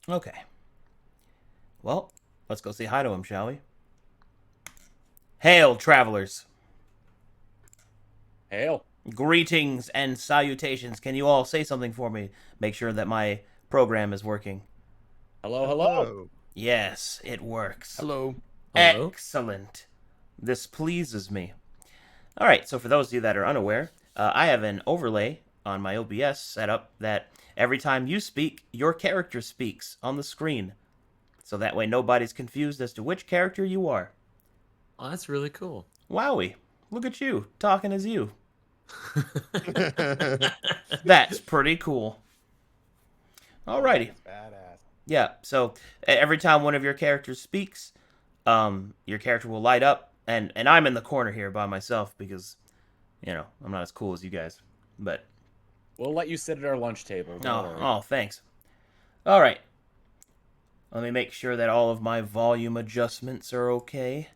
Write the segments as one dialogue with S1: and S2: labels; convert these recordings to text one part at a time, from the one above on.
S1: Okay. Well, let's go say hi to him, shall we? Hail, travelers.
S2: Hail.
S1: Greetings and salutations. Can you all say something for me? Make sure that my program is working.
S2: Hello, hello.
S3: Hello.
S1: Yes, it works.
S3: Hello.
S4: Hello.
S1: Excellent. This pleases me. All right, so for those of you that are unaware, I have an overlay on my OBS set up that every time you speak, your character speaks on the screen. So that way nobody's confused as to which character you are.
S4: Oh, that's really cool.
S1: Wowie. Look at you, talking as you. That's pretty cool. Alrighty.
S3: That's badass.
S1: Yeah, so every time one of your characters speaks, your character will light up, and I'm in the corner here by myself because, I'm not as cool as you guys. But
S2: We'll let you sit at our lunch table. Don't worry.
S1: oh, thanks. All right. Let me make sure that all of my volume adjustments are okay.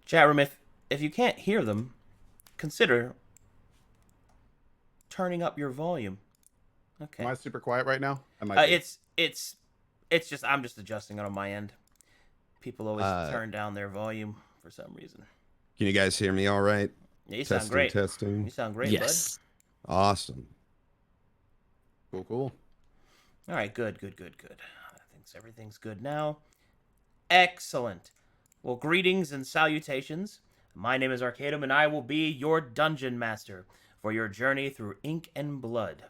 S1: Chat room, if you can't hear them, consider turning up your volume. Okay.
S3: Am I super quiet right now? I might be.
S1: It's just I'm just adjusting it on my end. People always
S5: Uh,
S1: turn down their volume for some reason.
S5: Can you guys hear me all right?
S1: Yeah, you sound
S5: Testing,
S1: great.
S5: testing.
S1: You sound great,
S4: Yes.
S5: Awesome.
S3: Cool.
S1: bud. All right, good. I think everything's good now. Excellent. Well, greetings and salutations. My name is Arcadum, and I will be your dungeon master for your journey through ink and blood.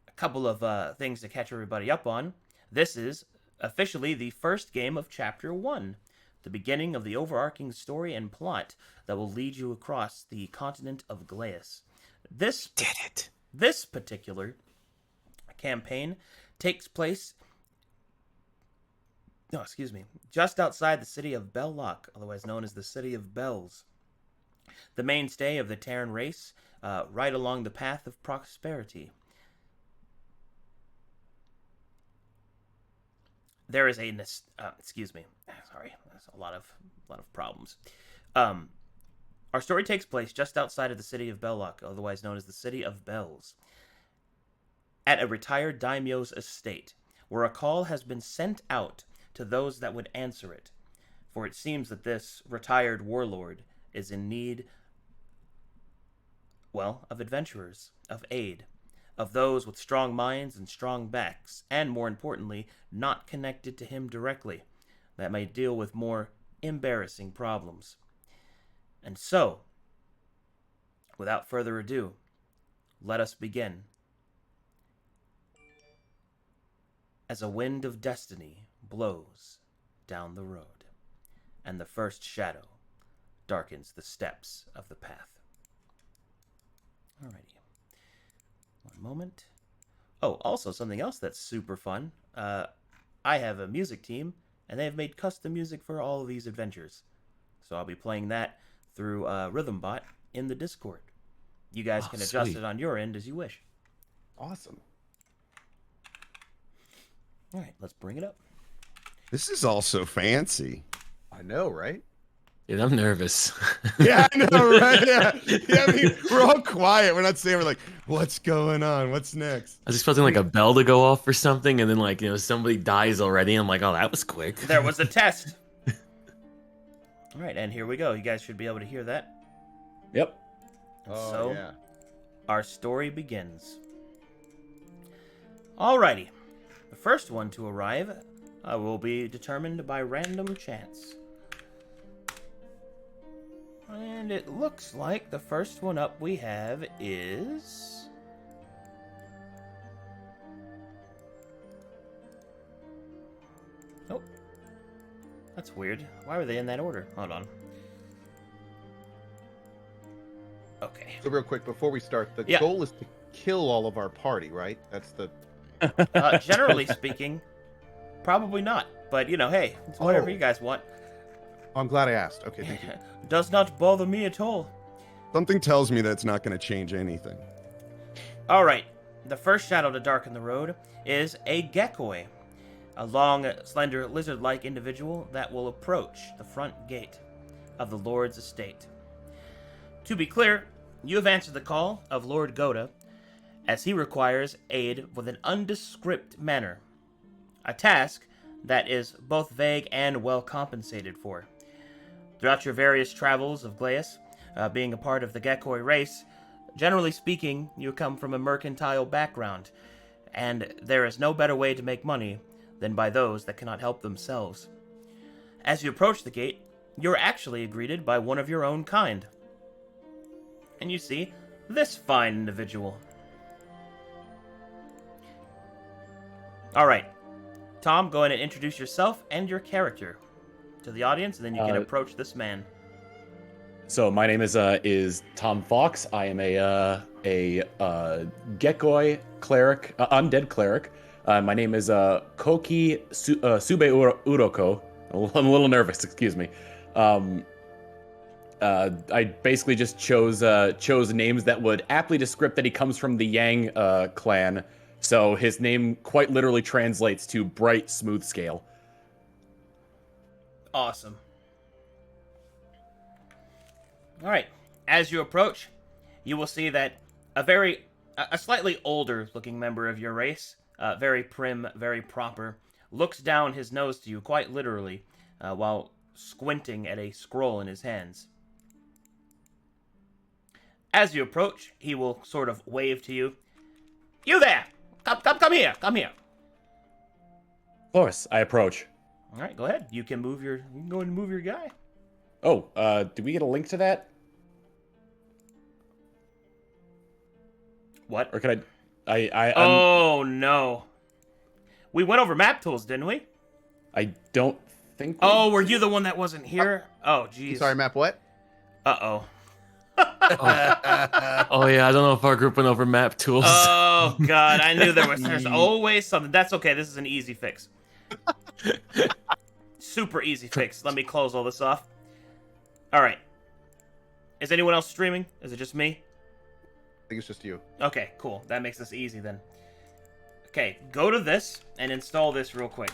S1: A couple of things to catch everybody up on. This is officially the first game of Chapter 1, the beginning of the overarching story and plot that will lead you across the continent of Glaeus. This particular campaign takes place just outside the city of Belloc, otherwise known as the City of Bells, the mainstay of the Terran race, right along the path of prosperity. There is sorry, there's a lot of problems. Our story takes place just outside of the city of Belloc, otherwise known as the City of Bells, at a retired daimyo's estate, where a call has been sent out to those that would answer it, for it seems that this retired warlord is in need, well, of adventurers, of aid, of those with strong minds and strong backs, and more importantly, not connected to him directly, that may deal with more embarrassing problems. And so, without further ado, let us begin. As a wind of destiny blows down the road, and the first shadow darkens the steps of the path. Alrighty. One moment. Oh, also something else that's super fun. I have a music team, and they have made custom music for all of these adventures. So I'll be playing that through RhythmBot in the Discord. You guys can adjust
S4: sweet.
S1: it on your end as you wish.
S3: Awesome.
S1: All right, let's bring it up.
S5: This is all so fancy.
S3: I know, right?
S4: Dude, I'm nervous.
S5: Yeah, I know, right? Yeah, I mean, we're all quiet. We're not saying, we're like, what's going on? What's next?
S4: I was expecting like a bell to go off or something, and then somebody dies already. I'm like, oh, that was quick.
S1: There was a test. All right, and here we go. You guys should be able to hear that.
S2: Yep.
S3: Oh,
S1: So,
S3: yeah.
S1: our story begins. Alrighty. The first one to arrive will be determined by random chance. And it looks like the first one up we have is... Oh. That's weird. Why were they in that order? Hold on. Okay.
S3: So real quick, before we start, the
S1: Yeah.
S3: goal is to kill all of our party, right? That's the...
S1: Generally speaking, probably not. But, hey, it's whatever
S3: Oh.
S1: you guys want.
S3: I'm glad I asked. Okay, thank you.
S1: Does not bother me at all.
S5: Something tells me that's not going to change anything.
S1: All right. The first shadow to darken the road is a geckoi, a long, slender, lizard-like individual that will approach the front gate of the Lord's estate. To be clear, you have answered the call of Lord Goda, as he requires aid with an undescript manner. A task that is both vague and well compensated for. Throughout your various travels of Glaeus, being a part of the Gekoi race, generally speaking, you come from a mercantile background, and there is no better way to make money than by those that cannot help themselves. As you approach the gate, you're actually greeted by one of your own kind. And you see this fine individual. Alright, Tom, go ahead and introduce yourself and your character to the audience, and then you can approach this man.
S2: So my name is Tom Fox. I am a Gekoi cleric, undead cleric. My name is Koki Sube Uroko. I'm a little nervous, excuse me. I basically just chose names that would aptly describe that he comes from the Yang clan. So his name quite literally translates to bright, smooth scale.
S1: Awesome. Alright, as you approach, you will see that a slightly older looking member of your race, very prim, very proper, looks down his nose to you quite literally, while squinting at a scroll in his hands. As you approach, he will sort of wave to you. You there! Come here! Come here!
S2: Of course, I approach.
S1: Alright, go ahead. You can go and move your guy.
S2: Oh, do we get a link to that?
S1: What?
S2: Or can I'm,
S1: Oh, no. We went over map tools, didn't we?
S2: I don't think.
S1: Oh, were you the one that wasn't here? Oh, jeez.
S3: Sorry, map what?
S1: Uh-oh.
S4: Oh yeah, I don't know if our group went over map tools.
S1: Oh, God. I knew there's always something. That's okay. This is an easy fix. Super easy fix. Let me close all this off. Alright. Is anyone else streaming? Is it just me?
S3: I think it's just you.
S1: Okay, cool. That makes this easy then. Okay, go to this and install this real quick.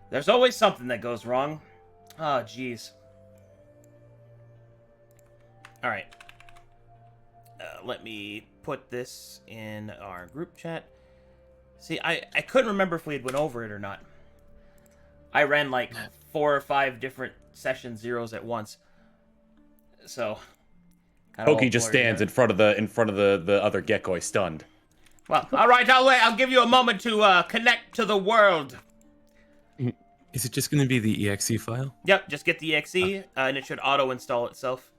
S1: There's always something that goes wrong. Oh, jeez. Alright. Let me put this in our group chat. See, I couldn't remember if we had went over it or not. I ran like 4 or 5 different session zeros at once. So...
S2: Koki just stands in front of the other Gekoi, stunned.
S1: Well, all right, I'll give you a moment to connect to the world.
S6: Is it just going to be the exe file?
S1: Yep, just get the exe, and it should auto-install itself.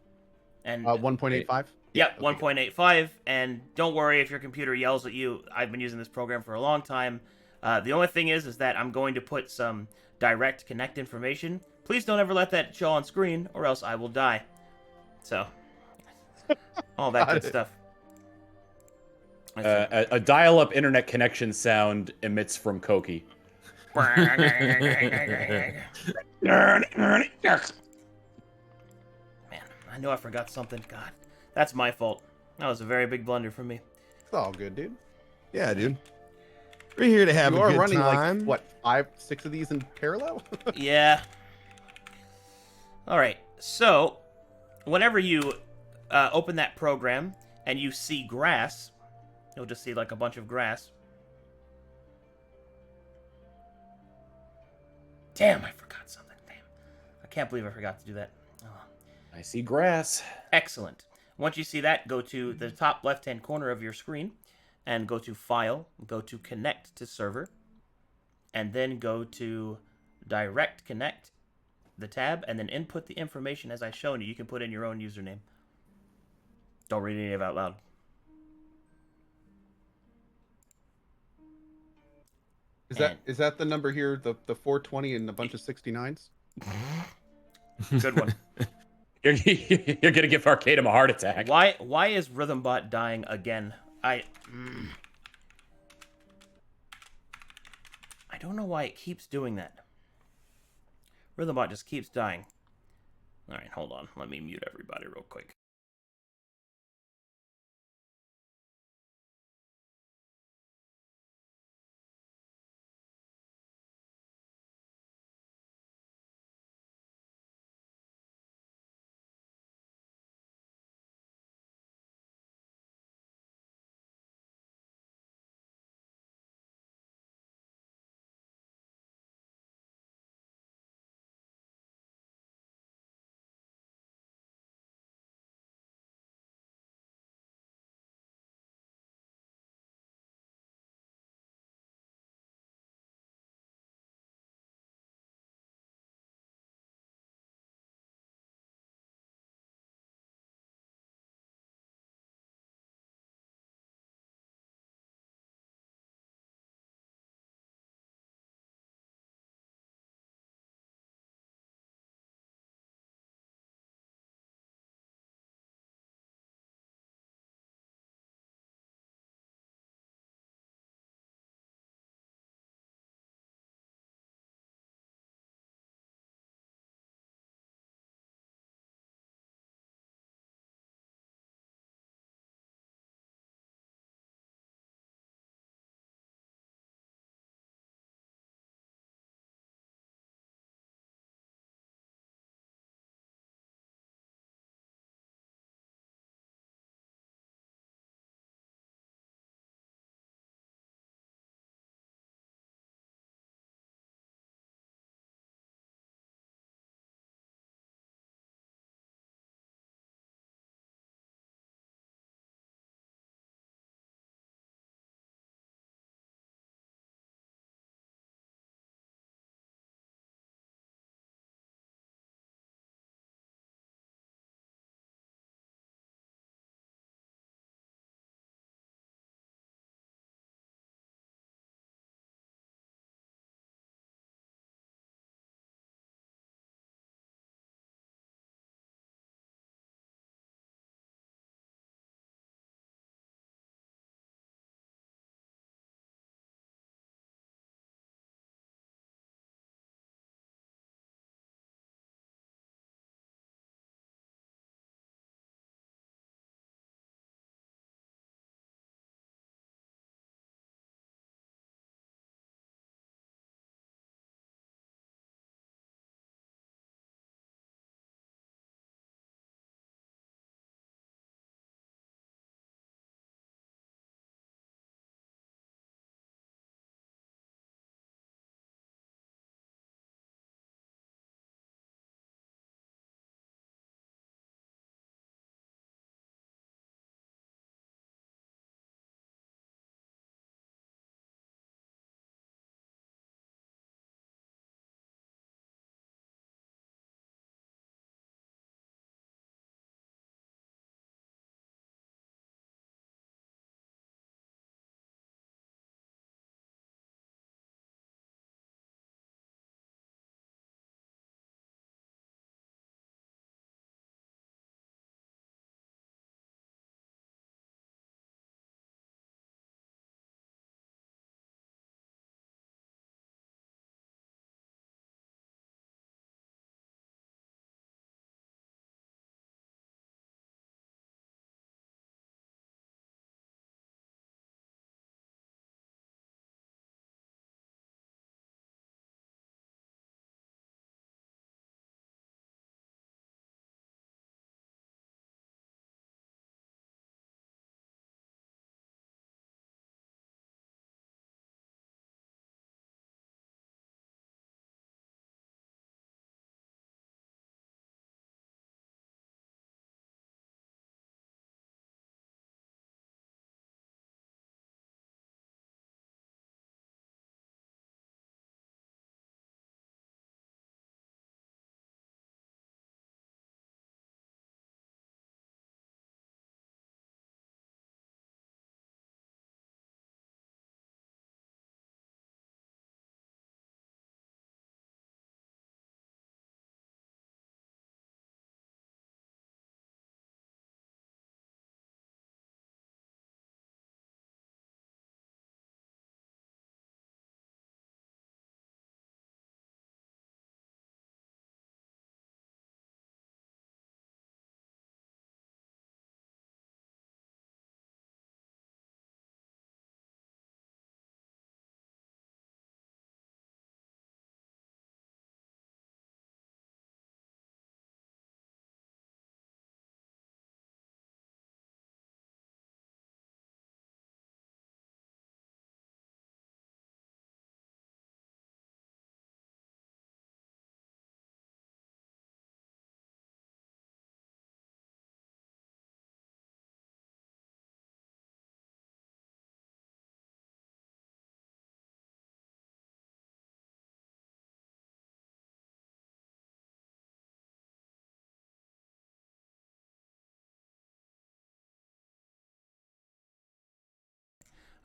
S1: And
S3: 1.85?
S1: Yep, 1.85, and don't worry if your computer yells at you. I've been using this program for a long time. The only thing is that I'm going to put some direct connect information. Please don't ever let that show on screen, or else I will die. So... all that good stuff.
S2: A dial-up internet connection sound emits from Koki.
S1: Man, I know I forgot something. God, that's my fault. That was a very big blunder from me.
S3: It's all good, dude.
S5: Yeah, dude. We're here to have
S3: You
S5: a
S3: are
S5: good
S3: running
S5: time.
S3: like, what, 5, 6 of these in parallel?
S1: Yeah. Alright, so, whenever you open that program and you see grass, you'll just see like a bunch of grass. Damn, I forgot something. Damn. I can't believe I forgot to do that. Oh.
S2: I see grass.
S1: Excellent. Once you see that, go to the top left-hand corner of your screen and go to File, go to Connect to Server, and then go to Direct Connect, the tab, and then input the information as I've shown you. You can put in your own username. Don't read any of it out loud.
S3: Is that the number here, the 420 and a bunch of 69s?
S1: Good one.
S2: You're gonna give Arcadum a heart attack.
S1: Why is Rhythmbot dying again? I don't know why it keeps doing that. Rhythmbot just keeps dying. Alright, hold on. Let me mute everybody real quick.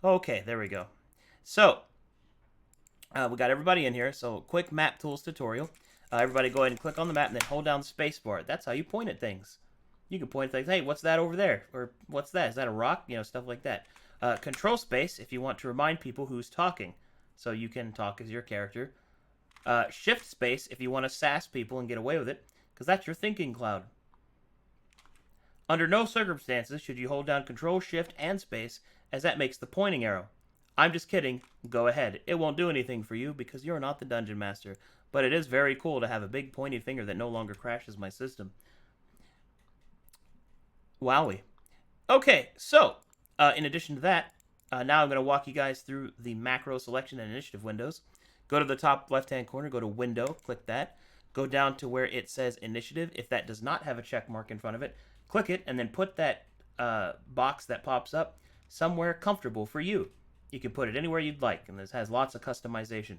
S1: Okay, there we go. So, we got everybody in here. So, quick map tools tutorial. Everybody go ahead and click on the map and then hold down the space bar. That's how you point at things. You can point at things. Hey, what's that over there? Or what's that? Is that a rock? You know, stuff like that. Control space if you want to remind people who's talking. So you can talk as your character. Shift space if you want to sass people and get away with it. Because that's your thinking cloud. Under no circumstances should you hold down Control, Shift, and Space, as that makes the pointing arrow. I'm just kidding. Go ahead. It won't do anything for you because you're not the Dungeon Master. But it is very cool to have a big pointy finger that no longer crashes my system. Wowie. Okay, so, in addition to that, now I'm going to walk you guys through the macro selection and initiative windows. Go to the top left-hand corner, go to Window, click that. Go down to where it says Initiative. If that does not have a check mark in front of it, click it, and then put that box that pops up somewhere comfortable for you. You can put it anywhere you'd like, and this has lots of customization.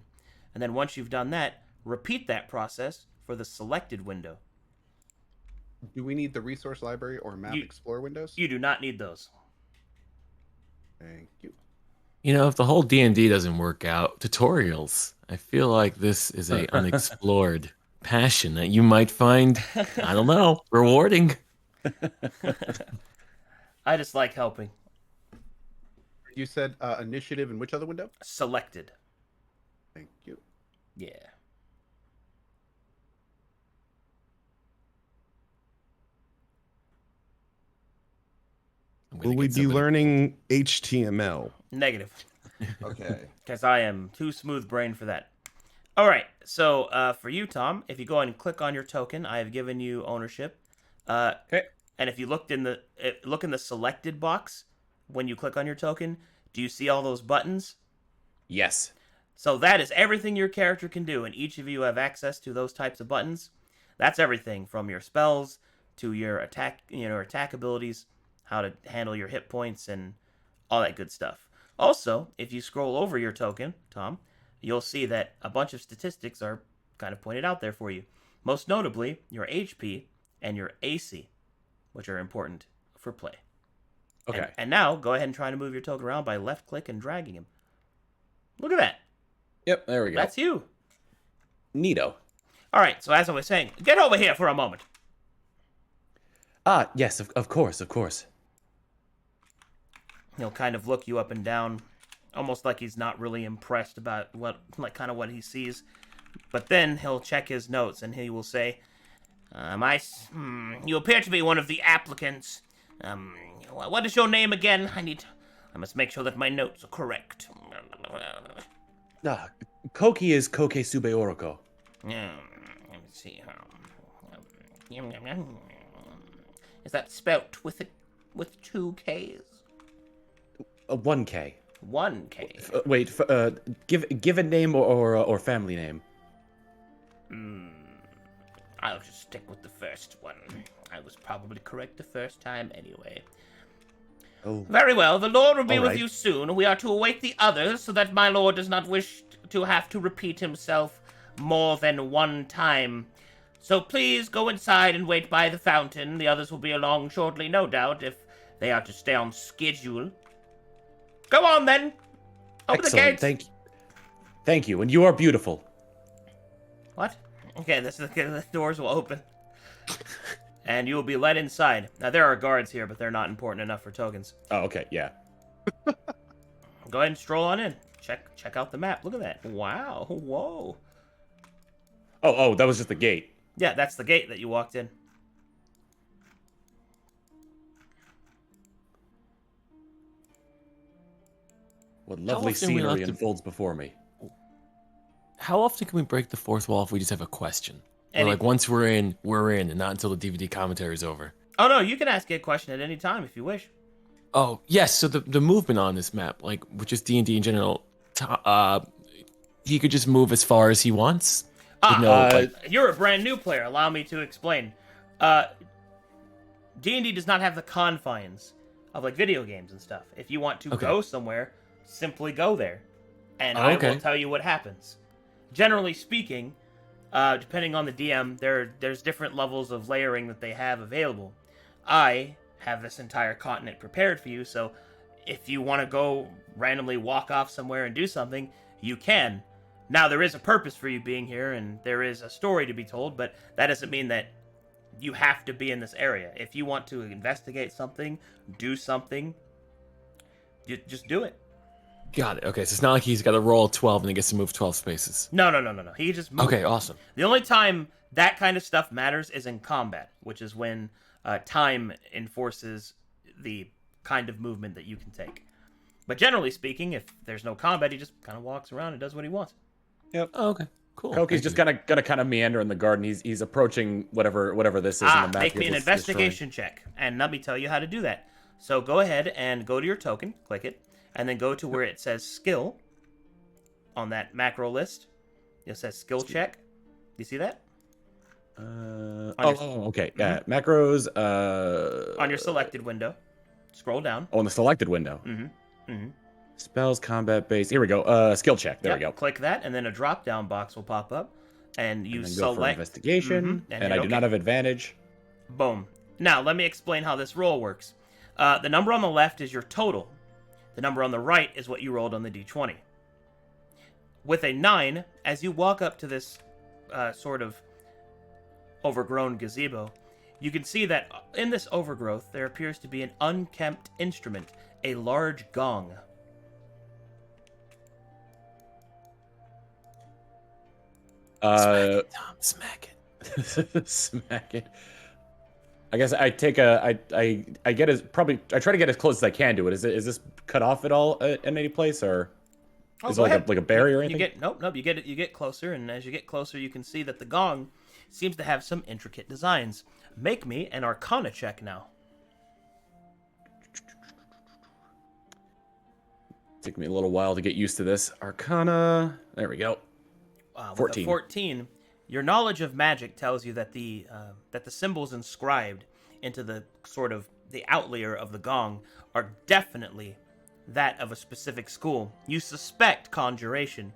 S1: And then once you've done that, repeat that process for the selected window.
S3: Do we need the resource library or map explore windows?
S1: You do not need those.
S3: Thank you.
S4: You know, if the whole D&D doesn't work out, tutorials. I feel like this is a unexplored passion that you might find, I don't know, rewarding.
S1: I just like helping.
S3: You said initiative in which other window?
S1: Selected.
S3: Thank you.
S1: Yeah.
S5: Will we be learning HTML?
S1: Negative.
S3: Okay.
S1: Because I am too smooth-brained for that. All right. So for you, Tom, if you go ahead and click on your token, I have given you ownership.
S2: Okay.
S1: And if you look in the selected box when you click on your token, do you see all those buttons?
S2: Yes.
S1: So that is everything your character can do, and each of you have access to those types of buttons. That's everything from your spells to your attack abilities, how to handle your hit points, and all that good stuff. Also, if you scroll over your token, Tom, you'll see that a bunch of statistics are kind of pointed out there for you. Most notably, your HP and your AC, which are important for play.
S2: Okay.
S1: And now, go ahead and try to move your token around by left-click and dragging him. Look at that.
S2: Yep, there we go.
S1: That's you.
S2: Neato.
S1: All right, so as I was saying, get over here for a moment.
S2: Ah, yes, of course, of course.
S1: He'll kind of look you up and down, almost like he's not really impressed about what he sees. But then he'll check his notes and he will say, you appear to be one of the applicants. What is your name again? I must make sure that my notes are correct.
S2: Koki is Koke Sube Oroko.
S1: Let me see. Is that spelt with two K's?
S2: 1K.
S1: 1K.
S2: Wait, give a name or family name.
S1: I'll just stick with the first one. I was probably correct the first time anyway.
S2: Oh.
S1: Very well, the Lord will be
S2: All
S1: with
S2: right.
S1: you soon. We are to await the others so that my Lord does not wish to have to repeat himself more than one time. So please go inside and wait by the fountain. The others will be along shortly, no doubt, if they are to stay on schedule. Go on then. Open the gates.
S2: Thank you, and you are beautiful.
S1: What? Okay, the doors will open. And you will be led inside. Now, there are guards here, but they're not important enough for tokens.
S2: Oh, okay, yeah.
S1: Go ahead and stroll on in. Check out the map. Look at that. Wow. Whoa.
S2: Oh, that was just the gate.
S1: Yeah, that's the gate that you walked in.
S2: What lovely
S4: often we have
S2: scenery
S4: to-
S2: unfolds before me.
S4: How often can we break the fourth wall if we just have a question? Or
S1: Any-
S4: like once we're in, and not until the DVD commentary is over.
S1: Oh, no, you can ask a question at any time if you wish.
S4: Oh, yes, so the movement on this map, like, which is D&D in general, he could just move as far as he wants?
S1: You're a brand new player. Allow me to explain. D&D does not have the confines of, like, video games and stuff. If you want to go somewhere, simply go there. And I will tell you what happens. Generally speaking, depending on the DM, there's different levels of layering that they have available. I have this entire continent prepared for you, so if you want to go randomly walk off somewhere and do something, you can. Now, there is a purpose for you being here, and there is a story to be told, but that doesn't mean that you have to be in this area. If you want to investigate something, do something, you just do it.
S4: Got it. Okay, so it's not like he's got to roll 12 and he gets to move 12 spaces.
S1: No. He just moves.
S4: Okay, awesome.
S1: The only time that kind of stuff matters is in combat, which is when time enforces the kind of movement that you can take. But generally speaking, if there's no combat, he just kind of walks around and does what he wants.
S2: Yep.
S4: Oh, okay, cool.
S2: Koki's just gonna kind of meander in the garden. He's approaching whatever this is in the map.
S1: Make me an
S2: It's
S1: investigation check, and let me tell you how to do that. So go ahead and go to your token, click it, and then go to where it says skill on that macro list. It says skill check. You see that?
S2: Okay. Yeah, macros.
S1: On your selected window. Scroll down.
S2: On the selected window. Spells, combat base. Here we go. Skill check. There we go.
S1: Click that, and then a drop-down box will pop up, and you
S2: And then
S1: select
S2: go for investigation, and I do not have advantage.
S1: Boom. Now let me explain how this roll works. The number on the left is your total. The number on the right is what you rolled on the d20. With a 9, as you walk up to this sort of overgrown gazebo, you can see that in this overgrowth there appears to be an unkempt instrument, a large gong.
S4: Smack
S2: it. Smack it. I guess I take a I get as probably I try to get as close as I can to it. Is this cut off at all in any place, or is it like a barrier or anything?
S1: Nope. You get closer, and as you get closer, you can see that the gong seems to have some intricate designs. Make me an Arcana check now.
S2: Take me a little while to get used to this. Arcana. There we go. 14.
S1: 14. Your knowledge of magic tells you that the symbols inscribed into the sort of the outlayer of the gong are definitely that of a specific school. You suspect conjuration.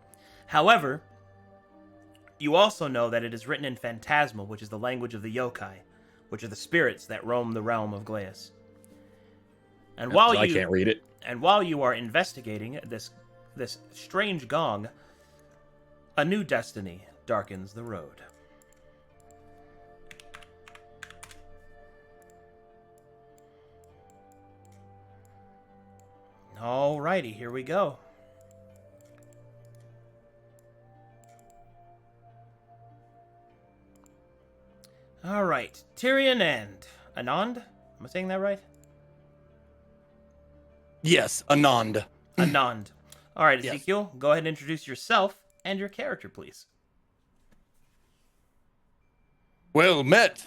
S1: However, you also know that it is written in Phantasmal, which is the language of the yokai, which are the spirits that roam the realm of Glaeus. And
S2: I can't read it.
S1: And while you are investigating this strange gong, a new destiny darkens the road. Alrighty, here we go. Alright, Tyrion and Anand? Am I saying that right?
S7: Yes, Anand.
S1: Anand. Alright,
S7: Yes.
S1: Ezekiel, go ahead and introduce yourself and your character, please.
S7: Well met.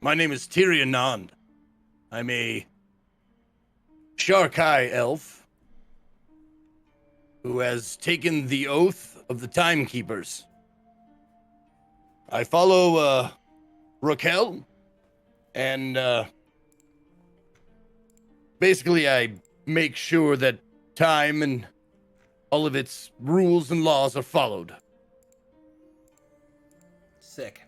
S7: My name is Tyrion Anand. I'm a Sharkai elf who has taken the oath of the Timekeepers. I follow Raquel, and basically I make sure that time and all of its rules and laws are followed.
S1: Sick.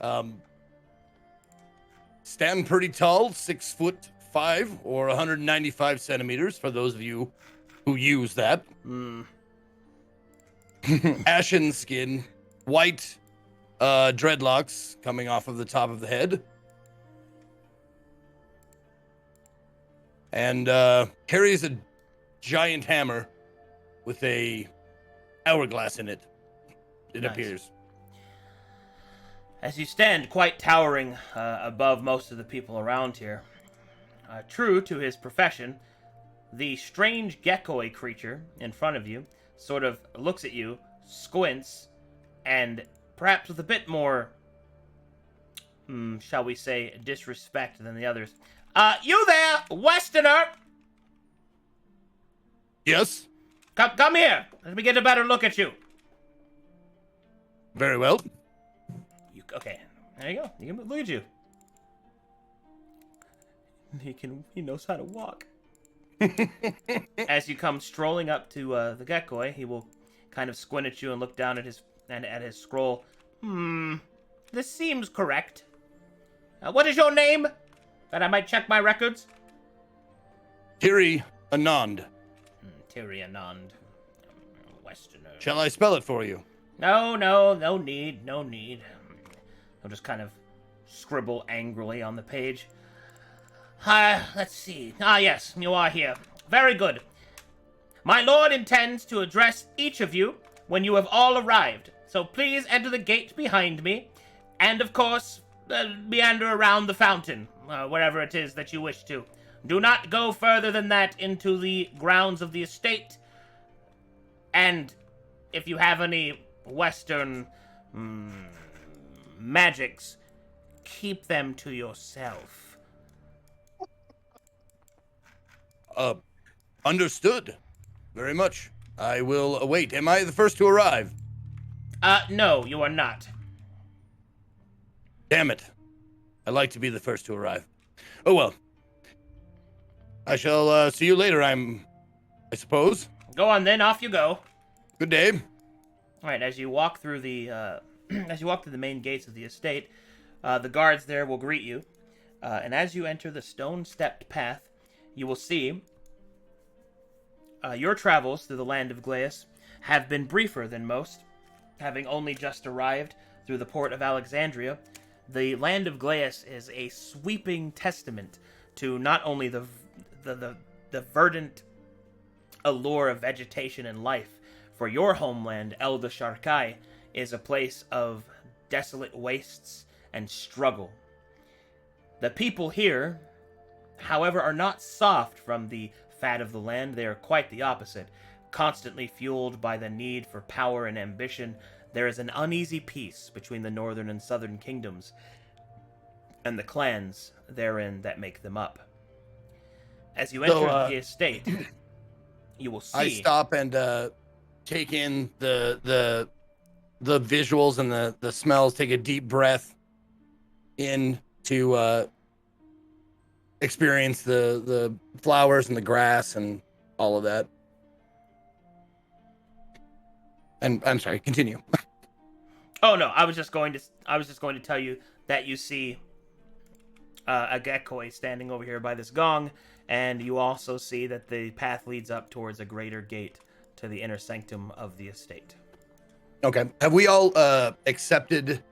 S7: Stand pretty tall, 6'5" or 195 centimeters for those of you who use that. Ashen skin, white dreadlocks coming off of the top of the head. And carries a giant hammer with a hourglass in it. It
S1: Nice.
S7: appears.
S1: As you stand quite towering above most of the people around here, true to his profession, the strange gecko creature in front of you sort of looks at you, squints, and perhaps with a bit more, shall we say, disrespect than the others. You there, Westerner!
S7: Yes,
S1: Come here. Let me get a better look at you.
S7: very well.
S1: Okay, there you go. You can look at you. He knows how to walk. As you come strolling up to the gecko, he will kind of squint at you and look down at his scroll. This seems correct. What is your name? That I might check my records.
S7: Tiri Anand.
S1: Tyrianond. Westerner.
S7: Shall I spell it for you?
S1: No need. I'll just kind of scribble angrily on the page. Let's see. Yes, you are here. Very good. My lord intends to address each of you when you have all arrived, so please enter the gate behind me, and of course, meander around the fountain, wherever it is that you wish to. Do not go further than that into the grounds of the estate, and if you have any Western magics, keep them to yourself.
S7: Understood. Very much. I will await. Am I the first to arrive?
S1: No, you are not.
S7: Damn it. I like to be the first to arrive. Oh well. I shall see you later, I suppose.
S1: Go on then, off you go.
S7: Good day.
S1: All right, as you walk through the main gates of the estate, the guards there will greet you, and as you enter the stone-stepped path, you will see your travels through the land of Glaeus have been briefer than most, having only just arrived through the port of Alexandria. The land of Glaeus is a sweeping testament to not only the verdant allure of vegetation and life, for your homeland, Elda Sharkai, is a place of desolate wastes and struggle. The people here, however, are not soft from the fat of the land. They are quite the opposite. Constantly fueled by the need for power and ambition, there is an uneasy peace between the northern and southern kingdoms and the clans therein that make them up. As you enter the estate, you will see...
S7: I stop and take in the visuals and the smells, take a deep breath in to experience the flowers and the grass and all of that. And I'm sorry, continue.
S1: Oh no, I was just going to tell you that you see a geckoi standing over here by this gong, and you also see that the path leads up towards a greater gate to the inner sanctum of the estate.
S7: Okay. Have we all accepted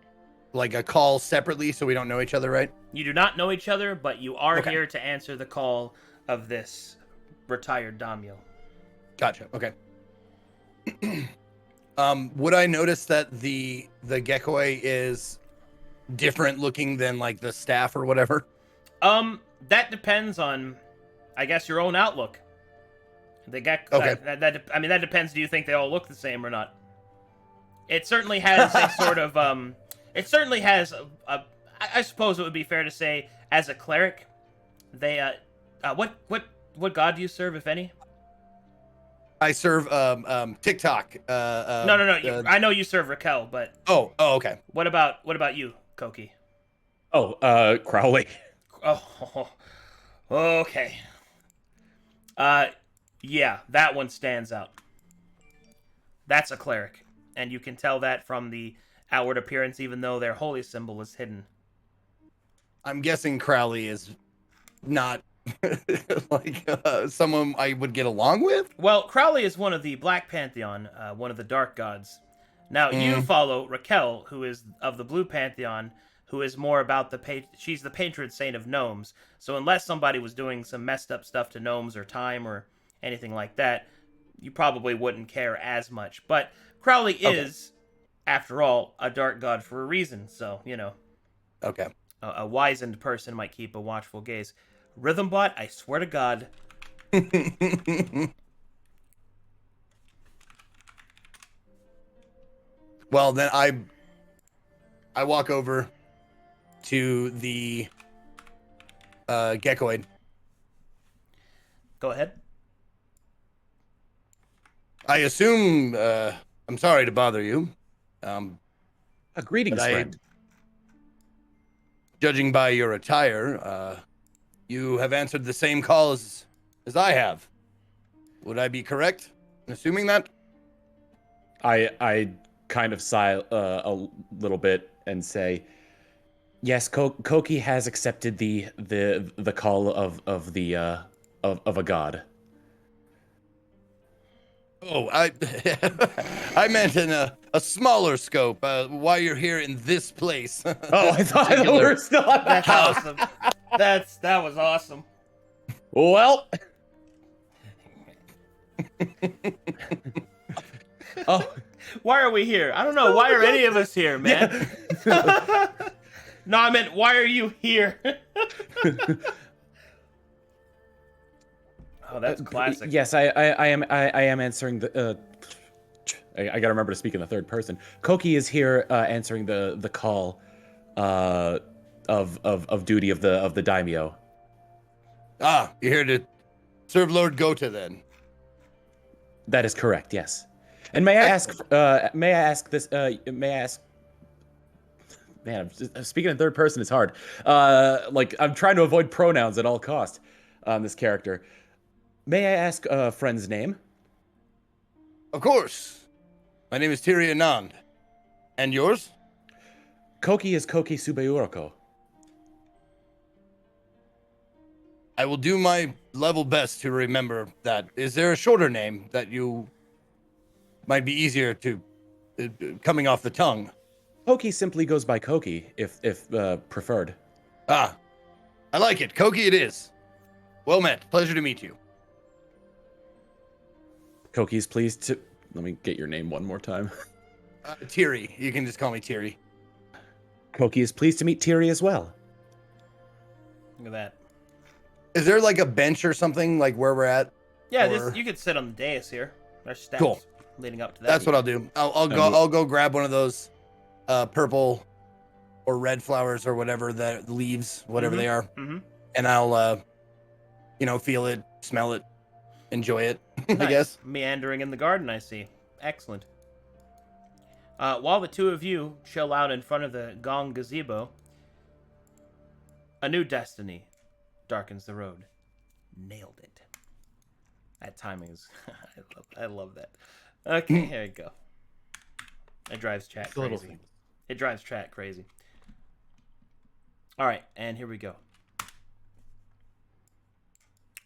S7: like a call separately so we don't know each other, right?
S1: You do not know each other, but you are
S7: Okay.
S1: here to answer the call of this retired daimyo.
S7: Gotcha. Okay. Would I notice that the geckoi is different looking than like the staff or whatever?
S1: That depends on, I guess, your own outlook. The
S7: Okay.
S1: That depends. Do you think they all look the same or not? It certainly has a sort of it certainly has I suppose it would be fair to say, as a cleric, they what god do you serve, if any?
S7: I serve TikTok.
S1: No. I know you serve Raquel, but
S7: Oh, okay.
S1: what about you, Koki?
S2: Oh, Crowley.
S1: Oh, okay. Yeah, that one stands out. That's a cleric, and you can tell that from the outward appearance, even though their holy symbol is hidden.
S7: I'm guessing Crowley is not like someone I would get along with.
S1: Well, Crowley is one of the Black Pantheon, one of the dark gods. Now, you follow Raquel, who is of the Blue Pantheon, who is more about she's the patron saint of gnomes. So unless somebody was doing some messed up stuff to gnomes or time or anything like that, you probably wouldn't care as much. But Crowley is, after all, a dark god for a reason. So,
S7: Okay.
S1: a wizened person might keep a watchful gaze. Rhythmbot, I swear to God.
S7: Well, then I walk over to the geckoid.
S1: Go ahead.
S7: I assume I'm sorry to bother you.
S2: Greetings,
S7: But
S2: friend.
S7: Judging by your attire, you have answered the same call as I have. Would I be correct in assuming that?
S2: I kind of sigh a little bit and say, yes, Koki has accepted the call of a god.
S7: Oh, I I meant in a smaller scope. Why you're here in this place?
S2: Oh, I thought we were still on the
S1: That's
S2: house.
S1: awesome. That was awesome.
S2: Well. Oh.
S1: Why are we here? I don't know. Why are any of us here, man? No, I meant why are you here? Oh, that's classic.
S2: Yes, I am answering the. I gotta remember to speak in the third person. Koki is here answering the call of duty of the daimyo.
S7: Ah, you're here to serve Lord Gota then.
S2: That is correct. Yes. And may I ask? May I ask this? May I ask? Man, speaking in third person is hard. Like I'm trying to avoid pronouns at all cost on this character. May I ask a friend's name?
S7: Of course. My name is Tiri Anand. And yours?
S2: Koki is Koki Subeuroko.
S7: I will do my level best to remember that. Is there a shorter name that you might be easier to coming off the tongue?
S2: Koki simply goes by Koki, if preferred.
S7: Ah, I like it. Koki it is. Well met. Pleasure to meet you.
S2: Koki's pleased to... Let me get your name one more time.
S7: Tiri. You can just call me Tiri.
S2: Koki is pleased to meet Tiri as well.
S1: Look at that.
S7: Is there like a bench or something like where we're at?
S1: Yeah,
S7: Or-
S1: you could sit on the dais here. There's steps
S7: Cool.
S1: leading up to that.
S7: That's what I'll do. I'll go grab one of those purple or red flowers or whatever the leaves, whatever they are,
S1: Mm-hmm.
S7: and I'll feel it, smell it, enjoy it. I guess.
S1: Meandering in the garden, I see. Excellent. While the two of you chill out in front of the gong gazebo, a new destiny darkens the road. Nailed it. That timing is... I love that. Okay, here we go. It drives chat
S3: It's a little
S1: crazy.
S3: thing.
S1: It drives chat crazy. All right, and here we go.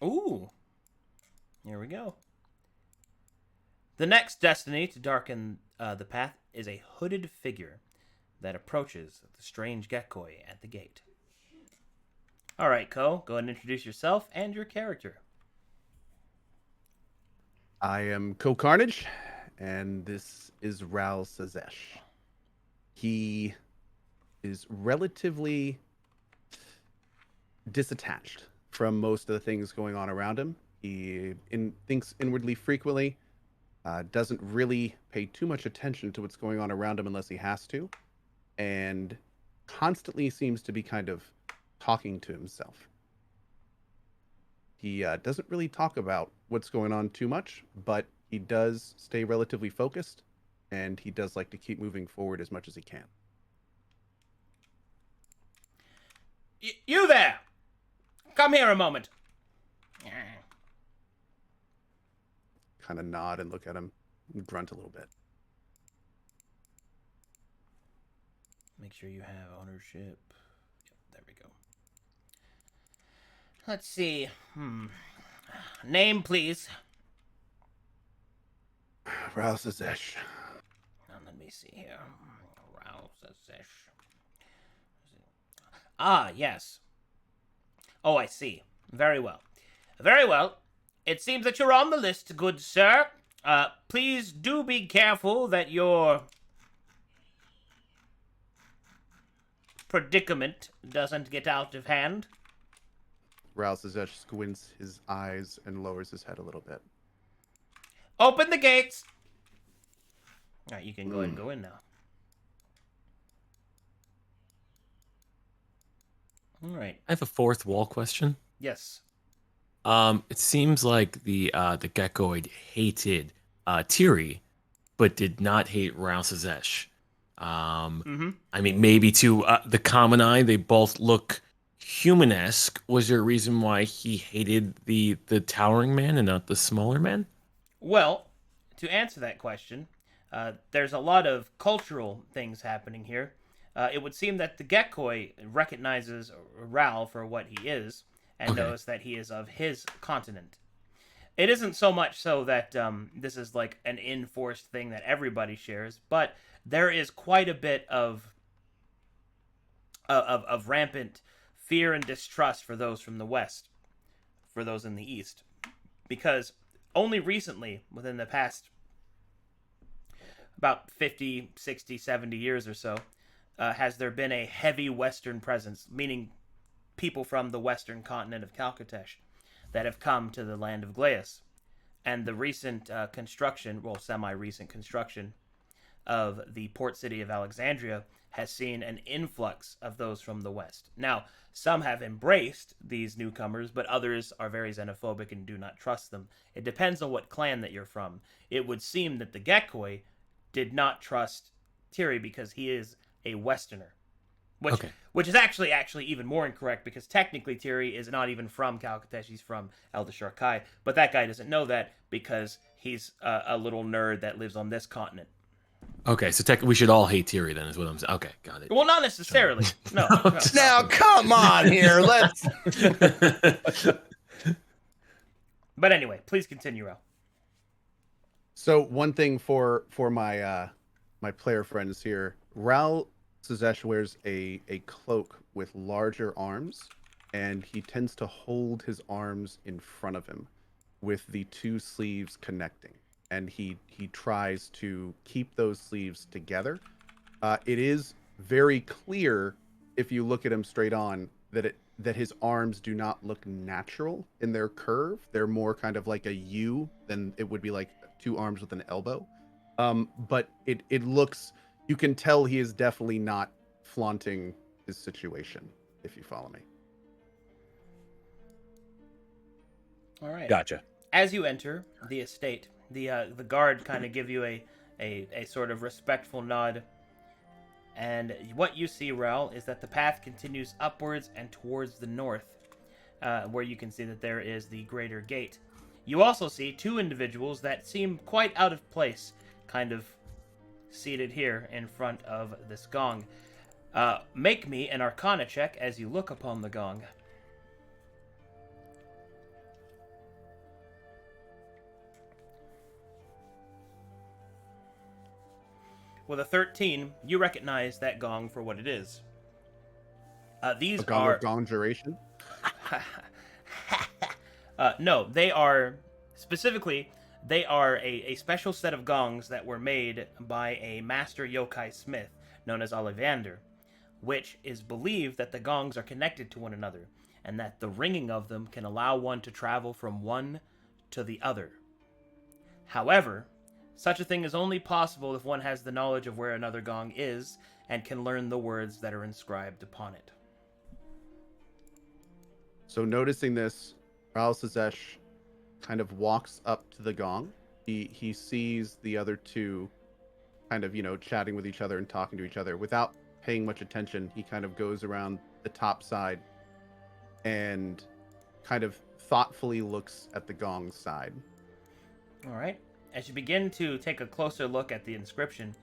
S1: Ooh. Here we go. The next destiny to darken the path is a hooded figure that approaches the strange geckoi at the gate. All right, Ko, go ahead and introduce yourself and your character.
S3: I am CohhCarnage, and this is Ral Sazesh. He is relatively disattached from most of the things going on around him. He thinks inwardly frequently, doesn't really pay too much attention to what's going on around him unless he has to, and constantly seems to be kind of talking to himself. He doesn't really talk about what's going on too much, but he does stay relatively focused, and he does like to keep moving forward as much as he can.
S1: You there! Come here a moment.
S3: Kind of nod and look at him and grunt a little bit.
S1: Make sure you have ownership. Yep, there we go. Let's see. Name, please.
S3: Ral Sazesh.
S1: Let me see here. Rousesh. Ah, yes. Oh, I see. Very well. Very well. It seems that you're on the list, good sir. Please do be careful that your predicament doesn't get out of hand.
S3: Ral Sazesh squints his eyes and lowers his head a little bit.
S1: Open the gates. All right, you can go ahead and go in now. All right.
S4: I have a fourth wall question.
S1: Yes.
S4: It seems like the geckoid hated Tiri, but did not hate Rousezesh. I mean, maybe to the common eye, they both look human-esque. Was there a reason why he hated the towering man and not the smaller man?
S1: Well, to answer that question, there's a lot of cultural things happening here. It would seem that the geckoi recognizes Ral for what he is and knows that he is of his continent. It isn't so much so that this is like an enforced thing that everybody shares, but there is quite a bit of rampant fear and distrust for those from the West, for those in the East, because only recently, within the past about 50, 60, 70 years or so, has there been a heavy Western presence, meaning people from the western continent of Calcatesh that have come to the land of Glaeus. And the recent construction, well, semi-recent construction of the port city of Alexandria has seen an influx of those from the West. Now, some have embraced these newcomers, but others are very xenophobic and do not trust them. It depends on what clan that you're from. It would seem that the Gekoi did not trust Tiri because he is a Westerner. Which is actually even more incorrect, because technically Tiri is not even from Calcatesh, he's from Eldashar Kai, but that guy doesn't know that because he's a little nerd that lives on this continent.
S4: Okay, so we should all hate Tiri then, is what I'm saying. Okay, got it.
S1: Well, not necessarily. No.
S7: Now, come on here. Let's.
S1: But anyway, please continue, Ral.
S3: So one thing for my my player friends here, Ral Sazesh wears a cloak with larger arms, and he tends to hold his arms in front of him with the two sleeves connecting, and he tries to keep those sleeves together. It is very clear if you look at him straight on that his arms do not look natural in their curve. They're more kind of like a U than it would be like two arms with an elbow. But it looks, you can tell he is definitely not flaunting his situation, if you follow me.
S1: All right.
S2: Gotcha.
S1: As you enter the estate, the guard kind of give you a sort of respectful nod, and what you see, Ral, is that the path continues upwards and towards the north, where you can see that there is the greater gate. You also see two individuals that seem quite out of place, kind of seated here in front of this gong. Make me an Arcana check as you look upon the gong. With a 13, you recognize that gong for what it is. These
S3: A gong
S1: are
S3: of gong duration.
S1: no, they are specifically a special set of gongs that were made by a master yokai smith known as Ollivander, which is believed that the gongs are connected to one another, and that the ringing of them can allow one to travel from one to the other. However, such a thing is only possible if one has the knowledge of where another gong is and can learn the words that are inscribed upon it.
S3: So noticing this, Ral Sazesh kind of walks up to the gong. He sees the other two kind of, chatting with each other and talking to each other. Without paying much attention, he kind of goes around the top side and kind of thoughtfully looks at the gong's side.
S1: All right. As you begin to take a closer look at the inscription,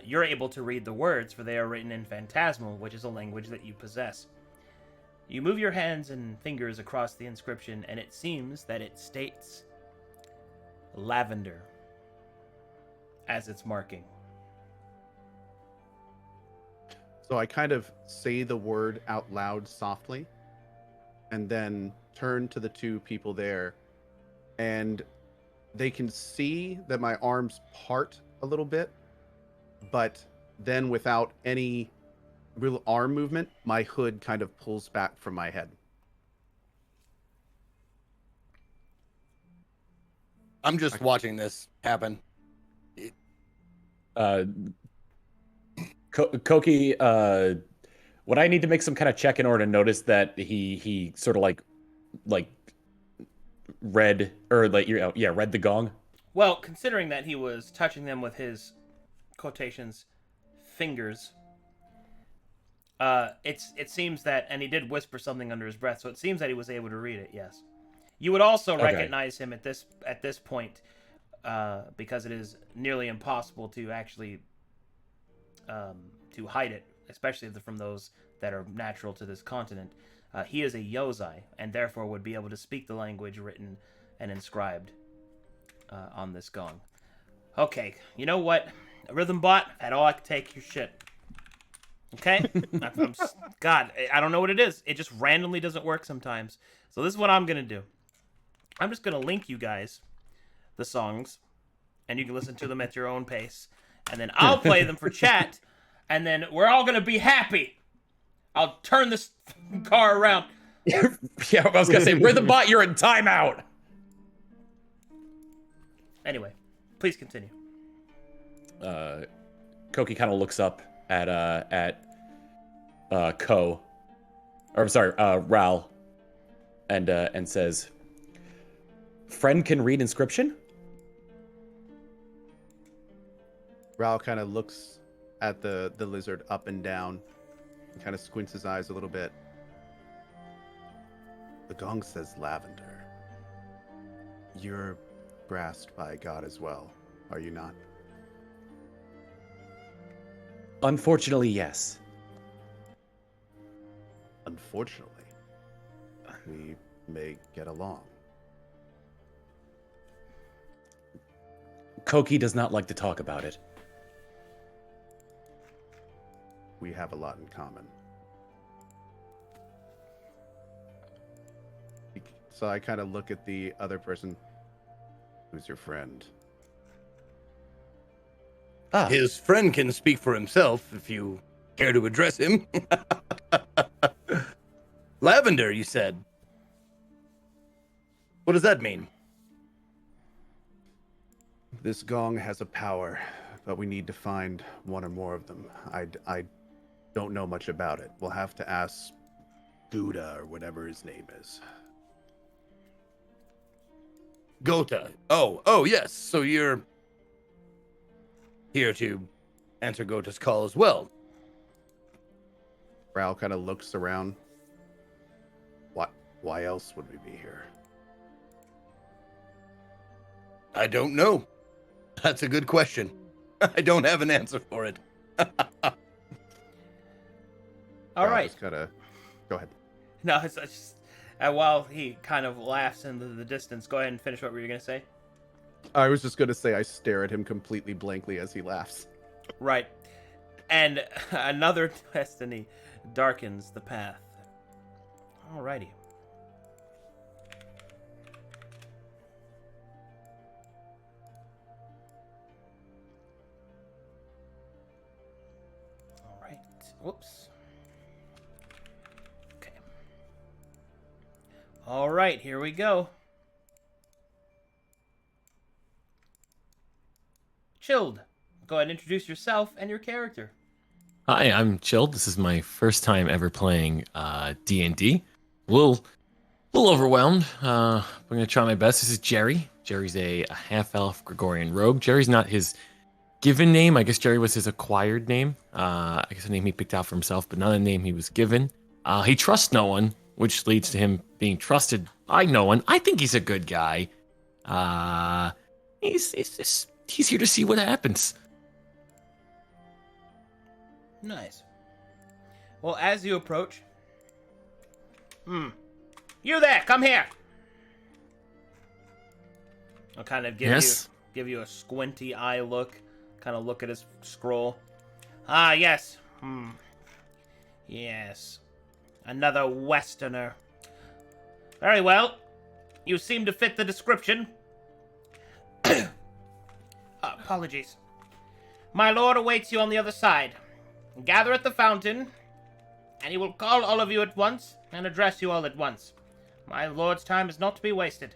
S1: you're able to read the words, for they are written in Phantasmal, which is a language that you possess. You move your hands and fingers across the inscription, and it seems that it states lavender as its marking.
S3: So I kind of say the word out loud softly, and then turn to the two people there, and they can see that my arms part a little bit, but then without any real arm movement, my hood kind of pulls back from my head.
S7: I'm just watching this happen.
S2: Koki, would I need to make some kind of check in order to notice that he sort of like read, or read the gong?
S1: Well, considering that he was touching them with his quotations fingers, it seems that, and he did whisper something under his breath, so it seems that he was able to read it. Yes, you would also recognize him at this point, because it is nearly impossible to actually to hide it, especially from those that are natural to this continent. He is a Yozai, and therefore would be able to speak the language written and inscribed on this gong. Okay, you know what? Rhythm bot, at all I can take your shit. Okay? God, I don't know what it is. It just randomly doesn't work sometimes. So this is what I'm going to do. I'm just going to link you guys the songs, and you can listen to them at your own pace. And then I'll play them for chat, and then we're all going to be happy. I'll turn this car around.
S2: Yeah, I was going to say, Rhythm Bot, you're in timeout.
S1: Anyway, please continue.
S2: Koki kind of looks up at Ko, or I'm sorry, Ral, and says, "Friend can read inscription?"
S3: Ral kind of looks at the lizard up and down, and kind of squints his eyes a little bit. The gong says lavender. You're grasped by God as well, are you not?
S2: Unfortunately, yes.
S3: Unfortunately, we may get along.
S2: Koki does not like to talk about it.
S3: We have a lot in common. So I kind of look at the other person. Who's your friend?
S7: His friend can speak for himself if you care to address him. Lavender, you said. What does that mean?
S3: This gong has a power, but we need to find one or more of them. I don't know much about it. We'll have to ask Gouda or whatever his name is.
S7: Gota. Oh, yes. So you're here to answer Gota's call as well.
S3: Ral kind of looks around. Why else would we be here?
S7: I don't know. That's a good question. I don't have an answer for it.
S1: All right.
S3: Just gotta go ahead.
S1: No, it's just... while he kind of laughs into the distance, go ahead and finish what were you going to say?
S3: I was just gonna say I stare at him completely blankly as he laughs.
S1: Right. And another destiny darkens the path. Alrighty. Alright. Whoops. Okay. Alright, here we go. Chilled. Go ahead and introduce yourself and your character.
S4: Hi, I'm Chilled. This is my first time ever playing D&D. A little overwhelmed. I'm going to try my best. This is Jerry. Jerry's a half-elf Gregorian rogue. Jerry's not his given name. I guess Jerry was his acquired name. I guess a name he picked out for himself, but not a name he was given. He trusts no one, which leads to him being trusted by no one. I think he's a good guy. He's here to see what happens.
S1: Nice. Well, as you approach... You there, come here! I'll kind of give you a squinty eye look. Kind of look at his scroll. Ah, yes. Yes. Another Westerner. Very well. You seem to fit the description. Apologies. My lord awaits you on the other side. Gather at the fountain, and he will call all of you at once and address you all at once. My lord's time is not to be wasted.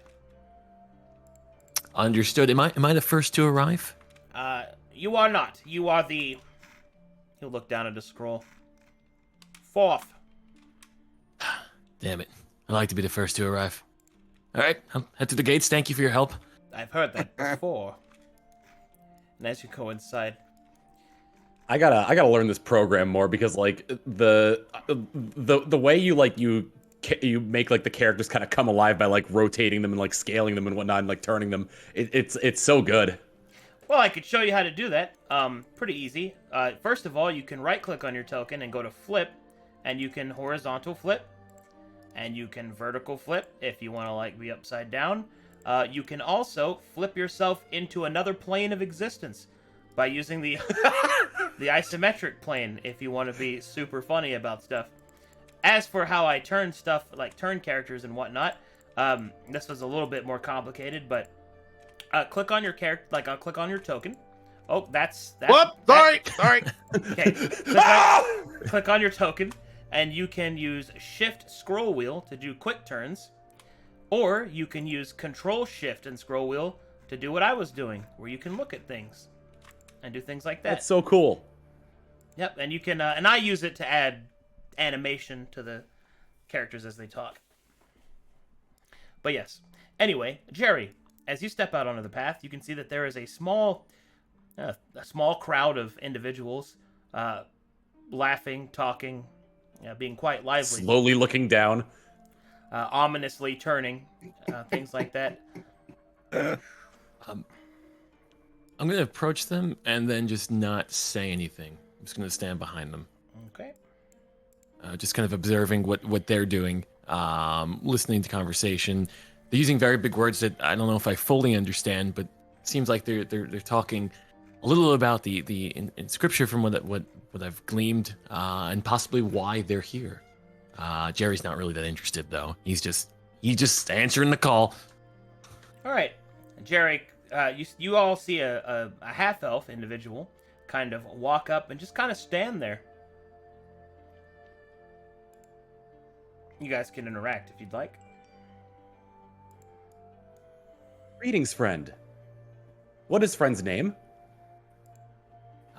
S4: Understood. Am I the first to arrive?
S1: You are not. You are the... He'll look down at his scroll. Fourth.
S4: Damn it. I like to be the first to arrive. All right, I'll head to the gates. Thank you for your help.
S1: I've heard that before. And as you go inside...
S2: I gotta learn this program more because like the way you make like the characters kind of come alive by like rotating them and like scaling them and whatnot and like turning them. It's so good.
S1: Well, I could show you how to do that. Pretty easy. First of all, you can right-click on your token and go to flip, and you can horizontal flip, and you can vertical flip if you want to like be upside down. You can also flip yourself into another plane of existence by using the the isometric plane if you want to be super funny about stuff. As for how I turn stuff, like turn characters and whatnot, this was a little bit more complicated, but click on your character, like I'll click on your token. Oh, that's
S5: Whoop! Sorry, sorry.
S1: Okay, click on your token, and you can use Shift Scroll Wheel to do quick turns, or you can use Control Shift and Scroll Wheel to do what I was doing, where you can look at things and do things like that.
S2: That's so cool.
S1: Yep, and you can, and I use it to add animation to the characters as they talk. But yes. Anyway, Jerry, as you step out onto the path, you can see that there is a small crowd of individuals laughing, talking, being quite lively.
S2: Slowly looking down.
S1: Ominously turning, things like that.
S4: I'm going to approach them and then just not say anything. I'm just going to stand behind them.
S1: Okay.
S4: Just kind of observing what they're doing, listening to conversation. They're using very big words that I don't know if I fully understand, but it seems like they're talking a little about the in scripture from what I've gleaned, and possibly why they're here. Jerry's not really that interested though. He's just answering the call.
S1: All right, Jerry. You all see a half elf individual kind of walk up and just kind of stand there. You guys can interact if you'd like.
S2: Greetings, friend. What is friend's name?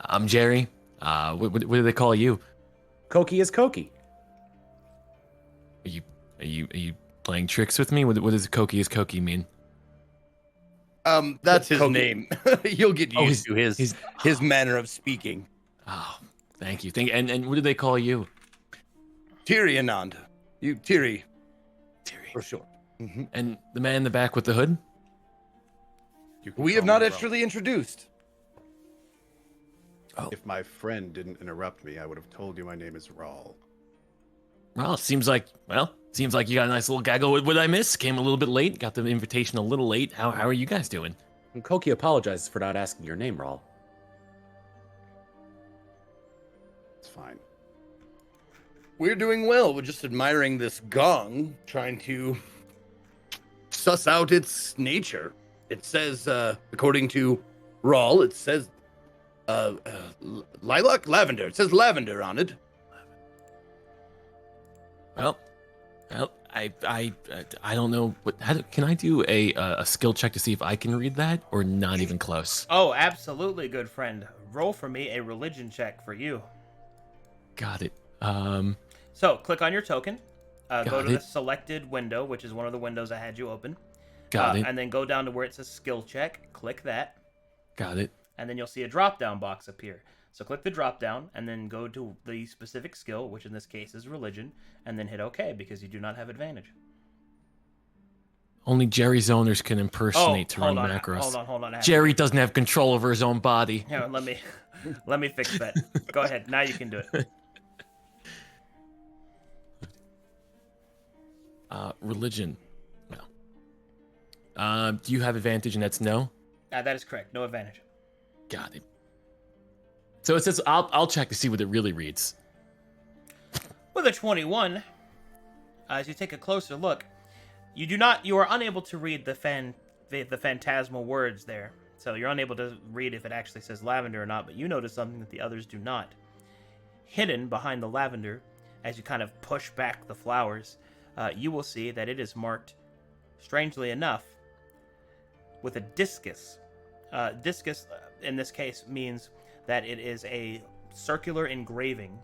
S4: I'm Jerry. What do they call you?
S2: Koki is Koki.
S4: Are you playing tricks with me? What does Koki is Koki mean?
S7: That's his
S2: Koki.
S7: name. You'll get used to his manner of speaking.
S4: Oh, thank you. And what do they call you?
S7: Tiri Anand. You Tiri
S4: Terry.
S7: for short. Mm-hmm.
S4: And the man in the back with the hood?
S7: We have not actually introduced.
S3: If my friend didn't interrupt me, I would have told you my name is Rawl.
S4: Well, it seems like you got a nice little gaggle. What did I miss? Came a little bit late. Got the invitation a little late. How are you guys doing?
S2: And Koki apologizes for not asking your name, Rawl.
S3: It's fine.
S7: We're doing well. We're just admiring this gong, trying to suss out its nature. It says, according to Rawl, it says lilac, lavender. It says lavender on it.
S4: Well, I don't know. Can I do a skill check to see if I can read that, or not even close?
S1: Oh, absolutely, good friend. Roll for me a religion check for you.
S4: Got it.
S1: So, click on your token. Go
S4: Got
S1: to the
S4: it.
S1: selected window, which is one of the windows I had you open.
S4: Got it.
S1: And then go down to where it says skill check. Click that.
S4: Got it.
S1: And then you'll see a drop-down box appear. So click the drop-down, and then go to the specific skill, which in this case is religion, and then hit OK, because you do not have advantage.
S4: Only Jerry's owners can impersonate to run
S1: hold on,
S4: macros.
S1: hold on.
S4: Jerry doesn't have control over his own body.
S1: Here, let me fix that. Go ahead. Now you can do it.
S4: Religion. No. Do you have advantage, and that's no?
S1: That is correct. No advantage.
S4: Got it. So it says I'll check to see what it really reads.
S1: With a 21, as you take a closer look, you are unable to read the phantasmal words there. So you're unable to read if it actually says lavender or not, but you notice something that the others do not. Hidden behind the lavender, as you kind of push back the flowers, you will see that it is marked, strangely enough, with a discus. Discus, in this case, means that it is a circular engraving,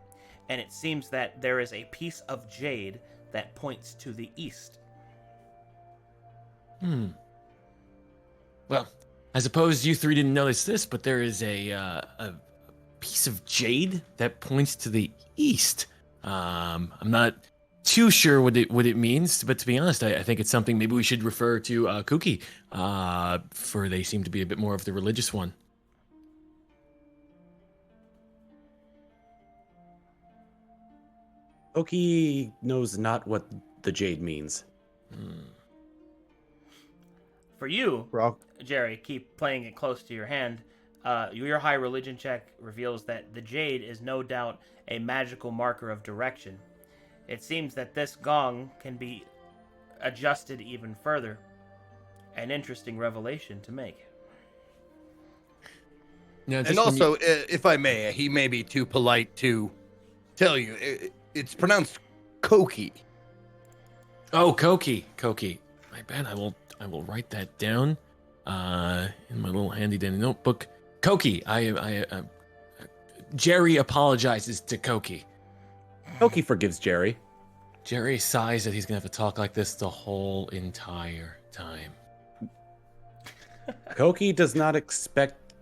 S1: and it seems that there is a piece of jade that points to the east.
S4: Well, I suppose you three didn't notice this, but there is a piece of jade that points to the east. I'm not too sure what it means, but to be honest, I think it's something maybe we should refer to Kuki, for they seem to be a bit more of the religious one.
S2: Koki knows not what the jade means.
S1: For you,
S3: We're all
S1: Jerry, keep playing it close to your hand. Your high religion check reveals that the jade is no doubt a magical marker of direction. It seems that this gong can be adjusted even further. An interesting revelation to make.
S4: Now,
S7: And
S4: just when
S7: also, if I may, he may be too polite to tell you. It's pronounced Koki.
S4: Oh, Koki. My bad. I will write that down in my little handy dandy notebook. Koki. Jerry apologizes to Koki.
S2: Koki forgives Jerry.
S4: Jerry sighs that he's gonna have to talk like this the whole entire time.
S2: Koki does not expect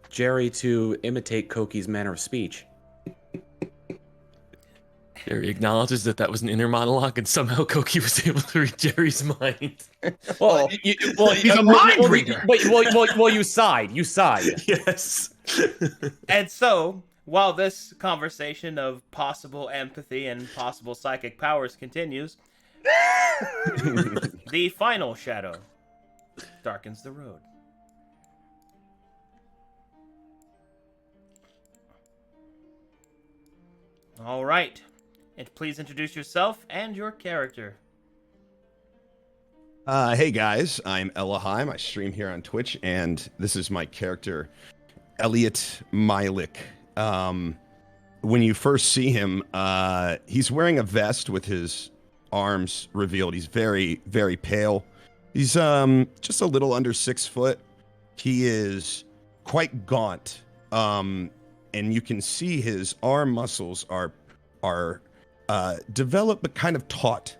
S2: Jerry to imitate Koki's manner of speech.
S4: Jerry acknowledges that was an inner monologue, and somehow Koki was able to read Jerry's mind.
S2: Well,
S7: He's a mind reader.
S2: Well, you sighed. You sighed.
S4: Yes.
S1: And so, while this conversation of possible empathy and possible psychic powers continues, the final shadow darkens the road. All right. And please introduce yourself and your character.
S5: Hey guys, I'm Elohim. I stream here on Twitch, and this is my character, Elliot Milik. When you first see him, he's wearing a vest with his arms revealed. He's very, very pale. He's just a little under 6 foot. He is quite gaunt, and you can see his arm muscles are developed but kind of taut.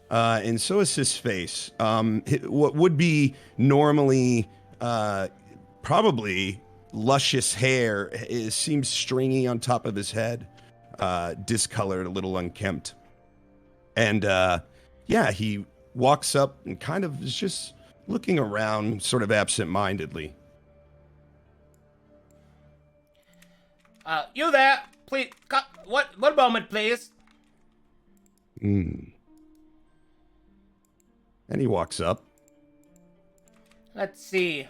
S5: And so is his face. What would be normally probably luscious hair seems stringy on top of his head, discolored, a little unkempt. And he walks up and kind of is just looking around sort of absent-mindedly.
S1: You there? Please, one moment, please.
S5: And he walks up.
S1: Let's see.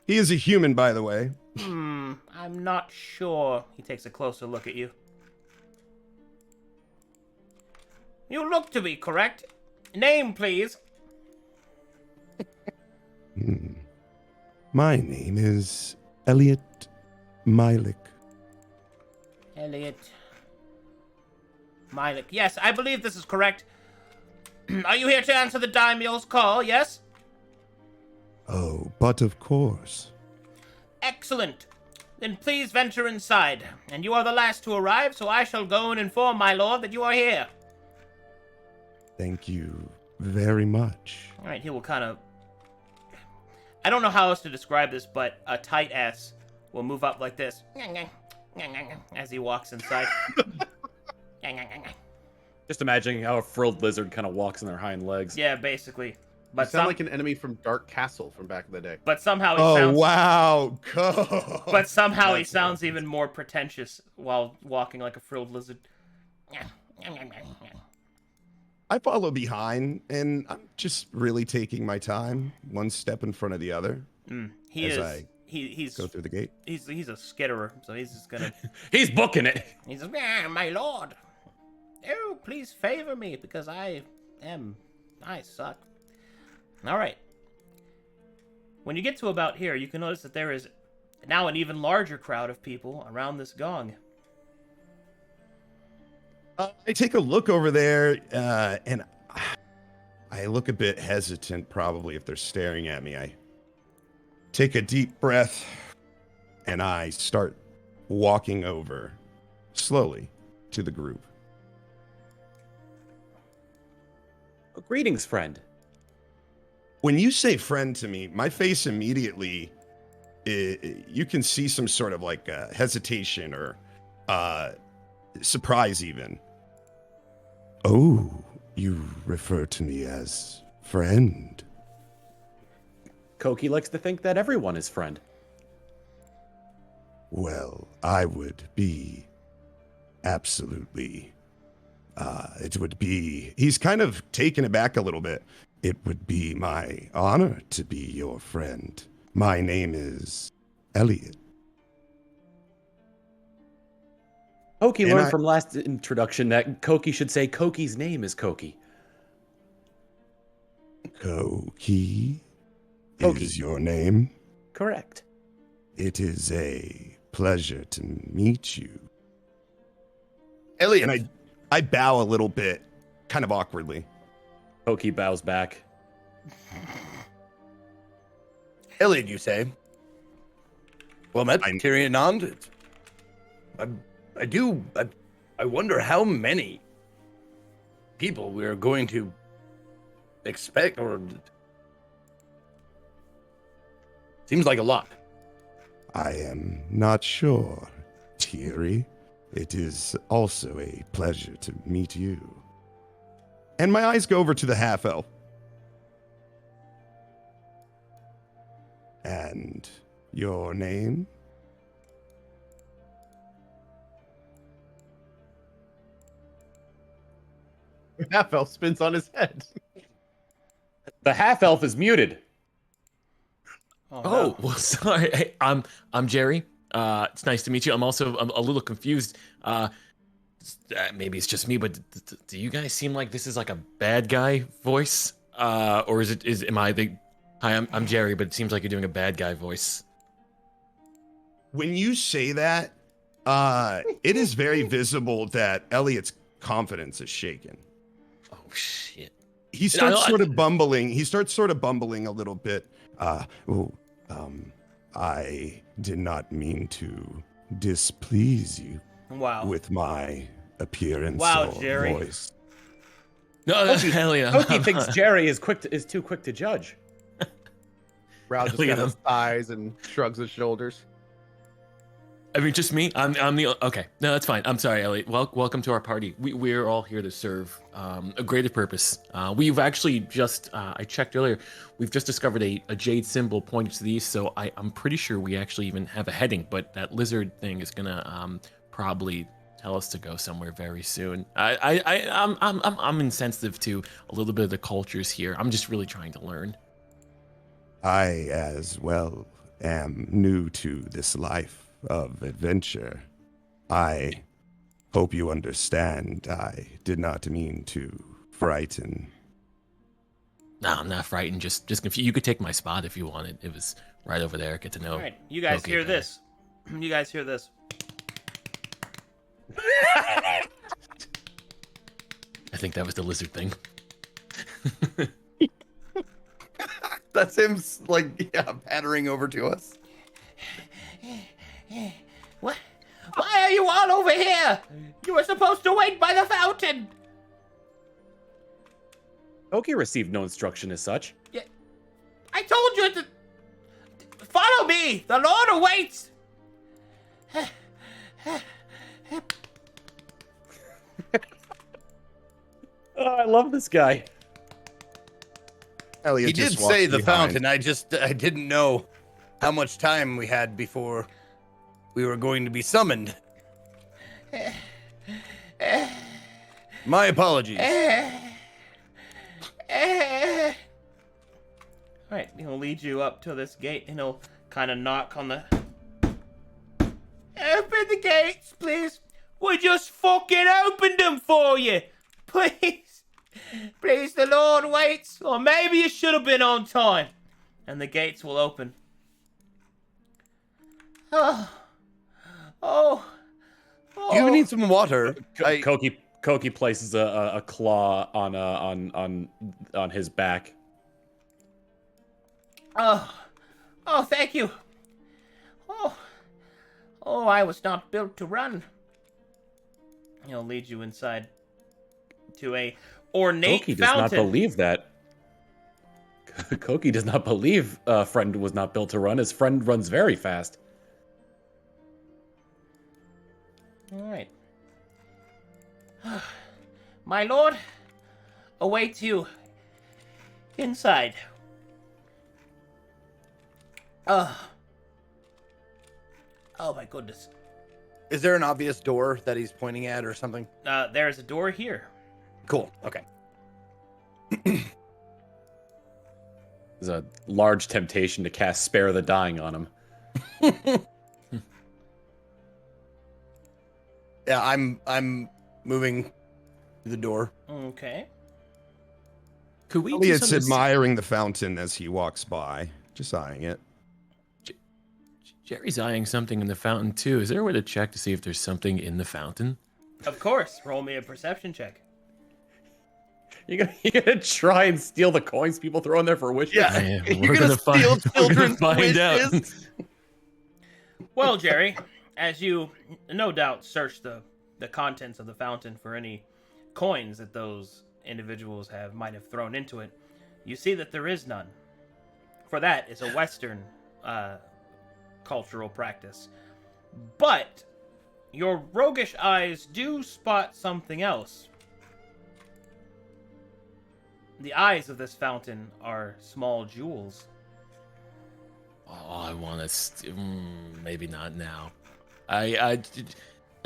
S5: He is a human, by the way.
S1: I'm not sure. He takes a closer look at you. You look to be correct. Name, please.
S5: My name is Elliot Milik.
S1: Elliot Milik. Yes, I believe this is correct. Are you here to answer the daimyo's call, yes?
S5: Oh, but of course.
S1: Excellent. Then please venture inside. And you are the last to arrive, so I shall go and inform my lord that you are here.
S5: Thank you very much.
S1: All right, he will kind of... I don't know how else to describe this, but a tight ass will move up like this as he walks inside.
S2: Just imagining how a frilled lizard kind of walks on their hind legs.
S1: Yeah, basically.
S3: You
S1: But
S3: sound like an enemy from Dark Castle from back in the day.
S1: but somehow he
S5: Oh,
S1: sounds
S5: wow. Go.
S1: but somehow he
S5: That's
S1: sounds
S5: awesome.
S1: even more pretentious while walking like a frilled lizard.
S5: I follow behind, and I'm just really taking my time, one step in front of the other,
S1: He
S5: as
S1: is
S5: I
S1: he's
S5: go through the gate.
S1: he's a skitterer, so he's just gonna
S2: He's booking it.
S1: he's like, my lord. Oh, please favor me because I suck. All right. When you get to about here, you can notice that there is now an even larger crowd of people around this gong.
S5: I take a look over there, and I look a bit hesitant, probably, if they're staring at me. I take a deep breath, and I start walking over slowly to the group.
S2: Oh, greetings, friend.
S5: When you say friend to me, my face immediately, you can see some sort of like hesitation or surprise even. Oh, you refer to me as friend.
S2: Koki likes to think that everyone is friend.
S5: Well, I would be absolutely It would be, he's kind of taken aback a little bit. It would be my honor to be your friend. My name is Elliot.
S2: Koki
S5: And
S2: learned
S5: I-
S2: from last introduction that Koki should say Koki's name is Koki.
S5: Koki
S2: Koki.
S5: is your name.
S2: Correct.
S5: It is a pleasure to meet you.
S7: Elliot,
S5: And I bow a little bit, kind of awkwardly.
S2: Koki bows back.
S7: Elliot, you say? Well met, Tyrion Nond. I wonder how many people we're going to expect, or seems like a lot.
S5: I am not sure, Thierry. It is also a pleasure to meet you. And my eyes go over to the half-elf. And your name?
S3: Half elf spins on his head.
S2: The half elf is muted.
S4: Oh, well, sorry. Hey, I'm Jerry. It's nice to meet you. I'm a little confused. Maybe it's just me, but do you guys seem like this is like a bad guy voice? Or am I the? Hi, I'm Jerry, but it seems like you're doing a bad guy voice.
S5: When you say that, it is very visible that Elliot's confidence is shaken.
S4: Oh shit.
S5: He starts sort of bumbling. He starts sort of bumbling a little bit. I did not mean to displease you
S1: Wow.
S5: with my appearance
S1: Wow,
S5: or
S1: Jerry.
S5: voice.
S4: No, hell yeah.
S2: Koki thinks Jerry is too quick to judge.
S3: Rao just
S4: Elliot,
S3: kind of sighs and shrugs his shoulders.
S4: I mean, just me. I'm the okay. No, that's fine. I'm sorry, Elliot. Welcome to our party. We're all here to serve a greater purpose. We've actually just I checked earlier. We've just discovered a jade symbol pointing to the east. So I'm pretty sure we actually even have a heading. But that lizard thing is gonna probably tell us to go somewhere very soon. I'm insensitive to a little bit of the cultures here. I'm just really trying to learn.
S5: I, as well, am new to this life of adventure. I hope you understand. I did not mean to frighten.
S4: No, I'm not frightened. Just confused. You could take my spot if you wanted. It was right over there. Get to know.
S1: All right, you guys
S4: Koki
S1: hear
S4: better.
S1: this? You guys hear this?
S4: I think that was the lizard thing.
S7: That's him, like, pattering over to us.
S1: What? Why are you all over here? You were supposed to wait by the fountain.
S2: Koki received no instruction as such.
S1: Yeah, I told you to follow me. The Lord awaits.
S2: Oh, I love this guy.
S3: Elliot
S7: He did
S3: just walks
S7: say the
S3: behind.
S7: fountain. I didn't know how much time we had before we were going to be summoned. My apologies.
S1: Alright, he'll lead you up to this gate and he'll kind of knock on the... Open the gates, please. We just fucking opened them for you. Please. Please, the Lord waits. Or maybe you should have been on time. And the gates will open. Oh. Oh.
S7: Do you need some water?
S2: Koki places a claw on his back.
S1: Oh. Oh, thank you. Oh. Oh, I was not built to run. He'll lead you inside to a ornate
S2: Koki does
S1: fountain.
S2: not believe that. Koki does not believe friend was not built to run. His friend runs very fast.
S1: All right. My lord awaits you inside. Oh my goodness.
S7: Is there an obvious door that he's pointing at or something?
S1: There is a door here.
S7: Cool. Okay.
S2: There's a large temptation to cast Spare the Dying on him.
S7: Yeah, I'm moving to the door.
S1: Okay.
S4: Could we do
S5: Elliot's
S4: something?
S5: admiring the fountain as he walks by, just eyeing it.
S4: Jerry's eyeing something in the fountain too. Is there a way to check to see if there's something in the fountain?
S1: Of course. Roll me a perception check.
S2: You're gonna try and steal the coins people throw in there for wishes?
S7: Yeah.
S4: We're gonna find, we're gonna
S7: children's
S4: find out.
S7: wishes?
S1: Well, Jerry, as you no doubt search the contents of the fountain for any coins that those individuals might have thrown into it, you see that there is none. For that is a Western cultural practice. But your roguish eyes do spot something else. The eyes of this fountain are small jewels.
S4: Oh, I want to. Maybe not now. I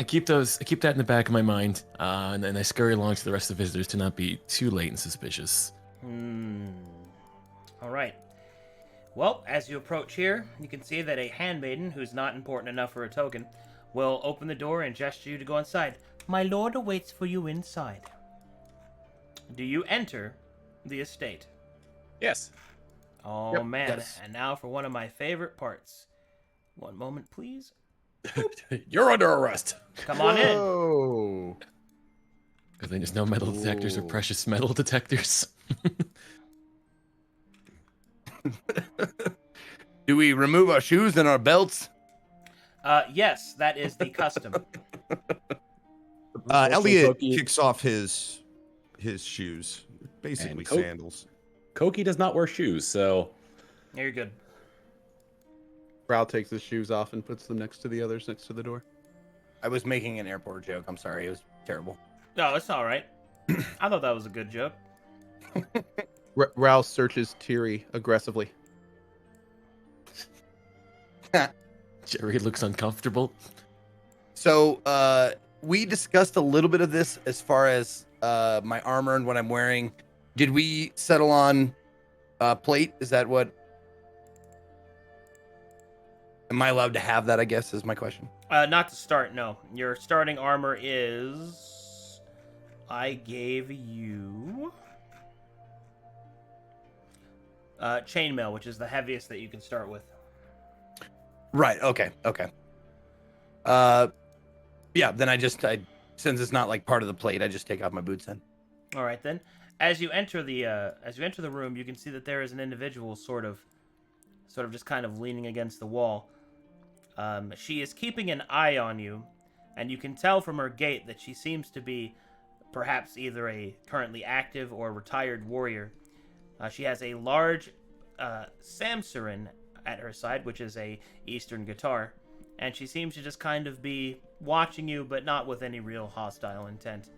S4: keep those. I keep that in the back of my mind, and then I scurry along to the rest of the visitors to not be too late and suspicious.
S1: All right. Well, as you approach here, you can see that a handmaiden, who's not important enough for a token, will open the door and gesture you to go inside. My lord awaits for you inside. Do you enter the estate?
S2: Yes.
S1: Oh,
S7: Yep,
S1: man.
S7: yes.
S1: And now for one of my favorite parts. One moment, please.
S2: You're under arrest.
S1: Come on in.
S3: Whoa.
S4: Because there's no metal detectors or
S3: Ooh.
S4: precious metal detectors.
S7: Do we remove our shoes and our belts?
S1: Yes, that is the custom.
S5: Elliot
S2: Koki-
S5: kicks off his shoes, basically
S2: And Coke.
S5: sandals.
S2: Koki does not wear shoes, so
S1: You're good.
S3: Brow takes his shoes off and puts them next to the others next to the door.
S7: I was making an airport joke. I'm sorry. It was terrible.
S1: No, it's all right. I thought that was a good joke.
S3: Rouse searches Tiri aggressively.
S4: Jerry looks uncomfortable.
S7: So, we discussed a little bit of this as far as my armor and what I'm wearing. Did we settle on plate? Is that what? Am I allowed to have that? I guess is my question.
S1: Not to start, no. Your starting armor is... I gave you... chainmail, which is the heaviest that you can start with.
S7: Right. Okay. Okay. Yeah. Then I since it's not like part of the plate, I just take off my boots then.
S1: All right, then. As you enter the room, you can see that there is an individual sort of just kind of leaning against the wall. She is keeping an eye on you, and you can tell from her gait that she seems to be perhaps either a currently active or retired warrior. She has a large samsarin at her side, which is a Eastern guitar, and she seems to just kind of be watching you, but not with any real hostile intent.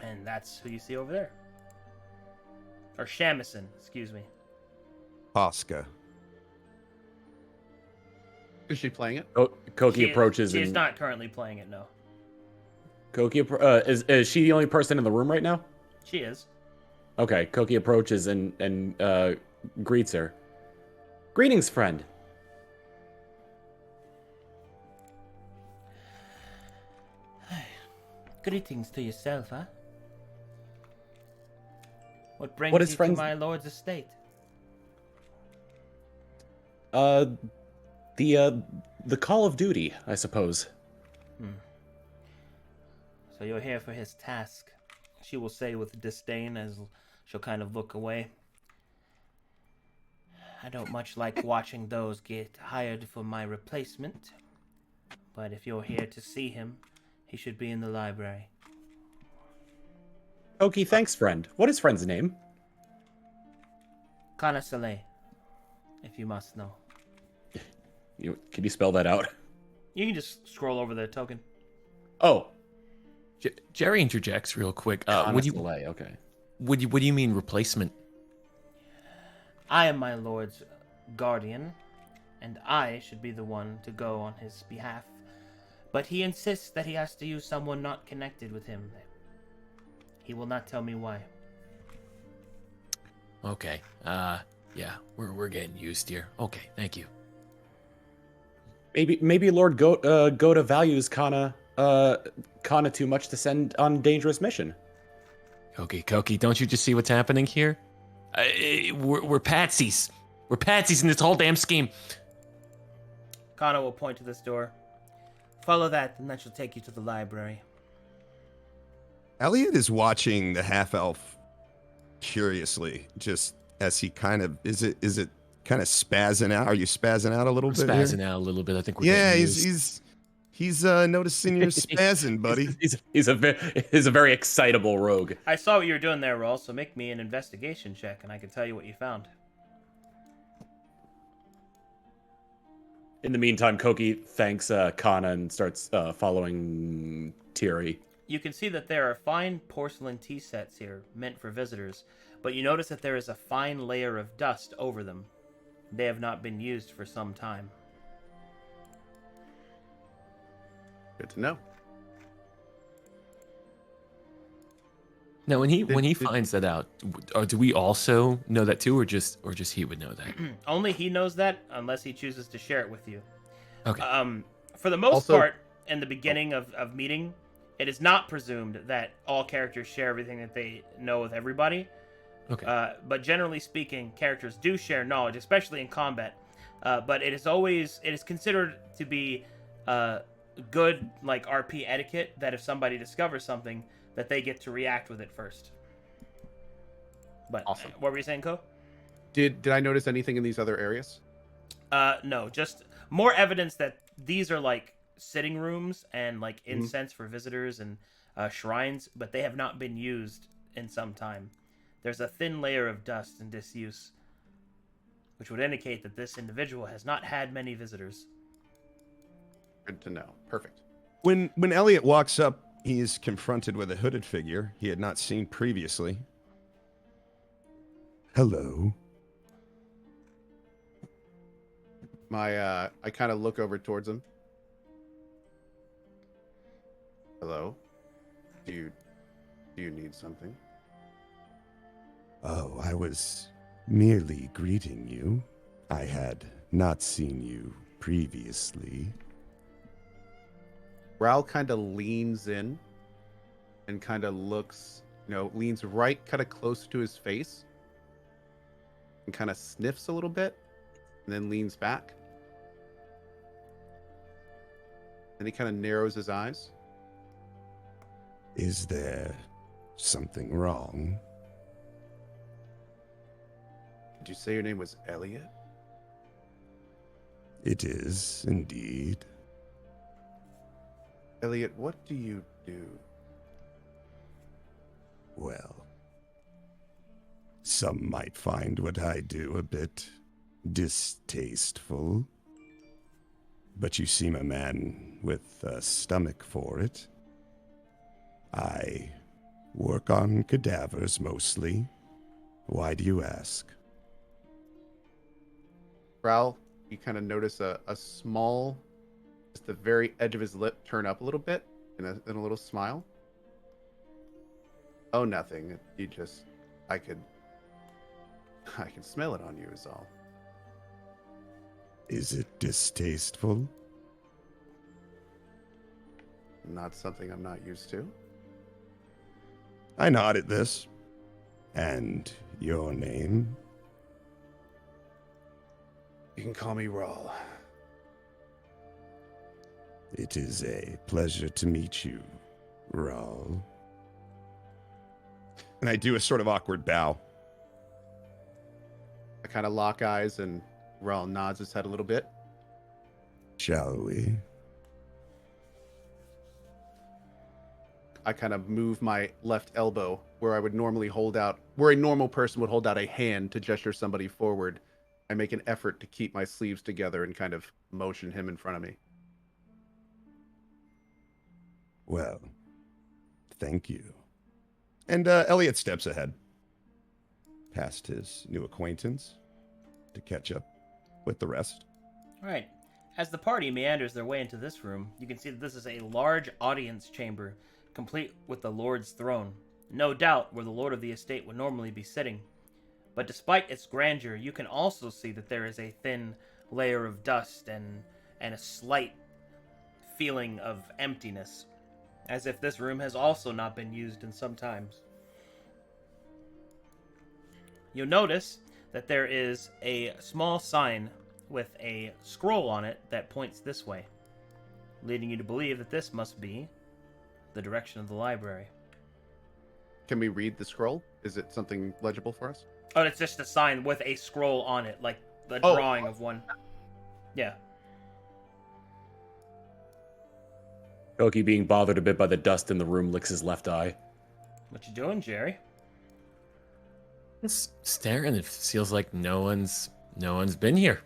S1: And that's who you see over there. Or Shamisen, excuse me.
S5: Posca.
S3: Is she playing it?
S2: Koki approaches
S1: She is
S2: and
S1: not currently playing it, no.
S2: Koki is she the only person in the room right now?
S1: She is.
S2: Okay, Koki approaches and greets her. Greetings, friend.
S1: Greetings to yourself, huh? What brings
S2: What is
S1: you
S2: friends-
S1: to my lord's estate?
S2: The call of duty, I suppose.
S1: So you're here for his task. She will say with disdain as she'll kind of look away. I don't much like watching those get hired for my replacement. But if you're here to see him, he should be in the library.
S2: Koki, thanks, friend. What is friend's name?
S1: Kanasale, if you must know.
S2: Can you spell that out?
S1: You can just scroll over the token.
S2: Oh,
S4: Jerry interjects real quick. What do
S2: delay? Okay.
S4: What do you mean replacement?
S1: I am my lord's guardian, and I should be the one to go on his behalf. But he insists that he has to use someone not connected with him. He will not tell me why.
S4: Okay. Yeah, we're getting used here. Okay, thank you.
S2: Maybe Lord Goda values Kana too much to send on a dangerous mission.
S4: Koki, don't you just see what's happening here? We're patsies. We're patsies in this whole damn scheme.
S1: Kana will point to this door. Follow that, and that shall take you to the library.
S5: Elliot is watching the half elf curiously, just as he kind of is it kind of spazzing out? Are you spazzing out a little bit?
S4: Spazzing out a little bit. I think we're
S5: yeah,
S4: getting used.
S5: he's noticing you're spazzing, buddy.
S2: He's a very excitable rogue.
S1: I saw what you were doing there, Raul, so make me an investigation check, and I can tell you what you found.
S2: In the meantime, Koki thanks Kana and starts following Tiri.
S1: You can see that there are fine porcelain tea sets here, meant for visitors, but you notice that there is a fine layer of dust over them. They have not been used for some time.
S3: Good to know.
S4: Now, when he finds that out, or do we also know that too, or just he would know that?
S1: Only he knows that, unless he chooses to share it with you.
S4: Okay.
S1: For the most
S3: Also-
S1: part, in the beginning of meeting, it is not presumed that all characters share everything that they know with everybody.
S4: Okay.
S1: But generally speaking, characters do share knowledge, especially in combat. But it is considered to be good like RP etiquette that if somebody discovers something, that they get to react with it first. But
S3: Awesome.
S1: What were you saying, Ko?
S3: Did I notice anything in these other areas?
S1: No, just more evidence that these are like sitting rooms and like incense for visitors and shrines, but they have not been used in some time. There's a thin layer of dust and disuse, which would indicate that this individual has not had many visitors.
S3: Good to know. Perfect.
S5: When Elliot walks up, he is confronted with a hooded figure he had not seen previously. Hello.
S3: I kind of look over towards him. Hello. Do you need something?
S5: Oh, I was merely greeting you. I had not seen you previously.
S3: Raul kind of leans in and kind of looks, leans right kind of close to his face and kind of sniffs a little bit and then leans back. Then he kind of narrows his eyes.
S5: Is there something wrong?
S3: Did you say your name was Elliot?
S5: It is indeed.
S3: Elliot, what do you do?
S5: Well, some might find what I do a bit distasteful. But you seem a man with a stomach for it. I work on cadavers mostly. Why do you ask?
S3: Raul, you kind of notice a small, just the very edge of his lip turn up a little bit in a little smile. Oh, nothing. You just, I can smell it on you is all.
S5: Is it distasteful?
S3: Not something I'm not used to.
S5: I nod at this. And your name?
S3: You can call me Raul.
S5: It is a pleasure to meet you, Raul. And I do a sort of awkward bow.
S3: I kind of lock eyes and Raul nods his head a little bit.
S5: Shall we?
S3: I kind of move my left elbow where I would normally hold out, where a normal person would hold out a hand to gesture somebody forward. I make an effort to keep my sleeves together and kind of motion him in front of me.
S5: Well, thank you. And Elliot steps ahead, past his new acquaintance, to catch up with the rest.
S1: All right. As the party meanders their way into this room, you can see that this is a large audience chamber, complete with the Lord's throne. No doubt where the Lord of the estate would normally be sitting. But despite its grandeur, you can also see that there is a thin layer of dust and a slight feeling of emptiness, as if this room has also not been used in some times. You'll notice that there is a small sign with a scroll on it that points this way, leading you to believe that this must be the direction of the library.
S3: Can we read the scroll? Is it something legible for us?
S1: Oh, it's just a sign with a scroll on it, like the
S3: Oh.
S1: drawing of one. Yeah.
S2: Koki, being bothered a bit by the dust in the room, licks his left eye.
S1: What you doing, Jerry?
S4: Just staring. It feels like no one's been here.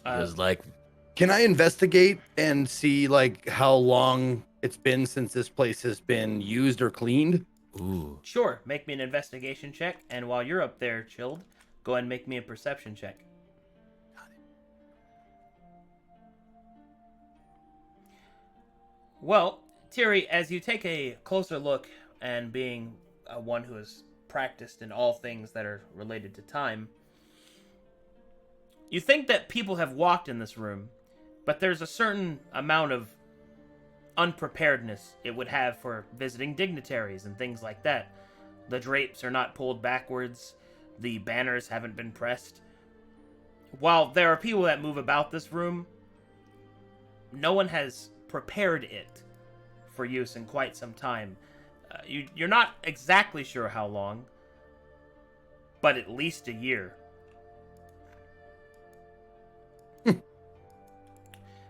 S4: It was like,
S7: Can I investigate and see like how long it's been since this place has been used or cleaned?
S4: ooh,
S1: Sure, make me an investigation check, and while you're up there chilled, go ahead and make me a perception check. Well, Thierry, as you take a closer look, and being one who is practiced in all things that are related to time, you think that people have walked in this room, but there's a certain amount of unpreparedness it would have for visiting dignitaries and things like that. The drapes are not pulled backwards, the banners haven't been pressed. While there are people that move about this room, no one has prepared it for use in quite some time. You're not exactly sure how long, but at least a year.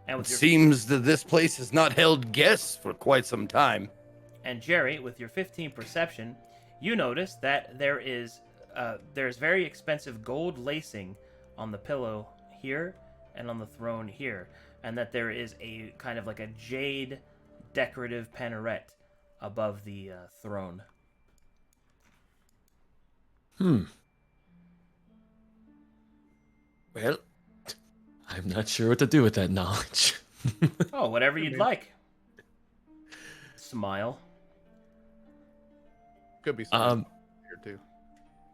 S1: And
S7: It
S1: with your,
S7: seems that this place has not held guests for quite some time.
S1: and Jerry, with your 15 perception, you notice that there's very expensive gold lacing on the pillow here and on the throne here, and that there is a kind of like a jade decorative panneret above the throne.
S4: well, I'm not sure what to do with that knowledge.
S1: Oh, whatever you'd like. Smile.
S3: Could be something here too.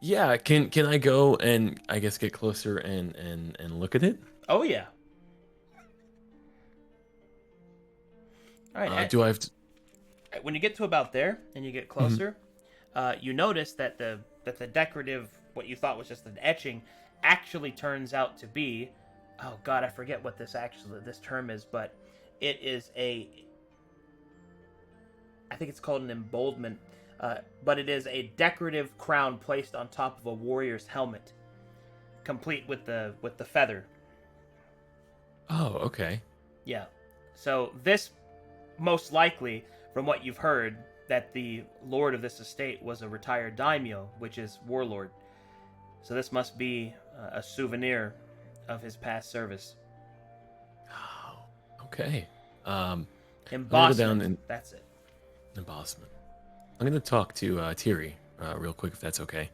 S4: Yeah, can I go and I guess get closer and look at it?
S1: Oh yeah. All right.
S4: Do I have to?
S1: When you get to about there and you get closer, you notice that the decorative, what you thought was just an etching, actually turns out to be, oh god, I forget what this term is, but it is I think it's called an emboldment, but it is a decorative crown placed on top of a warrior's helmet, complete with the feather.
S4: Oh, okay.
S1: Yeah. So this, most likely, from what you've heard, that the lord of this estate was a retired daimyo, which is warlord. So this must be a souvenir of his past service.
S4: Oh, okay.
S1: Embossment.
S4: down and-
S1: That's it.
S4: Embossment. I'm gonna talk to Thierry real quick, if that's okay.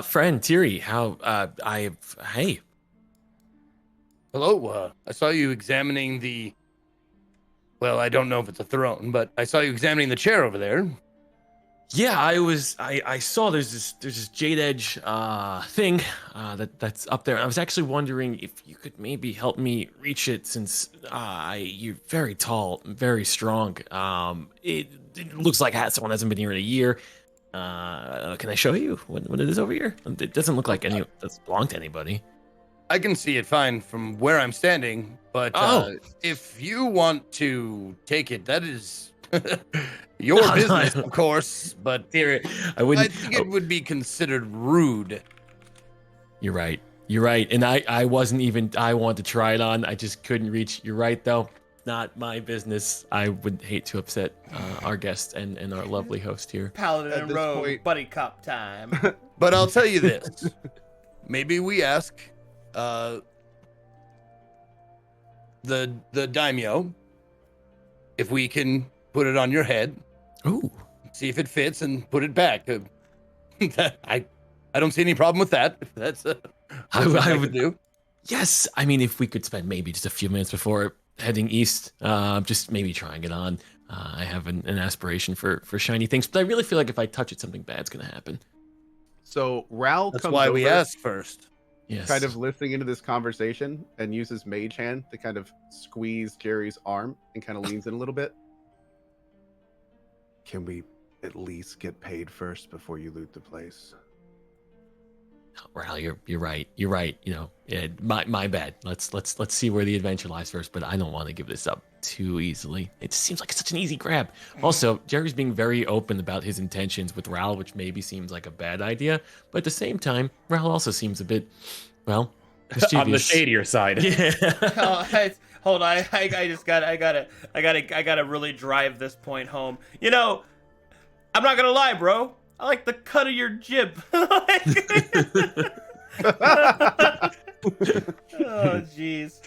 S4: Friend Thierry, hey.
S7: Hello, I saw you examining well, I don't know if it's a throne, but I saw you examining the chair over there.
S4: Yeah, I saw there's this jade edge thing that's up there. I was actually wondering if you could maybe help me reach it, since you're very tall, very strong. It looks like someone hasn't been here in a year. Can I show you what it is over here? It doesn't look like it doesn't belong to anybody.
S7: I can see it fine from where I'm standing, but if you want to take it, that is your
S4: No,
S7: business,
S4: no.
S7: of course. But
S4: Thierry, I
S7: I
S4: wouldn't.
S7: think it would be considered rude.
S4: You're right. And I wasn't even. I wanted to try it on. I just couldn't reach. You're right, though. Not my business. I would hate to upset our guest and our lovely host here.
S1: Paladin
S3: At
S1: and
S3: this
S1: Rogue,
S3: point-
S1: buddy cop time.
S7: But I'll tell you this: maybe we ask the daimyo if we can put it on your head,
S4: Ooh.
S7: see if it fits, and put it back. I don't see any problem with that. If that's
S4: I would
S7: do.
S4: Yes, I mean, if we could spend maybe just a few minutes before heading east, just maybe trying it on. I have an aspiration for shiny things, but I really feel like if I touch it, something bad's gonna happen.
S3: So Ral
S7: That's
S3: comes
S7: why
S3: over,
S7: we asked first.
S4: Yes.
S3: kind of listening into this conversation, and uses Mage Hand to kind of squeeze Jerry's arm and kind of leans in a little bit. Can we at least get paid first before you loot the place?
S4: Ral, you're right. You're right. You know, my bad. Let's see where the adventure lies first. But I don't want to give this up too easily. It just seems like such an easy grab. Also, Jerry's being very open about his intentions with Ral, which maybe seems like a bad idea. But at the same time, Ral also seems a bit, well, mischievous.
S2: On the shadier side.
S4: Yeah.
S1: Hold on, I gotta really drive this point home. You know, I'm not gonna lie, bro. I like the cut of your jib. Oh, jeez.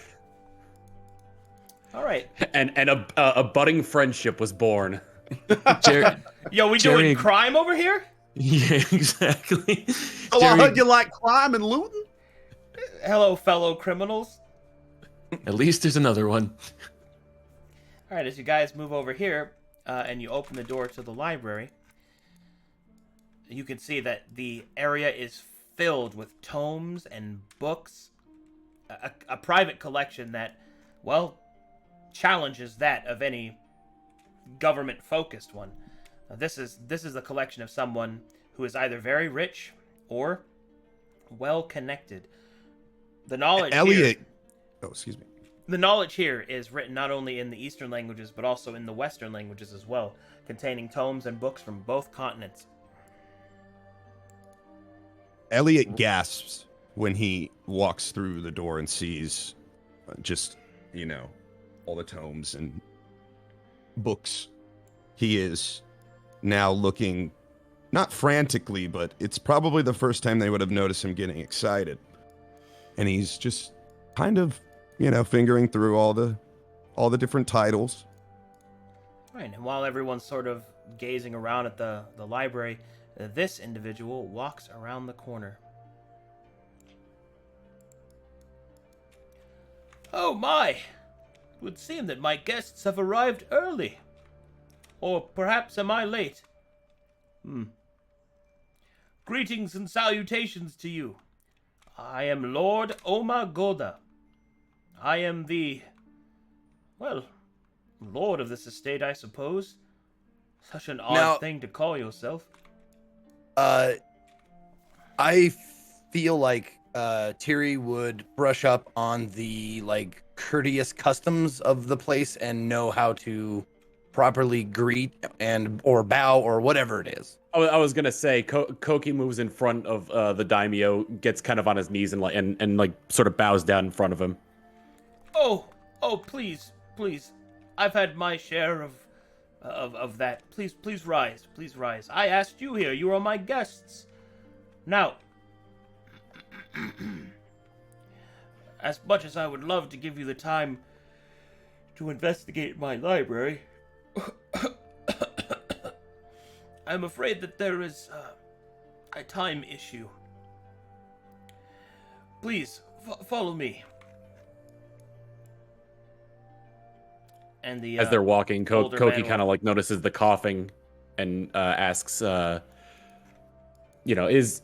S1: All right.
S2: And a budding friendship was born.
S1: Yo, we
S4: Jerry-
S1: doing crime over here?
S4: Yeah, exactly.
S3: Oh,
S4: Jerry,
S3: you like crime and looting?
S1: Hello, fellow criminals.
S4: at least there's another one.
S1: All right, as you guys move over here and you open the door to the library, you can see that the area is filled with tomes and books, a private collection that, well, challenges that of any government-focused one. This is a collection of someone who is either very rich or well-connected. The knowledge
S5: Elliot.
S1: here,
S5: Oh, excuse me.
S1: the knowledge here is written not only in the Eastern languages but also in the Western languages as well, containing tomes and books from both continents.
S5: Elliot gasps when he walks through the door and sees just, all the tomes and books. He is now looking, not frantically, but it's probably the first time they would have noticed him getting excited. And he's just kind of, fingering through all the different titles.
S1: Right, and while everyone's sort of gazing around at the library, this individual walks around the corner. Oh my! It would seem that my guests have arrived early. Or perhaps am I late? Greetings and salutations to you. I am Lord Omagoda. I am the, lord of this estate, I suppose. Such an odd thing to call yourself.
S7: I feel like Tiri would brush up on the courteous customs of the place and know how to properly greet or bow or whatever it is.
S2: I was gonna say, Koki moves in front of the daimyo, gets kind of on his knees and sort of bows down in front of him.
S1: Oh, please. I've had my share of that. Please rise. I asked you here. You are my guests. Now, as much as I would love to give you the time to investigate my library, I'm afraid that there is a time issue. Please, follow me. And
S2: As they're walking,
S1: older
S2: Koki
S1: man
S2: kind of notices the coughing and asks, is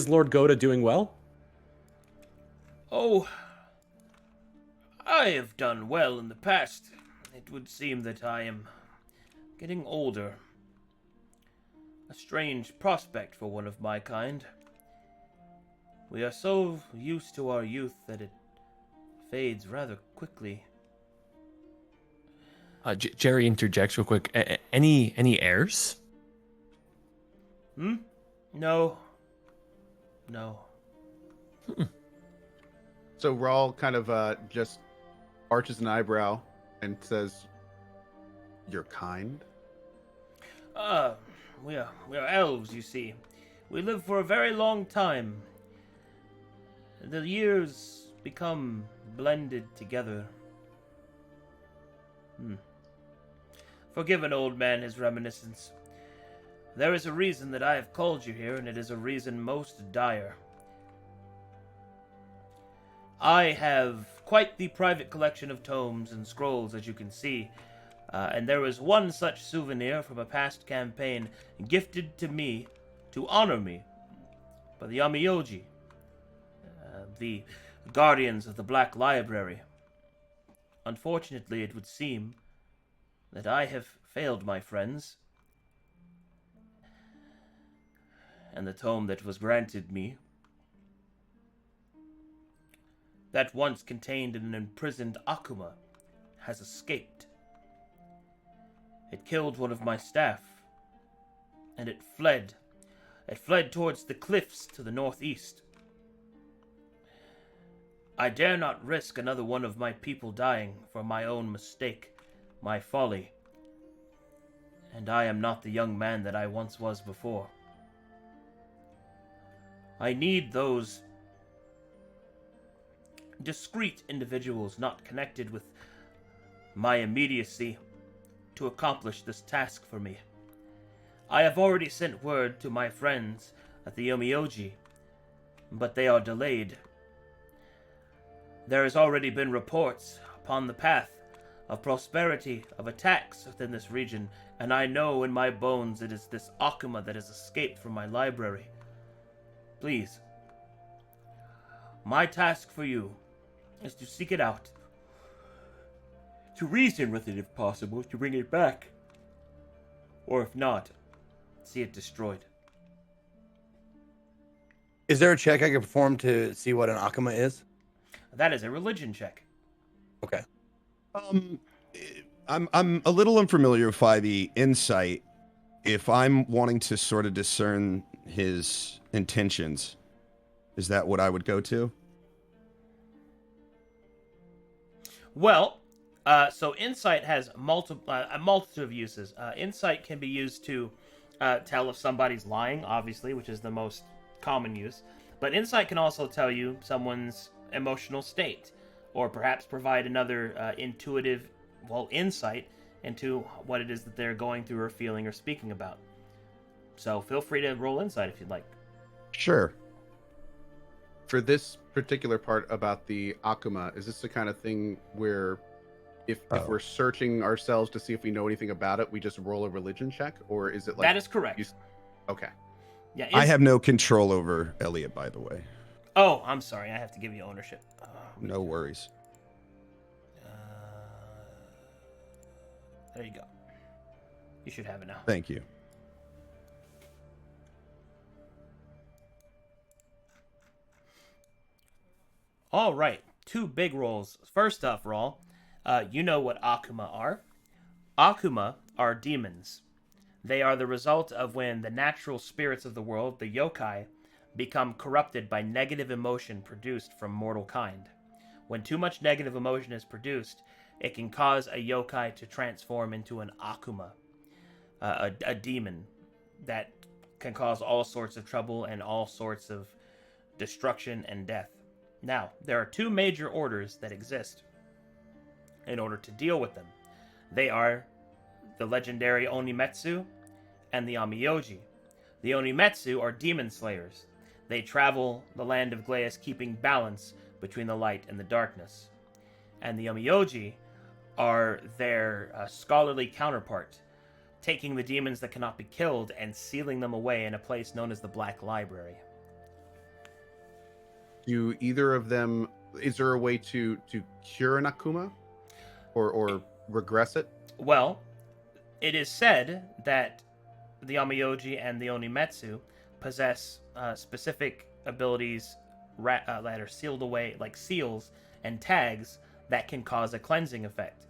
S2: Lord Goda doing well?
S1: Oh, I have done well in the past. It would seem that I am getting older. A strange prospect for one of my kind. We are so used to our youth that it fades rather quickly.
S4: Jerry interjects real quick. Any heirs?
S1: No.
S3: So Rawl kind of just arches an eyebrow and says, "You're kind?"
S1: We are elves, you see. We live for a very long time. The years become blended together. Forgive an old man his reminiscence. There is a reason that I have called you here, and it is a reason most dire. I have quite the private collection of tomes and scrolls, as you can see, and there was one such souvenir from a past campaign gifted to me to honor me by the Amiyoji, the guardians of the Black Library. Unfortunately, it would seem that I have failed my friends, and the tome that was granted me, that once contained an imprisoned Akuma, has escaped. It killed one of my staff, and it fled. It fled towards the cliffs to the northeast. I dare not risk another one of my people dying for my own mistake, my folly. And I am not the young man that I once was before. I need those discreet individuals not connected with my immediacy to accomplish this task for me. I have already sent word to my friends at the Yomiyoji, but they are delayed. There has already been reports upon the path of prosperity, of attacks within this region, and I know in my bones it is this Akuma that has escaped from my library. Please, my task for you is to seek it out, to reason with it if possible, to bring it back, or if not, see it destroyed.
S7: Is there a check I can perform to see what an Akuma is?
S1: That is a religion check.
S7: Okay.
S5: I'm a little unfamiliar with 5e insight. If I'm wanting to sort of discern his intentions, is that what I would go to?
S1: Well, so insight has a multitude of uses. Insight can be used to tell if somebody's lying, obviously, which is the most common use. But insight can also tell you someone's emotional state, or perhaps provide another intuitive, insight into what it is that they're going through or feeling or speaking about. So feel free to roll insight if you'd like.
S5: Sure.
S3: For this particular part about the Akuma, is this the kind of thing where if we're searching ourselves to see if we know anything about it, we just roll a religion check? Or is it like...
S1: That is correct.
S3: Okay.
S1: Yeah,
S5: I have no control over Elliot, by the way.
S1: Oh, I'm sorry. I have to give you ownership.
S5: No worries.
S1: There you go. You should have it now.
S5: Thank you.
S1: All right. 2 big rolls. First off, Rawl, you know what Akuma are. Akuma are demons. They are the result of when the natural spirits of the world, the yokai, become corrupted by negative emotion produced from mortal kind. When too much negative emotion is produced, it can cause a yokai to transform into an Akuma, a demon that can cause all sorts of trouble and all sorts of destruction and death. Now, there are 2 major orders that exist in order to deal with them. They are the legendary Onimetsu and the Amiyoji. The Onimetsu are demon slayers. They travel the land of Glaeus keeping balance between the light and the darkness. And the Amiyoji are their scholarly counterpart, taking the demons that cannot be killed and sealing them away in a place known as the Black Library.
S3: Do either of them... Is there a way to cure an Akuma? Or regress it?
S1: Well, it is said that the Amiyoji and the Onimetsu possess specific abilities that are sealed away, like seals and tags, that can cause a cleansing effect.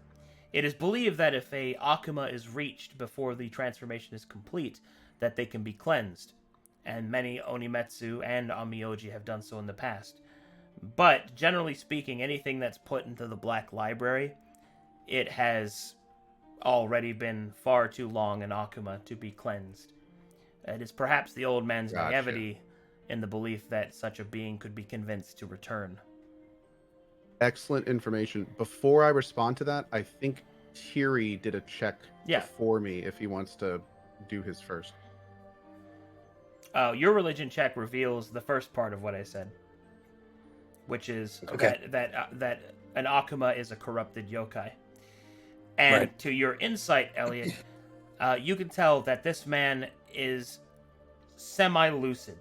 S1: It is believed that if a Akuma is reached before the transformation is complete, that they can be cleansed, and many Onimetsu and Amiyoji have done so in the past. But, generally speaking, anything that's put into the Black Library, it has already been far too long an Akuma to be cleansed. It is perhaps the old man's naivety in the belief that such a being could be convinced to return.
S3: Excellent information. Before I respond to that, I think Thierry did a check before me if he wants to do his first.
S1: Your religion check reveals the first part of what I said. which is
S7: Okay.
S1: that an Akuma is a corrupted yokai. And
S7: Right.
S1: to your insight, Elliot, you can tell that this man is semi-lucid.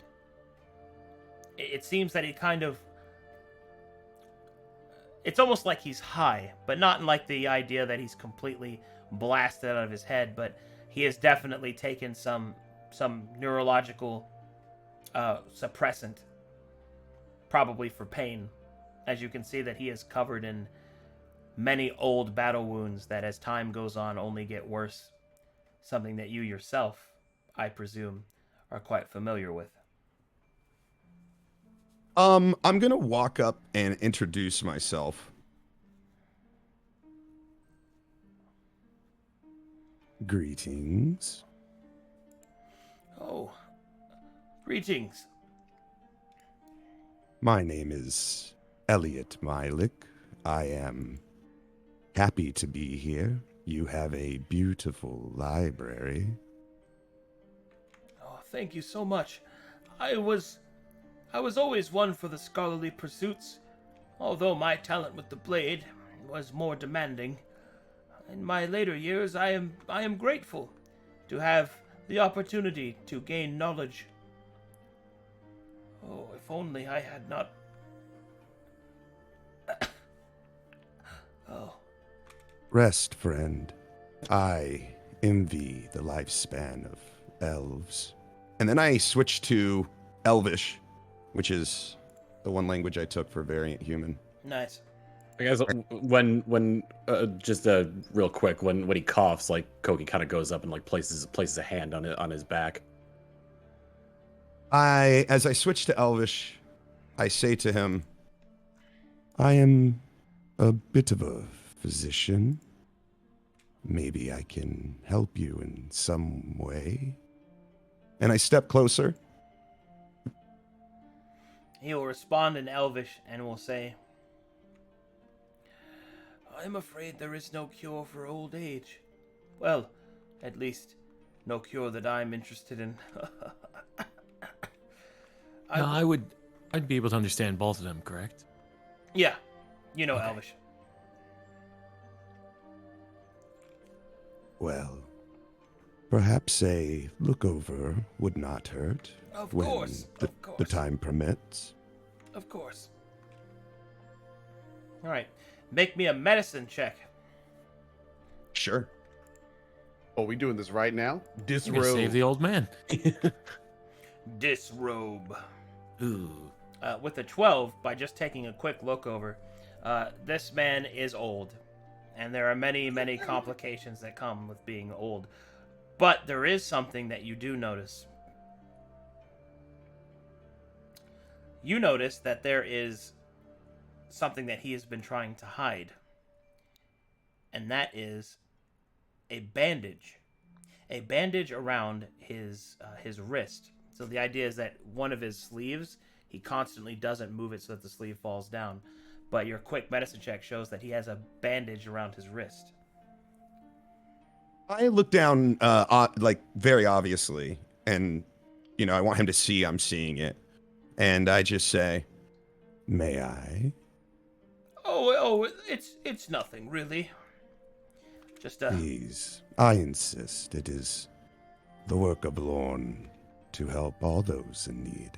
S1: It seems that he kind of... It's almost like he's high, but not in like the idea that he's completely blasted out of his head, but he has definitely taken some neurological suppressant, probably for pain. As you can see that he is covered in many old battle wounds that as time goes on only get worse. Something that you yourself, I presume, are quite familiar with.
S5: I'm gonna walk up and introduce myself. Greetings.
S1: Oh, greetings.
S5: My name is Elliot Mylick. I am happy to be here. You have a beautiful library.
S1: Oh, thank you so much. I was always one for the scholarly pursuits, although my talent with the blade was more demanding. In my later years, I am grateful to have the opportunity to gain knowledge. Oh, if only I had not... Oh.
S5: Rest, friend. I envy the lifespan of elves. And then I switch to Elvish, which is the one language I took for Variant Human.
S1: Nice.
S2: I guess when just real quick, when he coughs, like Koki kind of goes up and like places a hand on his back.
S5: As I switch to Elvish, I say to him, I am a bit of a physician. Maybe I can help you in some way. And I step closer.
S1: He will respond in Elvish and will say, I'm afraid there is no cure for old age. Well, at least, no cure that I'm interested in.
S4: I'd be able to understand both of them, correct?
S1: Yeah, you know
S4: Okay.
S1: Elvish.
S5: Well, perhaps a look over would not hurt.
S1: Of
S5: when
S1: course,
S5: the,
S1: of course.
S5: the time permits.
S1: Of course. Alright, make me a medicine check.
S5: Sure.
S3: Oh, we doing this right now?
S4: You're gonna save the old man.
S1: Disrobe.
S4: Ooh.
S1: With a 12, by just taking a quick look over, this man is old. And there are many, many complications that come with being old. But there is something that you do notice. You notice that there is something that he has been trying to hide. And that is a bandage. A bandage around his wrist. So the idea is that one of his sleeves, he constantly doesn't move it so that the sleeve falls down. But your quick medicine check shows that he has a bandage around his wrist.
S5: I look down, like, very obviously, and, I want him to see I'm seeing it. And I just say, may I?
S1: Oh, it's nothing, really. Just
S5: Please, I insist. It is the work of Lorne to help all those in need.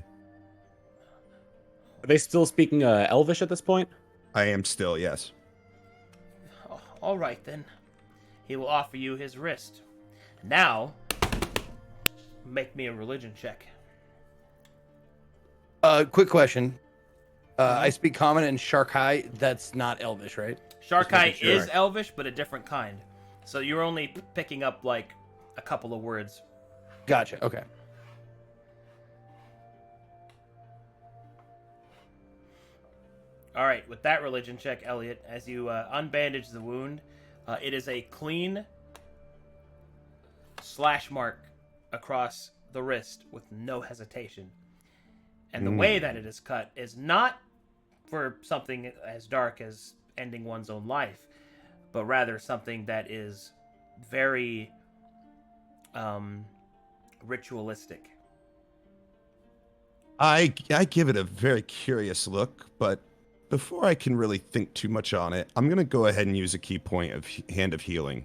S2: Are they still speaking Elvish at this point?
S5: I am still, yes.
S1: all right, then. He will offer you his wrist. Now, make me a religion check.
S7: Quick question. I speak Common and Sharkai. That's not Elvish, right?
S1: Sharkai
S7: making sure.
S1: is Elvish, but a different kind. So you're only picking up, like, a couple of words.
S7: Gotcha. Okay.
S1: All right, with that religion check, Elliot, as you unbandage the wound, it is a clean slash mark across the wrist with no hesitation. And the way that it is cut is not for something as dark as ending one's own life, but rather something that is very ritualistic.
S5: I give it a very curious look, but before I can really think too much on it, I'm gonna go ahead and use a key point of Hand of Healing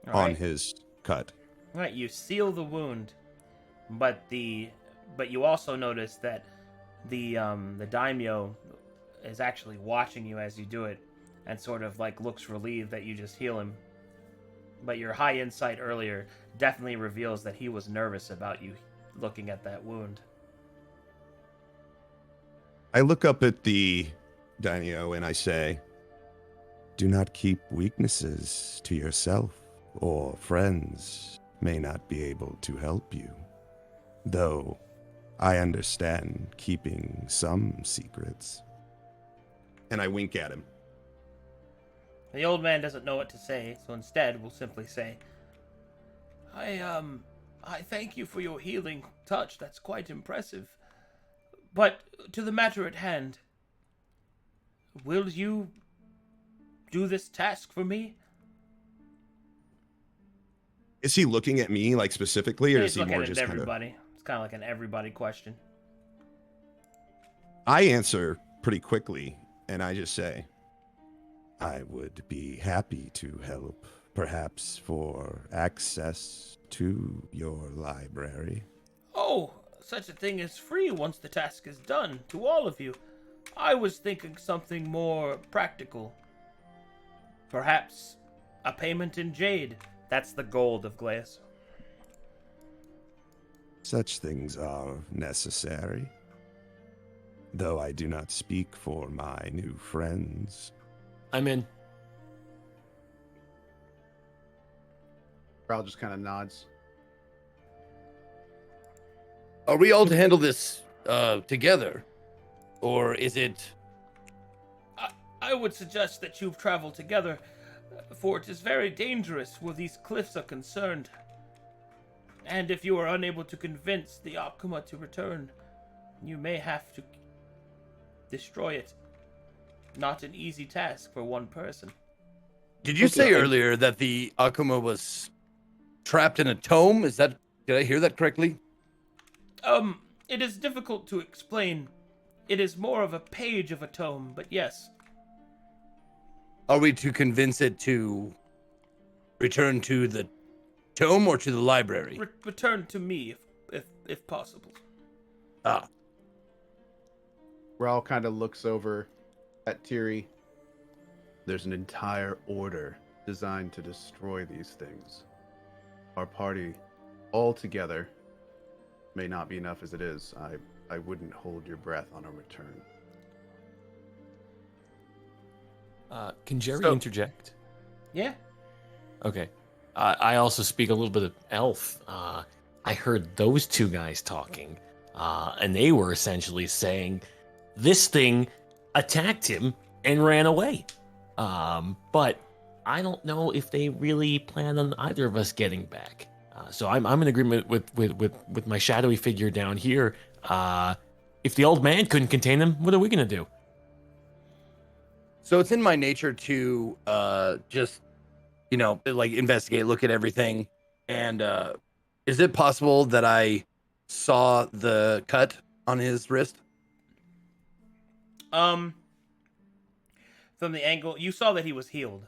S1: All
S5: on
S1: right.
S5: his cut.
S1: All right, you seal the wound, but you also notice that the daimyo is actually watching you as you do it, and sort of like looks relieved that you just heal him. But your high insight earlier definitely reveals that he was nervous about you looking at that wound.
S5: I look up at the daimyo and I say, "Do not keep weaknesses to yourself, or friends may not be able to help you. Though I understand keeping some secrets." And I wink at him.
S1: The old man doesn't know what to say, so instead we'll simply say, I thank you for your healing touch. That's quite impressive. But to the matter at hand, will you do this task for me?
S5: Is he looking at me like specifically, or
S1: He's
S5: is he
S1: looking
S5: more
S1: at
S5: just kind of?
S1: everybody. It's kind of like an everybody question.
S5: I answer pretty quickly, and I just say, "I would be happy to help, perhaps for access to your library."
S1: Oh, such a thing is free once the task is done, to all of you. I was thinking something more practical. Perhaps a payment in jade. That's the gold of Glaeus.
S5: Such things are necessary, though I do not speak for my new friends.
S4: I'm in.
S3: Ral just kind of nods.
S7: Are we all to handle this together? Or is it...
S1: I would suggest that you travel together, for it is very dangerous where these cliffs are concerned. And if you are unable to convince the Akuma to return, you may have to destroy it. Not an easy task for one person.
S7: Did you say earlier that the Akuma was trapped in a tome? Did I hear that correctly?
S1: It is difficult to explain. It is more of a page of a tome, but yes.
S7: Are we to convince it to return to the tome or to the library?
S1: Return to me, if possible.
S7: Ah.
S3: Ral kind of looks over at Tiri. There's an entire order designed to destroy these things. Our party, all together, may not be enough as it is. I wouldn't hold your breath on a return.
S4: Can Jerry
S7: So-
S4: interject?
S1: Yeah?
S4: Okay. I also speak a little bit of elf. I heard those two guys talking, and they were essentially saying this thing attacked him and ran away. But I don't know if they really plan on either of us getting back. So I'm in agreement with my shadowy figure down here. If the old man couldn't contain them, what are we gonna do?
S7: So it's in my nature to just, like investigate, look at everything. And is it possible that I saw the cut on his wrist?
S1: From the angle, you saw that he was healed,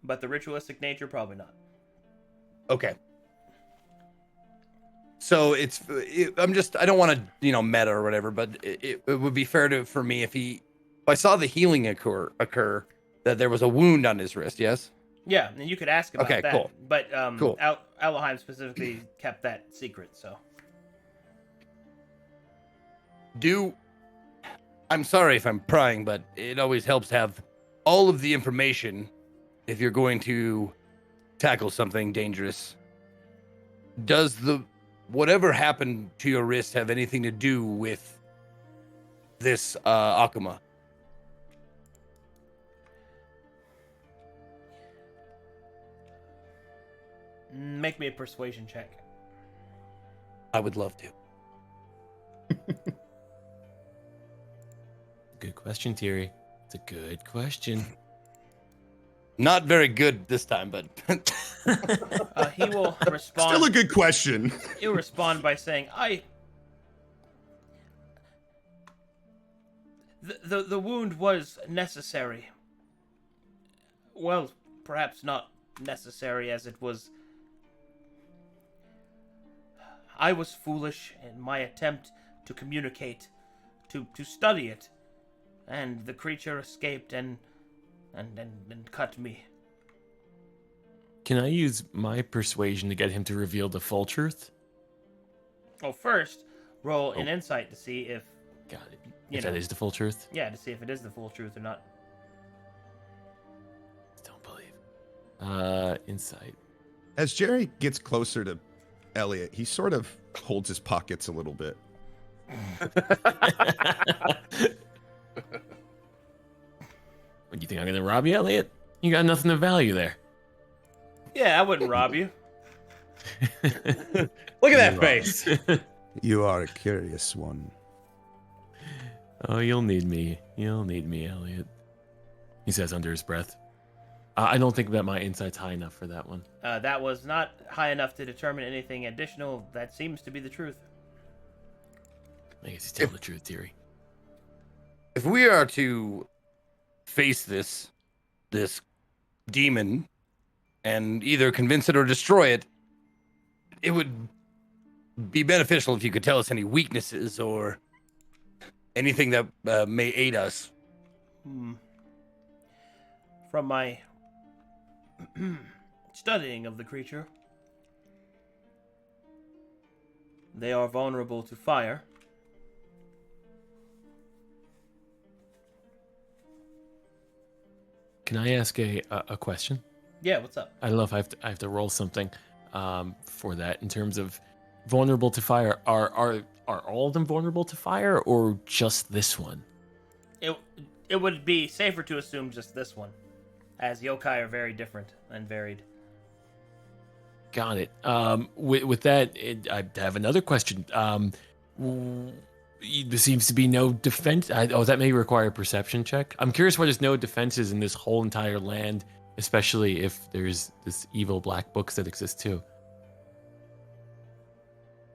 S1: but the ritualistic nature, probably not.
S7: Okay. So I don't want to, meta or whatever, but it would be fair for me if I saw the healing occur, that there was a wound on his wrist, yes?
S1: Yeah, and you could ask about
S7: Okay,
S1: that.
S7: cool.
S1: But
S7: Cool.
S1: Alaheim specifically kept that secret, so.
S7: I'm sorry if I'm prying, but it always helps to have all of the information if you're going to tackle something dangerous. Does whatever happened to your wrist have anything to do with this Akuma?
S1: Make me a persuasion check.
S7: I would love to.
S4: Good question, Thierry. It's a good question.
S7: Not very good this time, but
S1: He will respond.
S5: Still a good question.
S1: He'll respond by saying, The wound was necessary. Well, perhaps not necessary as it was. I was foolish in my attempt to communicate, to study it, and the creature escaped and cut me.
S4: Can I use my persuasion to get him to reveal the full truth?
S1: Well, first, roll an insight to see if
S4: Got it. If that is the full truth?
S1: Yeah, to see if it is the full truth or not.
S4: Don't believe. Insight.
S5: As Jerry gets closer to Elliot, he sort of holds his pockets a little bit.
S4: What, you think I'm gonna rob you, Elliot? You got nothing of value there.
S1: Yeah, I wouldn't rob you.
S2: Look at that face.
S5: You are a curious one.
S4: Oh, you'll need me. You'll need me, Elliot. He says under his breath. I don't think that my insight's high enough for that one.
S1: That was not high enough to determine anything additional. That seems to be the truth.
S4: I guess he's telling the truth, Thierry.
S7: If we are to face this demon and either convince it or destroy it, it would be beneficial if you could tell us any weaknesses or anything that may aid us.
S1: From my studying of the creature, they are vulnerable to fire.
S4: Can I ask a question?
S1: Yeah, what's up?
S4: I don't know if I have to roll something for that in terms of vulnerable to fire. Are all of them vulnerable to fire, or just this one?
S1: It would be safer to assume just this one, as yokai are very different and varied.
S4: Got it. With that, I have another question. There seems to be no defense. That may require a perception check. I'm curious why there's no defenses in this whole entire land, especially if there's this evil black books that exist too.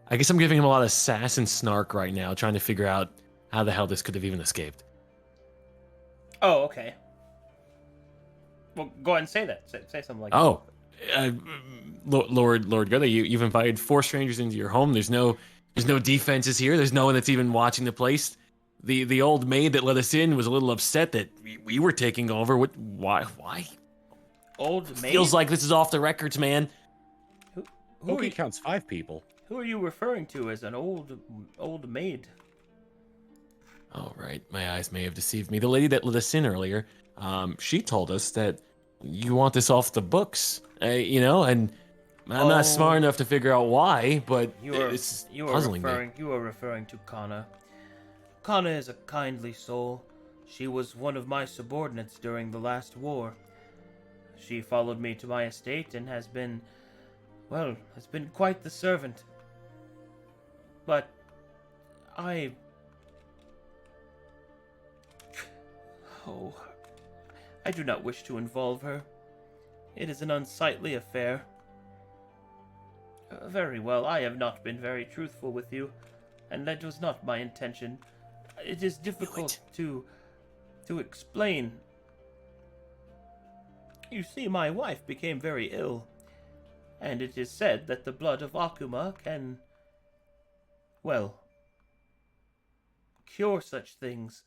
S4: I guess I'm giving him a lot of sass and snark right now, trying to figure out how the hell this could have even escaped.
S1: Oh, okay. Well, go ahead and say that. Say something like
S4: Lord Guda, you've invited 4 strangers into your home. There's no defenses here. There's no one that's even watching the place. The old maid that let us in was a little upset that we were taking over. Why?
S1: Old maid?
S4: Feels like this is off the records, man.
S1: Who
S2: He counts 5 people.
S1: Who are you referring to as an old maid?
S4: Oh, right. My eyes may have deceived me. The lady that let us in earlier, she told us that you want this off the books, and I'm not smart enough to figure out why, but it's puzzling me.
S1: You are referring to Kana. Kana is a kindly soul. She was one of my subordinates during the last war. She followed me to my estate and has been quite the servant. But I do not wish to involve her. It is an unsightly affair. Very well, I have not been very truthful with you, and that was not my intention. It is difficult to explain. You see, my wife became very ill, and it is said that the blood of Akuma can, cure such things.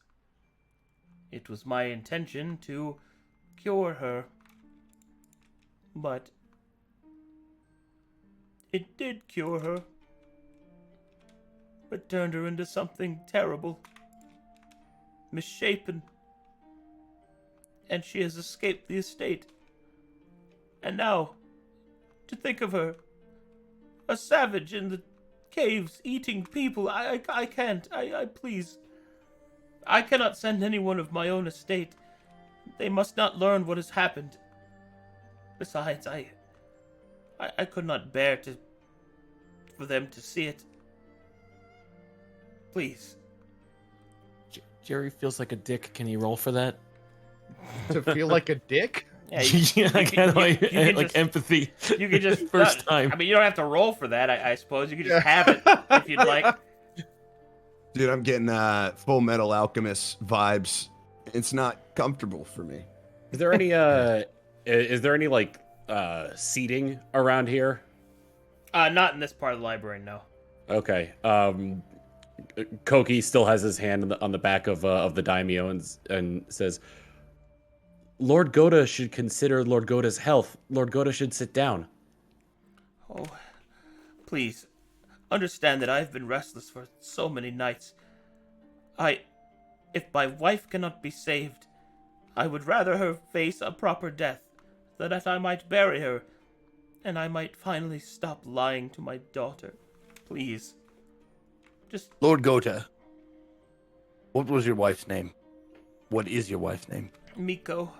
S1: It was my intention to cure her, but it did cure her, but turned her into something terrible, misshapen, and she has escaped the estate. And now, to think of her, a savage in the caves eating people, I can't, please. I cannot send anyone of my own estate. They must not learn what has happened. Besides, I could not bear for them to see it. Please.
S4: Jerry feels like a dick. Can he roll for that?
S3: To feel like a dick?
S1: Yeah,
S4: empathy.
S1: You could just
S4: first time.
S1: I mean, you don't have to roll for that. I suppose you could just have it if you'd like.
S5: Dude, I'm getting Full Metal Alchemist vibes. It's not comfortable for me.
S2: Is there any like seating around here?
S1: Not in this part of the library, no.
S2: Okay. Koki still has his hand on the back of the daimyo and says, Lord Goda should consider Lord Goda's health. Lord Goda should sit down.
S1: Oh, please, understand that I've been restless for so many nights. If my wife cannot be saved, I would rather her face a proper death, so that I might bury her, and I might finally stop lying to my daughter. Please. Just...
S7: Lord Gota, what was your wife's name? What is your wife's name?
S1: Miko.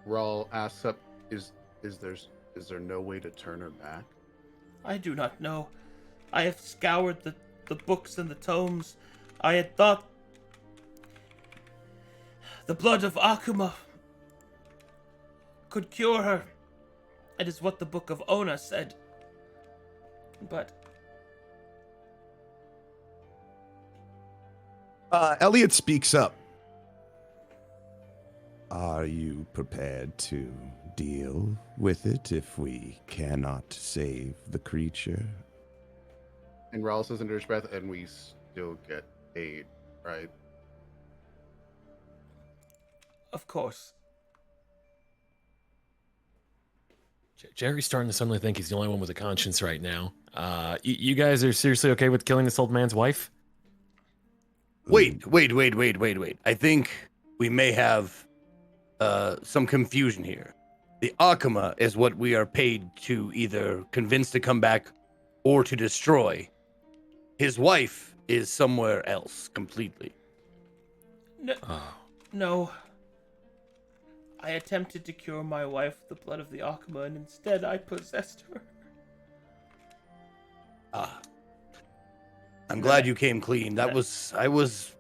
S3: Rawl asks up, is there no way to turn her back?
S1: I do not know. I have scoured the books and the tomes. I had thought the blood of Akuma could cure her. It is what the Book of Ona said. But...
S5: Elliot speaks up. Are you prepared to deal with it if we cannot save the creature?
S3: And Rawl says under his breath, and we still get aid, right?
S1: Of course.
S4: Jerry's starting to suddenly think he's the only one with a conscience right now. You guys are seriously okay with killing this old man's wife?
S7: Wait. I think we may have some confusion here. The Akuma is what we are paid to either convince to come back or to destroy. His wife is somewhere else completely.
S1: No. No. I attempted to cure my wife with the blood of the Akuma, and instead I possessed her.
S7: I'm glad you came clean. I was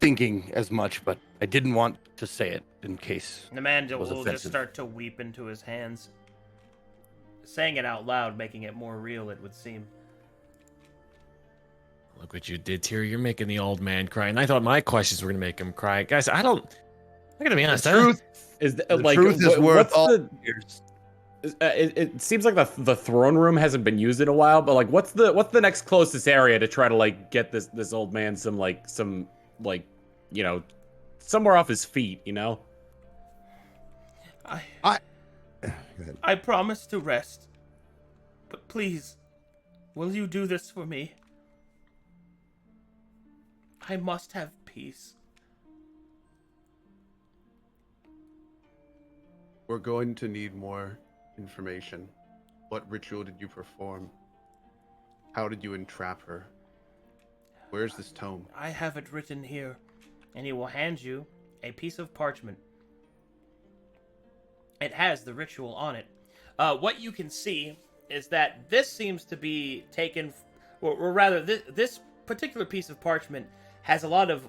S7: thinking as much, but I didn't want to say it in case.
S1: The man
S7: it was
S1: will just
S7: offensive.
S1: start to weep into his hands. Saying it out loud, making it more real, it would seem.
S4: Look what you did here. You're making the old man cry. And I thought my questions were going to make him cry. Guys, I gotta be honest.
S7: The truth
S2: Is
S7: The
S2: like
S7: truth is worth
S2: what's
S7: all
S2: the?
S7: years.
S2: It seems like the throne room hasn't been used in a while, but like, what's the next closest area to try to like get this old man some you know, somewhere off his feet, you know?
S1: I promise to rest. But please, will you do this for me? I must have peace.
S3: We're going to need more information. What ritual did you perform? How did you entrap her? Where's this tome?
S1: I have it written here, and he will hand you a piece of parchment. It has the ritual on it. What you can see is that this seems to be taken, or rather, this particular piece of parchment has a lot of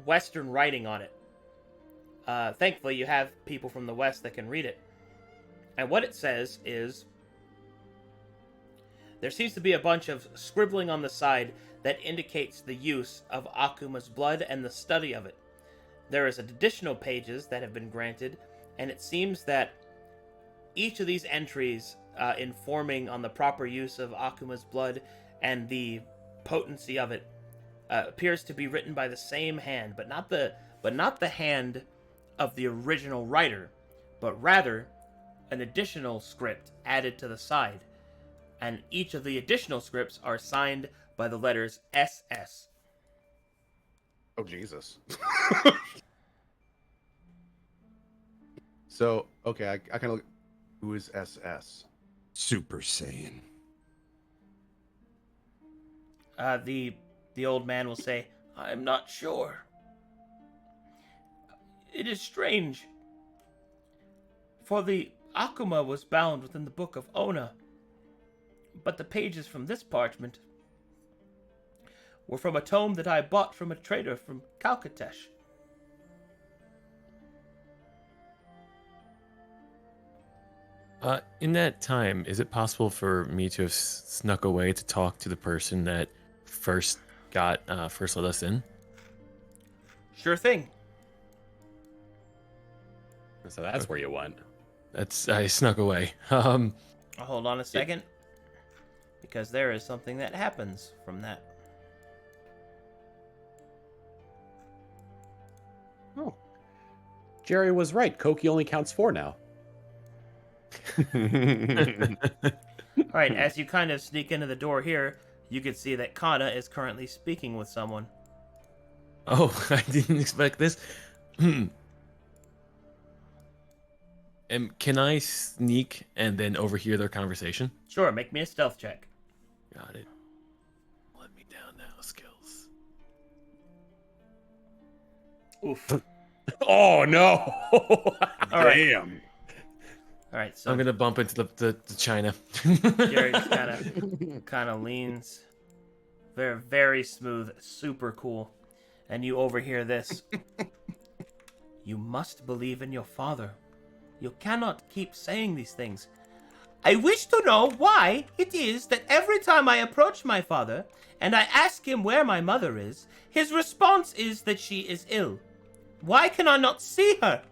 S1: Western writing on it. Thankfully, you have people from the West that can read it. And what it says is, there seems to be a bunch of scribbling on the side that indicates the use of Akuma's blood and the study of it. There is additional pages that have been granted, and it seems that each of these entries informing on the proper use of Akuma's blood and the potency of it appears to be written by the same hand, but not the hand of the original writer, but rather an additional script added to the side. And each of the additional scripts are signed by the letters SS.
S3: Oh, Jesus. So, okay, I kind of look. Who is SS?
S5: Super Saiyan.
S1: The old man will say, I'm not sure. It is strange. For the Akuma was bound within the Book of Ona, but the pages from this parchment were from a tome that I bought from a trader from Calcatesh.
S4: In that time, is it possible for me to have snuck away to talk to the person that first first let us in?
S1: Sure thing.
S2: So that's where you went.
S4: I snuck away.
S1: Hold on a second. Because there is something that happens from that.
S2: Oh. Jerry was right. Koki only counts 4 now.
S1: Alright, as you kind of sneak into the door here, you can see that Kana is currently speaking with someone.
S4: Oh, I didn't expect this. Can I sneak and then overhear their conversation?
S1: Sure, make me a stealth check.
S4: Got it. Let me down now, skills.
S1: Oof.
S2: Oh no!
S1: Alright.
S2: Damn.
S1: Alright, so
S4: I'm gonna bump into the China.
S1: Jerry just kind of leans. Very, very smooth, super cool. And you overhear this. You must believe in your father. You cannot keep saying these things. I wish to know why it is that every time I approach my father and I ask him where my mother is, his response is that she is ill. Why can I not see her?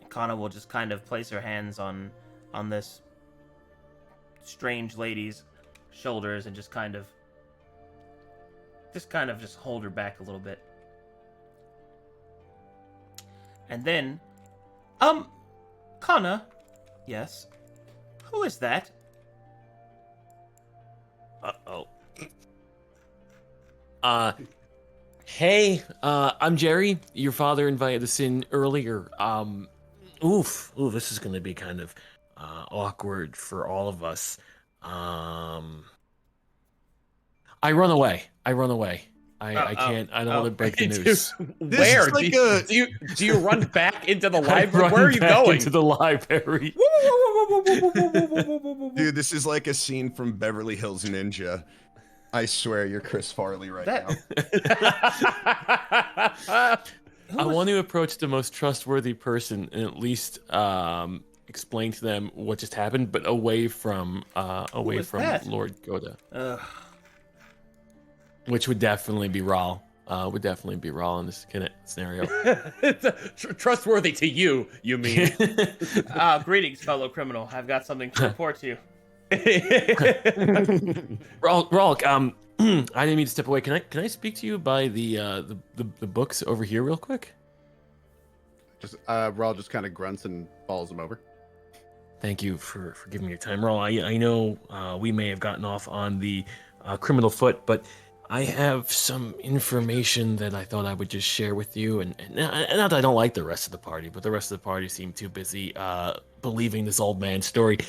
S1: Kana will just kind of place her hands on this strange lady's shoulders and just kind of hold her back a little bit. And then, Kana, yes, who is that?
S4: Uh-oh. Hey, I'm Jerry. Your father invited us in earlier. Oof, this is gonna be kind of awkward for all of us. I run away. I can't. I don't want to break the news.
S2: Where?
S5: is like
S2: do you run back into the
S4: I
S2: library?
S4: run
S2: Where are you
S4: back
S2: going?
S4: into the library.
S5: Dude, this is like a scene from Beverly Hills Ninja. I swear you're Chris Farley right now.
S4: I want to approach the most trustworthy person and at least explain to them what just happened, but away from
S1: that?
S4: Lord Goda,
S1: Ugh.
S4: which would definitely be Rawl. Would definitely be Rawl in this kind of scenario.
S2: Trustworthy to you, you mean?
S1: Greetings, fellow criminal. I've got something to report to you.
S4: Rawl, I didn't mean to step away. Can I speak to you by the books over here real quick?
S3: Just Rawl just kind of grunts and follows him over.
S4: Thank you for giving me your time, Rawl. I know we may have gotten off on the criminal foot, but I have some information that I thought I would just share with you. And not that I don't like the rest of the party, but the rest of the party seemed too busy believing this old man's story.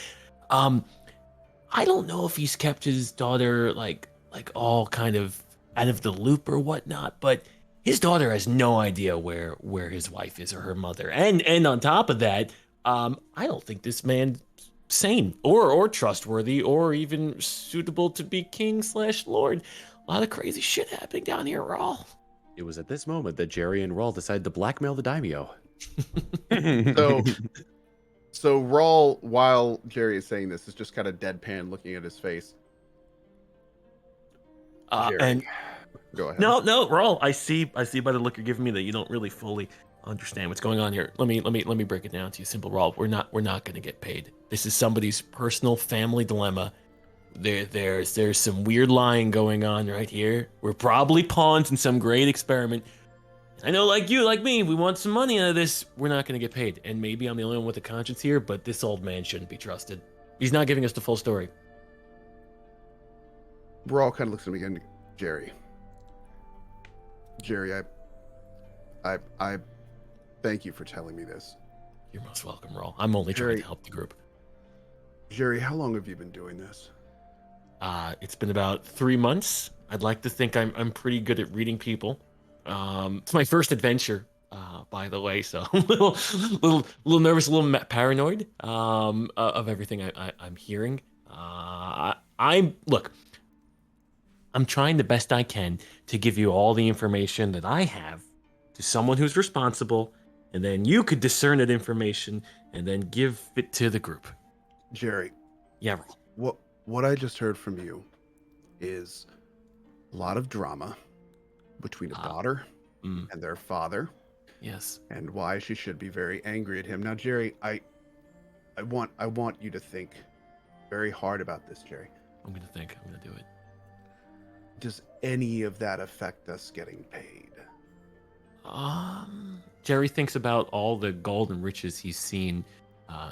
S4: I don't know if he's kept his daughter like all kind of out of the loop or whatnot, but his daughter has no idea where his wife is or her mother. And on top of that, I don't think this man's sane or trustworthy or even suitable to be king/lord. A lot of crazy shit happening down here, Rawl.
S2: It was at this moment that Jerry and Rawl decided to blackmail the daimyo.
S3: So Rawl, while Jerry is saying this, is just kind of deadpan looking at his face. Jerry,
S4: And
S3: go ahead.
S4: no, Rawl, I see by the look you're giving me that you don't really fully understand what's going on here. Let me break it down to you. Simple, Rawl. We're not going to get paid. This is somebody's personal family dilemma. There's some weird lying going on right here. We're probably pawns in some great experiment. I know, like you, like me, we want some money out of this. We're not going to get paid. And maybe I'm the only one with a conscience here, but this old man shouldn't be trusted. He's not giving us the full story.
S3: Rawl kind of looks at him again. Jerry, I thank you for telling me this.
S4: You're most welcome, Rawl. I'm only trying
S3: Jerry.
S4: to help the group.
S3: Jerry, how long have you been doing this?
S4: It's been about 3 months. I'd like to think I'm pretty good at reading people. It's my first adventure, by the way, so a little nervous, a little paranoid of everything I'm hearing. I'm trying the best I can to give you all the information that I have to someone who's responsible, and then you could discern that information and then give it to the group.
S3: Jerry,
S4: Yeah, Rawl.
S3: what I just heard from you is a lot of drama between a daughter and their father,
S4: Yes.
S3: and why she should be very angry at him. Now, Jerry, I want you to think very hard about this, Jerry.
S4: I'm gonna think. I'm gonna do it.
S3: Does any of that affect us getting paid?
S4: Jerry thinks about all the gold and riches he's seen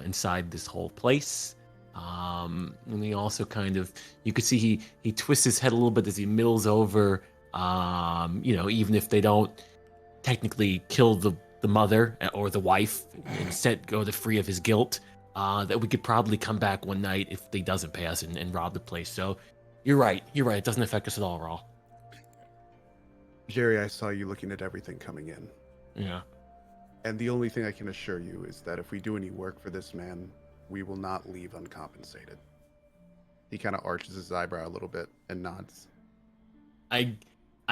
S4: inside this whole place. And he also kind of, you could see he twists his head a little bit as he mills over, even if they don't technically kill the mother or the wife, instead go the free of his guilt, that we could probably come back one night if he doesn't pay us and rob the place. So you're right. It doesn't affect us at all, Raw.
S3: Jerry, I saw you looking at everything coming in.
S4: Yeah.
S3: And the only thing I can assure you is that if we do any work for this man, we will not leave uncompensated. He kind of arches his eyebrow a little bit and nods.
S4: I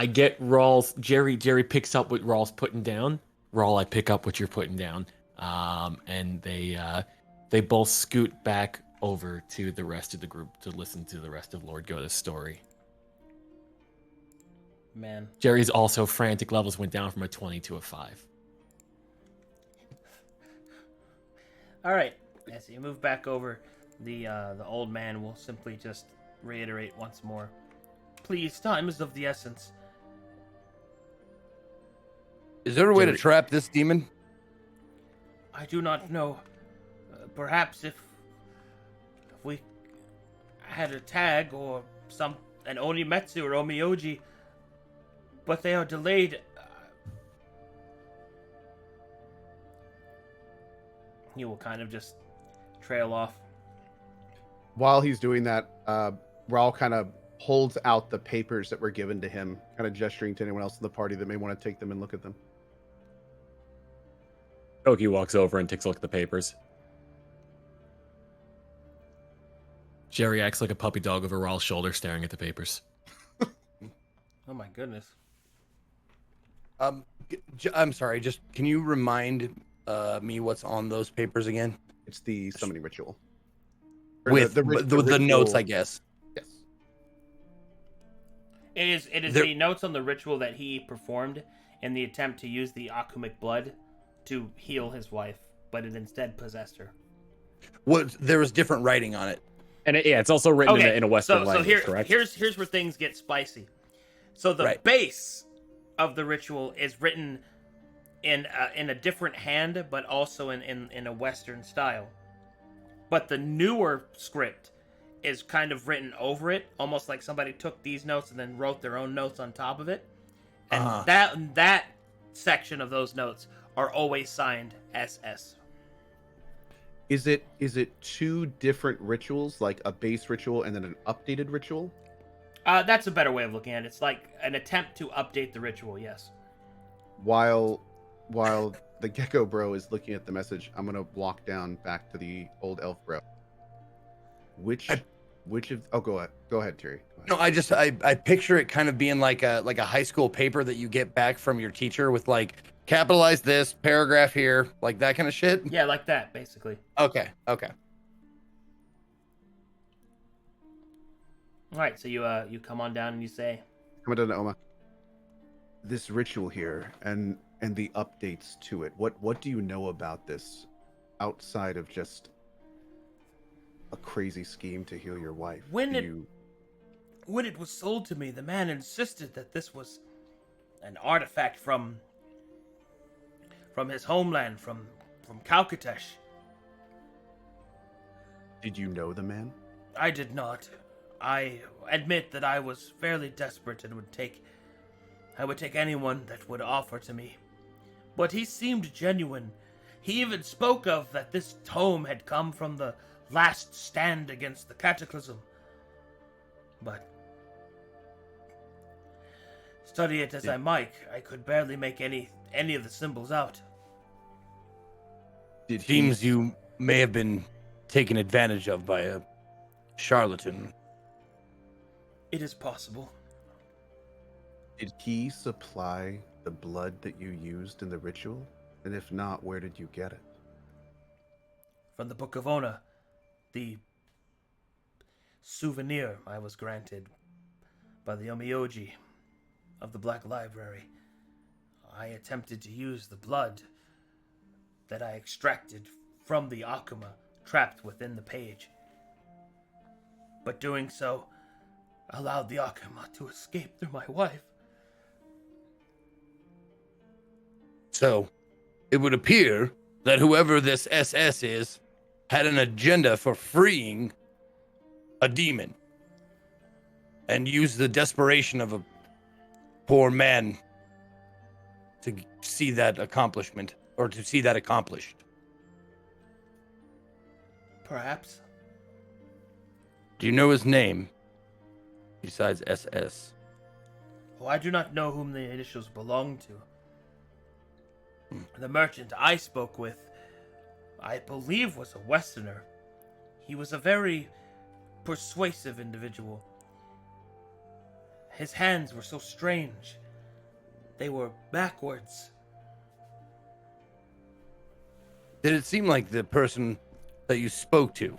S4: get Rawls. Jerry picks up what Rawls putting down. Rawl, I pick up what you're putting down. And they both scoot back over to the rest of the group to listen to the rest of Lord Goda's story.
S1: Man.
S4: Jerry's also frantic levels went down from a 20 to a 5.
S1: All right. As you move back over, the old man will simply just reiterate once more. Please, time is of the essence.
S7: Is there a way to trap this demon?
S1: I do not know. Perhaps if we had a tag or an Onimetsu or Omioji, but they are delayed. He will kind of just trail off.
S3: While he's doing that, Raul kind of holds out the papers that were given to him, kind of gesturing to anyone else in the party that may want to take them and look at them.
S2: Koki walks over and takes a look at the papers.
S4: Jerry acts like a puppy dog over Rawl's shoulder, staring at the papers.
S1: Oh my goodness.
S7: I'm sorry. Just can you remind me what's on those papers again?
S3: It's the summoning ritual.
S7: With the
S3: ritual.
S7: notes, I guess.
S3: Yes.
S1: It is the notes on the ritual that he performed in the attempt to use the Akumic blood to heal his wife, but it instead possessed her.
S7: There was different writing on it.
S2: And it's also written in a Western language, correct?
S1: Here's where things get spicy. So the base of the ritual is written in a different hand, but also in a Western style. But the newer script is kind of written over it, almost like somebody took these notes and then wrote their own notes on top of it. And that section of those notes are always signed SS.
S3: Is it two different rituals, like a base ritual and then an updated ritual?
S1: That's a better way of looking at it. It's like an attempt to update the ritual, yes.
S3: While the Gecko Bro is looking at the message, I'm gonna walk down back to the old elf bro. Which of? Oh, go ahead, Terry. Go ahead.
S7: No, I picture it kind of being like a high school paper that you get back from your teacher with like capitalize this paragraph here, like that kind of shit.
S1: Yeah, like that, basically.
S7: Okay.
S1: All right, so you come on down and you say,
S3: Come on down to Oma. This ritual here and the updates to it. What do you know about this outside of just a crazy scheme to heal your wife?
S1: When it was sold to me, the man insisted that this was an artifact from his homeland, from Calcatesh.
S3: Did you know the man?
S1: I did not. I admit that I was fairly desperate and I would take anyone that would offer to me. But he seemed genuine. He even spoke of that this tome had come from the last stand against the cataclysm. But study it as I might, I could barely make any of the symbols out.
S3: Did
S7: Seems you may have been taken advantage of by a charlatan.
S1: It is possible.
S3: Did he supply the blood that you used in the ritual? And if not, where did you get it?
S1: From the Book of Ona. the souvenir I was granted by the Omioji of the Black Library. I attempted to use the blood that I extracted from the Akuma trapped within the page. But doing so allowed the Akuma to escape through my wife.
S7: So, it would appear that whoever this SS is had an agenda for freeing a demon and used the desperation of a poor man to see that accomplishment, or to see that accomplished.
S1: Perhaps.
S7: Do you know his name besides SS?
S1: Oh, I do not know whom the initials belong to. The merchant I spoke with, I believe, was a Westerner. He was a very persuasive individual. His hands were so strange. They were backwards.
S7: Did it seem like the person that you spoke to?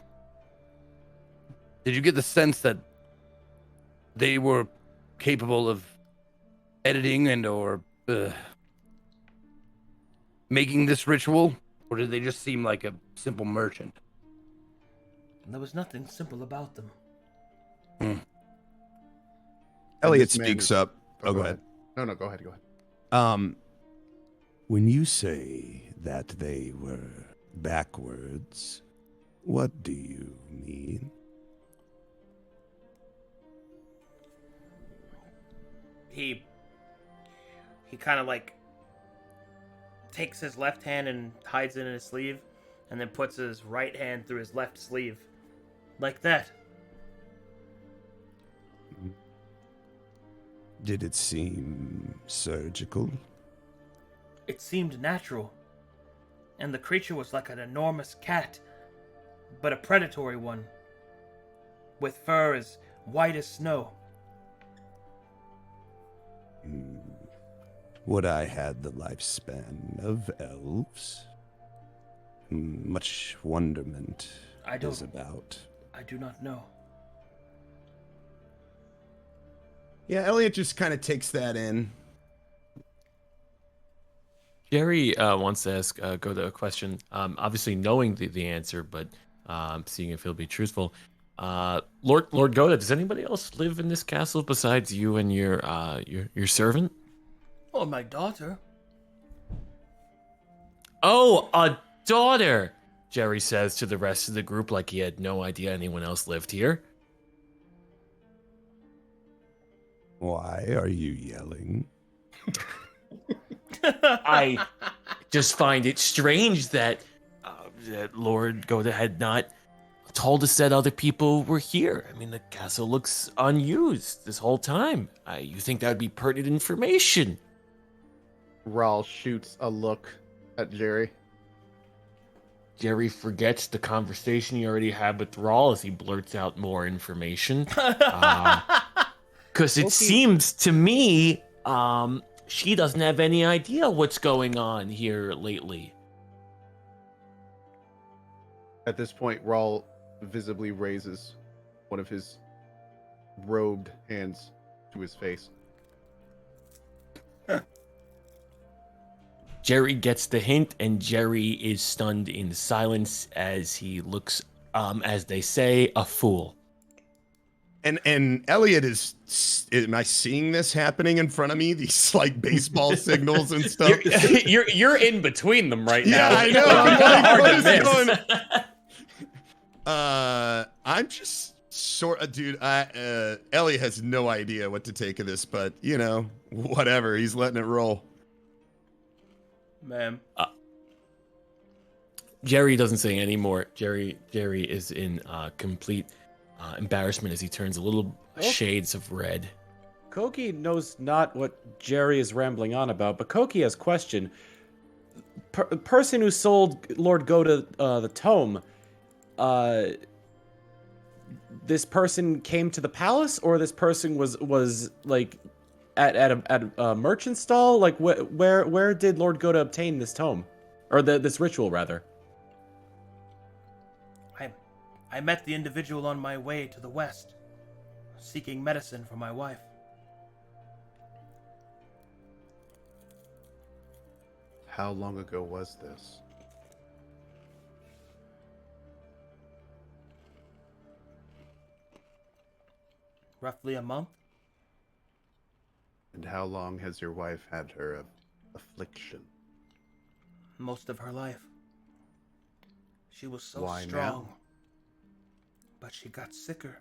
S7: Did you get the sense that they were capable of editing and or making this ritual? Or did they just seem like a simple merchant?
S1: There was nothing simple about them.
S5: Elliot
S3: this man
S5: speaks
S3: is-
S5: up. Oh, go ahead.
S3: No, go ahead.
S5: When you say that they were backwards, what do you mean?
S1: He kind of like takes his left hand and hides it in his sleeve, and then puts his right hand through his left sleeve. Like that.
S5: Did it seem surgical?
S1: It seemed natural. And the creature was like an enormous cat, but a predatory one, with fur as white as snow.
S5: Would I had the lifespan of elves? Much wonderment is about.
S1: I do not know.
S5: Yeah, Elliot just kind of takes that in.
S4: Jerry wants to ask Goda a question. Obviously knowing the answer, but seeing if he'll be truthful. Lord Goda, does anybody else live in this castle besides you and your servant?
S1: Oh, my daughter.
S4: Oh, a daughter, Jerry says to the rest of the group like he had no idea anyone else lived here.
S5: Why are you yelling?
S4: I just find it strange that Lord Goda had not told us that other people were here. I mean, the castle looks unused this whole time. You think that would be pertinent information?
S3: Rawl shoots a look at Jerry.
S4: Jerry forgets the conversation he already had with Rawl as he blurts out more information. Because it seems to me she doesn't have any idea what's going on here lately.
S3: At this point, Rawl visibly raises one of his robed hands to his face.
S4: Jerry gets the hint, and Jerry is stunned in silence as he looks, as they say, a fool.
S5: And Elliot is. Am I seeing this happening in front of me? These like baseball signals and stuff.
S2: You're in between them right now.
S5: Yeah, I know.
S2: It's
S5: I'm
S2: hard
S5: like,
S2: to
S5: what is
S2: miss.
S5: going? I'm just sort of, dude. Elliot has no idea what to take of this, but you know, whatever. He's letting it roll.
S1: Ma'am.
S4: Jerry doesn't say any more. Jerry is in complete embarrassment as he turns a little shades of red.
S2: Koki knows not what Jerry is rambling on about, but Koki has question. Person who sold Lord Goda the tome, this person came to the palace, or this person was like at a merchant stall? Like where did Lord Goda obtain this tome, or this ritual rather?
S1: I met the individual on my way to the west, seeking medicine for my wife.
S3: How long ago was this?
S1: Roughly a month.
S3: And how long has your wife had her affliction?
S1: Most of her life. She was so
S3: Why
S1: strong.
S3: now?
S1: But she got sicker.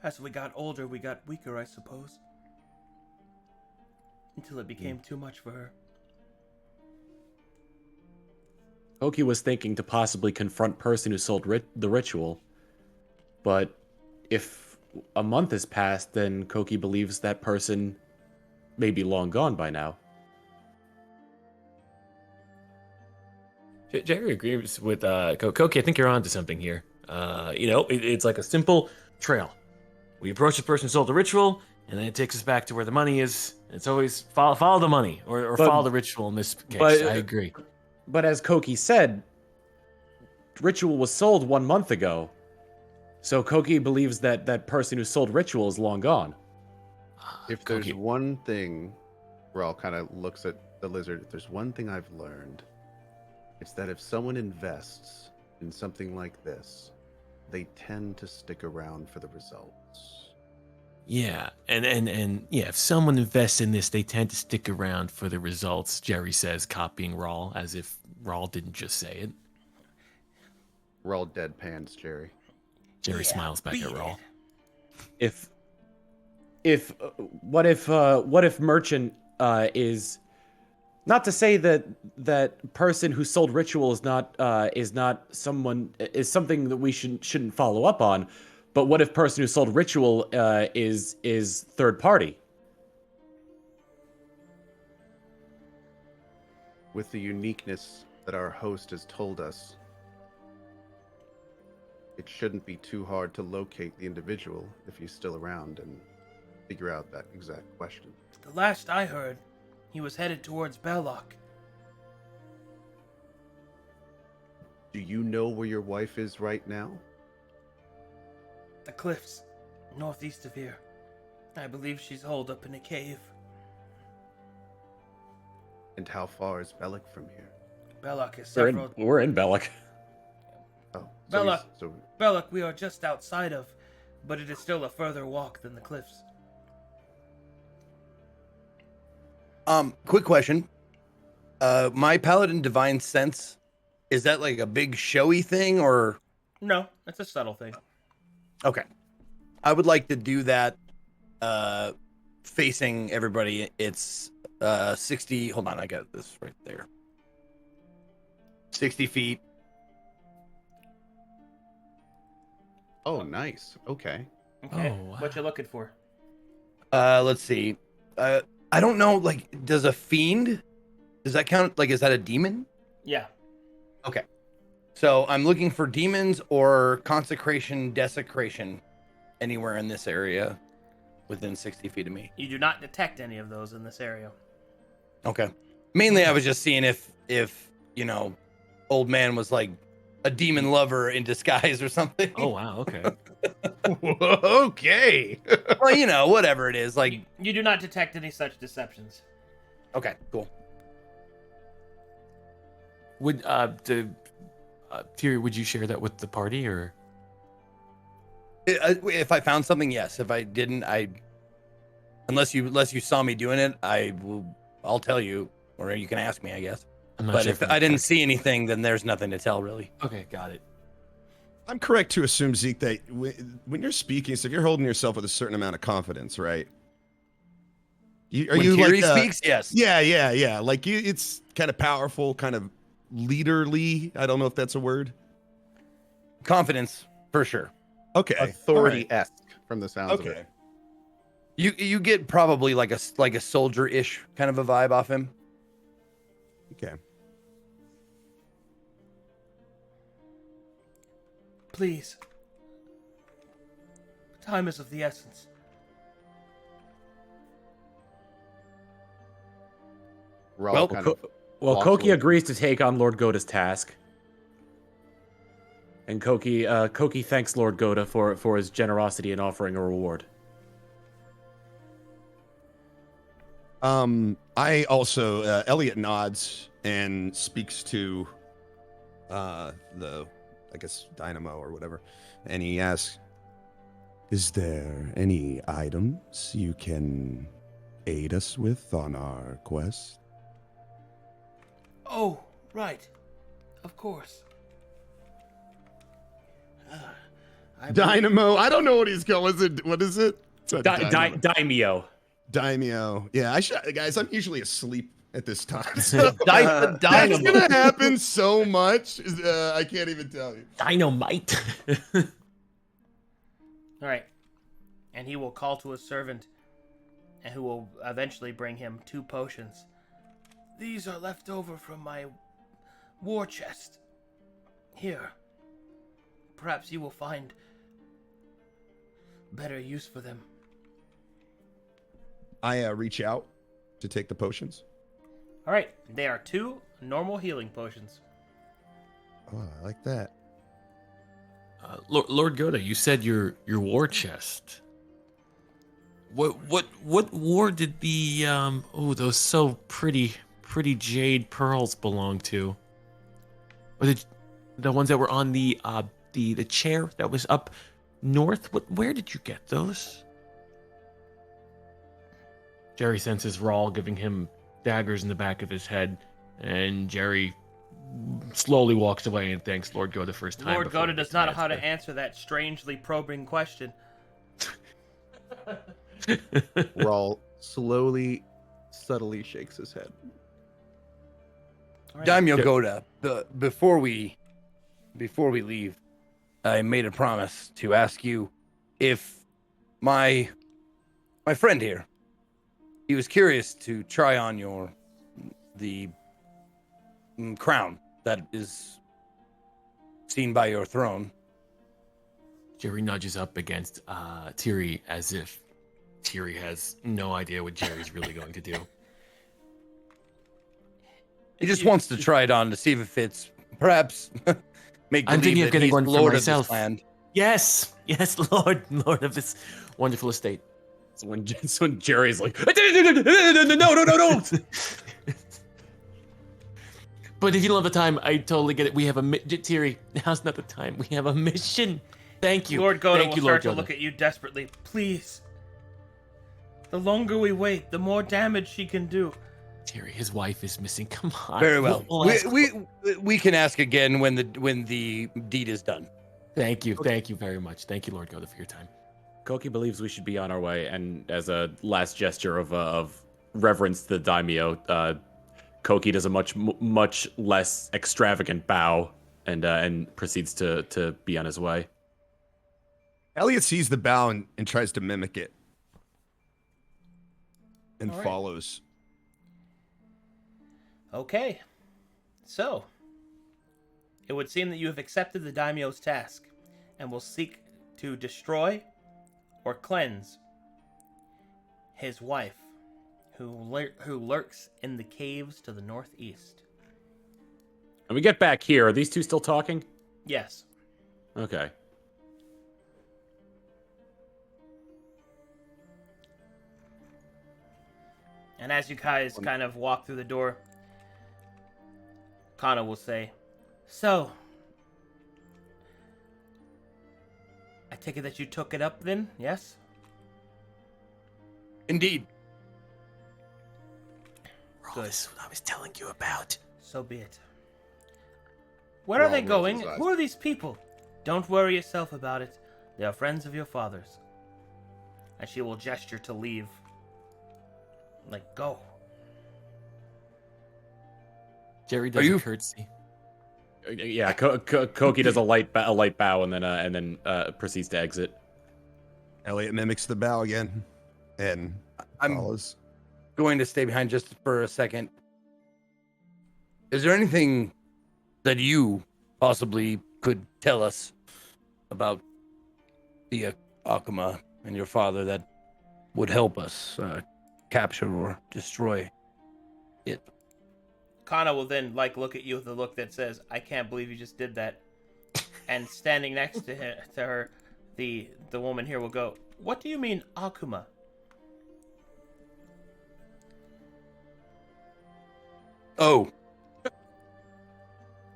S1: As we got older, we got weaker, I suppose. Until it became too much for her.
S2: Koki was thinking to possibly confront person who sold the ritual, but if a month has passed, then Koki believes that person may be long gone by now.
S4: Jerry agrees with Koki. I think you're onto something here. It's like a simple trail. We approach the person who sold the ritual, and then it takes us back to where the money is. It's always follow the money, or follow the ritual in this case. I agree.
S2: But as Koki said, ritual was sold 1 month ago. So Koki believes that that person who sold ritual is long gone.
S3: If there's one thing, Raul kind of looks at the lizard. If there's one thing I've learned, it's that if someone invests in something like this, they tend to stick around for the results.
S4: Yeah, and yeah, if someone invests in this, they tend to stick around for the results. Jerry says, copying Raul, as if Raul didn't just say it.
S3: Raul deadpans Jerry.
S4: Jerry smiles back at Raul.
S2: What if Merchant is, not to say that person who sold ritual is not something that we shouldn't follow up on, but what if person who sold ritual is third party?
S3: With the uniqueness that our host has told us, it shouldn't be too hard to locate the individual if he's still around and figure out that exact question.
S1: The last I heard, he was headed towards Belloc.
S3: Do you know where your wife is right now?
S1: The cliffs, northeast of here. I believe she's holed up in a cave.
S3: And how far is Belloc from here?
S1: Belloc is
S2: We're
S1: several...
S2: in Belloc.
S3: Oh,
S1: Belloc.
S3: So
S1: Belloc we are just outside of, but it is still a further walk than the cliffs.
S7: Quick question. My Paladin Divine Sense, is that like a big showy thing or?
S1: No, it's a subtle thing.
S7: Okay. I would like to do that facing everybody. It's 60. Hold on, I got this right there. 60 feet.
S3: Oh, nice. Okay.
S1: Okay,
S4: Oh, wow.
S1: what you looking for?
S7: Let's see. I don't know, like, does a fiend, does that count? Like, is that a demon?
S1: Yeah.
S7: Okay. So I'm looking for demons or consecration, desecration anywhere in this area within 60 feet of me.
S1: You do not detect any of those in this area.
S7: Okay. Mainly I was just seeing if old man was like a demon lover in disguise or something.
S4: Oh wow, okay.
S7: Okay. Well, whatever it is, like.
S1: You do not detect any such deceptions.
S7: Okay, cool.
S4: Would Thierry, would you share that with the party or?
S7: If I found something, yes. If I didn't, unless you saw me doing it, I'll tell you, or you can ask me, I guess.
S4: I'm not
S7: But
S4: sure
S7: if I didn't see anything, then there's nothing to tell, really.
S4: Okay, got it.
S5: I'm correct to assume, Zeke, that when you're speaking, so if you're holding yourself with a certain amount of confidence, right?
S7: When Thierry speaks, yes.
S5: Yeah. Like it's kind of powerful, kind of leaderly. I don't know if that's a word.
S7: Confidence, for sure.
S5: Okay.
S3: Authority-esque from the sounds of
S5: Okay.
S3: it.
S7: You get probably like a soldier-ish kind of a vibe off him.
S5: Okay.
S1: Please. Time is of the essence.
S3: Raul
S7: Well,
S3: kind of
S2: Well,
S3: walks
S2: Koki
S3: away.
S2: agrees to take on Lord Goda's task. And Koki thanks Lord Goda for his generosity in offering a reward.
S5: I also Elliot nods and speaks to the I guess Dynamo or whatever, and he asks, "Is there any items you can aid us with on our quest?"
S1: Oh, right. Of course.
S5: Dynamo. I don't know what he's called. What is it? It's a
S2: Daimyo.
S5: Daimyo. Yeah, guys, I'm usually asleep at this time. So
S7: Dynamo.
S5: that's gonna happen so much. I can't even tell you.
S4: Dynamite.
S1: All right. And he will call to a servant, and who will eventually bring him 2 potions. These are left over from my war chest. Here. Perhaps you will find better use for them.
S5: I reach out to take the potions.
S1: All right. They are 2 normal healing potions.
S5: Oh, I like that.
S4: Lord Goda, you said your war chest. What war did the those so pretty jade pearls belong to? Or the ones that were on the chair that was up north? Where did you get those? Jerry senses Rawl giving him daggers in the back of his head, and Jerry slowly walks away and thanks Lord Goda for his time.
S1: Lord Goda does not know how to answer that strangely probing question.
S3: Rawl slowly, subtly shakes his head.
S1: All right.
S7: Daimyo Goda, before we leave, I made a promise to ask you if my friend here, he was curious to try on the crown that is seen by your throne.
S4: Jerry nudges up against Tiri as if Tiri has no idea what Jerry's really going to do.
S7: He just wants to try it on to see if it fits. Perhaps make
S4: I'm thinking of
S7: that
S4: getting
S7: he's
S4: one for
S7: Lord of this
S4: myself.
S7: land.
S4: Yes, Lord of this wonderful estate.
S2: So when Jerry's like, no.
S4: But if you don't have the time, I totally get it. We have Tiri, now's not the time. We have a mission. Thank you.
S1: Lord Goda
S4: Thank
S1: will
S4: you,
S1: start
S4: Lord
S1: to
S4: Goda.
S1: look at you desperately. Please. The longer we wait, the more damage she can do.
S4: Tiri, his wife is missing. Come on.
S7: Very well.
S4: We'll ask-
S7: We can ask again when the deed is done.
S4: Thank you very much. Thank you, Lord Goda, for your time.
S2: Koki believes we should be on our way, and as a last gesture of reverence to the daimyo, Koki does a much less extravagant bow and proceeds to be on his way.
S5: Elliot sees the bow and tries to mimic it. And
S1: All right.
S5: follows.
S1: Okay. So, it would seem that you have accepted the daimyo's task and will seek to destroy or cleanse his wife, who lurks in the caves to the northeast.
S2: And we get back here. Are these 2 still talking?
S1: Yes.
S2: Okay.
S1: And as you guys kind of walk through the door, Kana will say, "So, I take it that you took it up then, yes?"
S7: Indeed.
S1: Good.
S4: This is what I was telling you about.
S1: So be it. Where are they
S5: Rawl rolls
S1: going?
S5: his eyes.
S1: Who are these people? Don't worry yourself about it. They are friends of your father's. And she will gesture to leave. Like, go.
S4: Jerry does
S7: you-
S4: a curtsy.
S2: Yeah, Koki does a light bow and then proceeds to exit.
S5: Elliot mimics the bow again. And
S7: I'm
S5: follows.
S7: going to stay behind just for a second. Is there anything that you possibly could tell us about the Akuma and your father that would help us capture or destroy it?
S1: Kana will then, look at you with a look that says, "I can't believe you just did that." And standing next to her, the woman here will go, "What do you mean, Akuma?"
S7: Oh.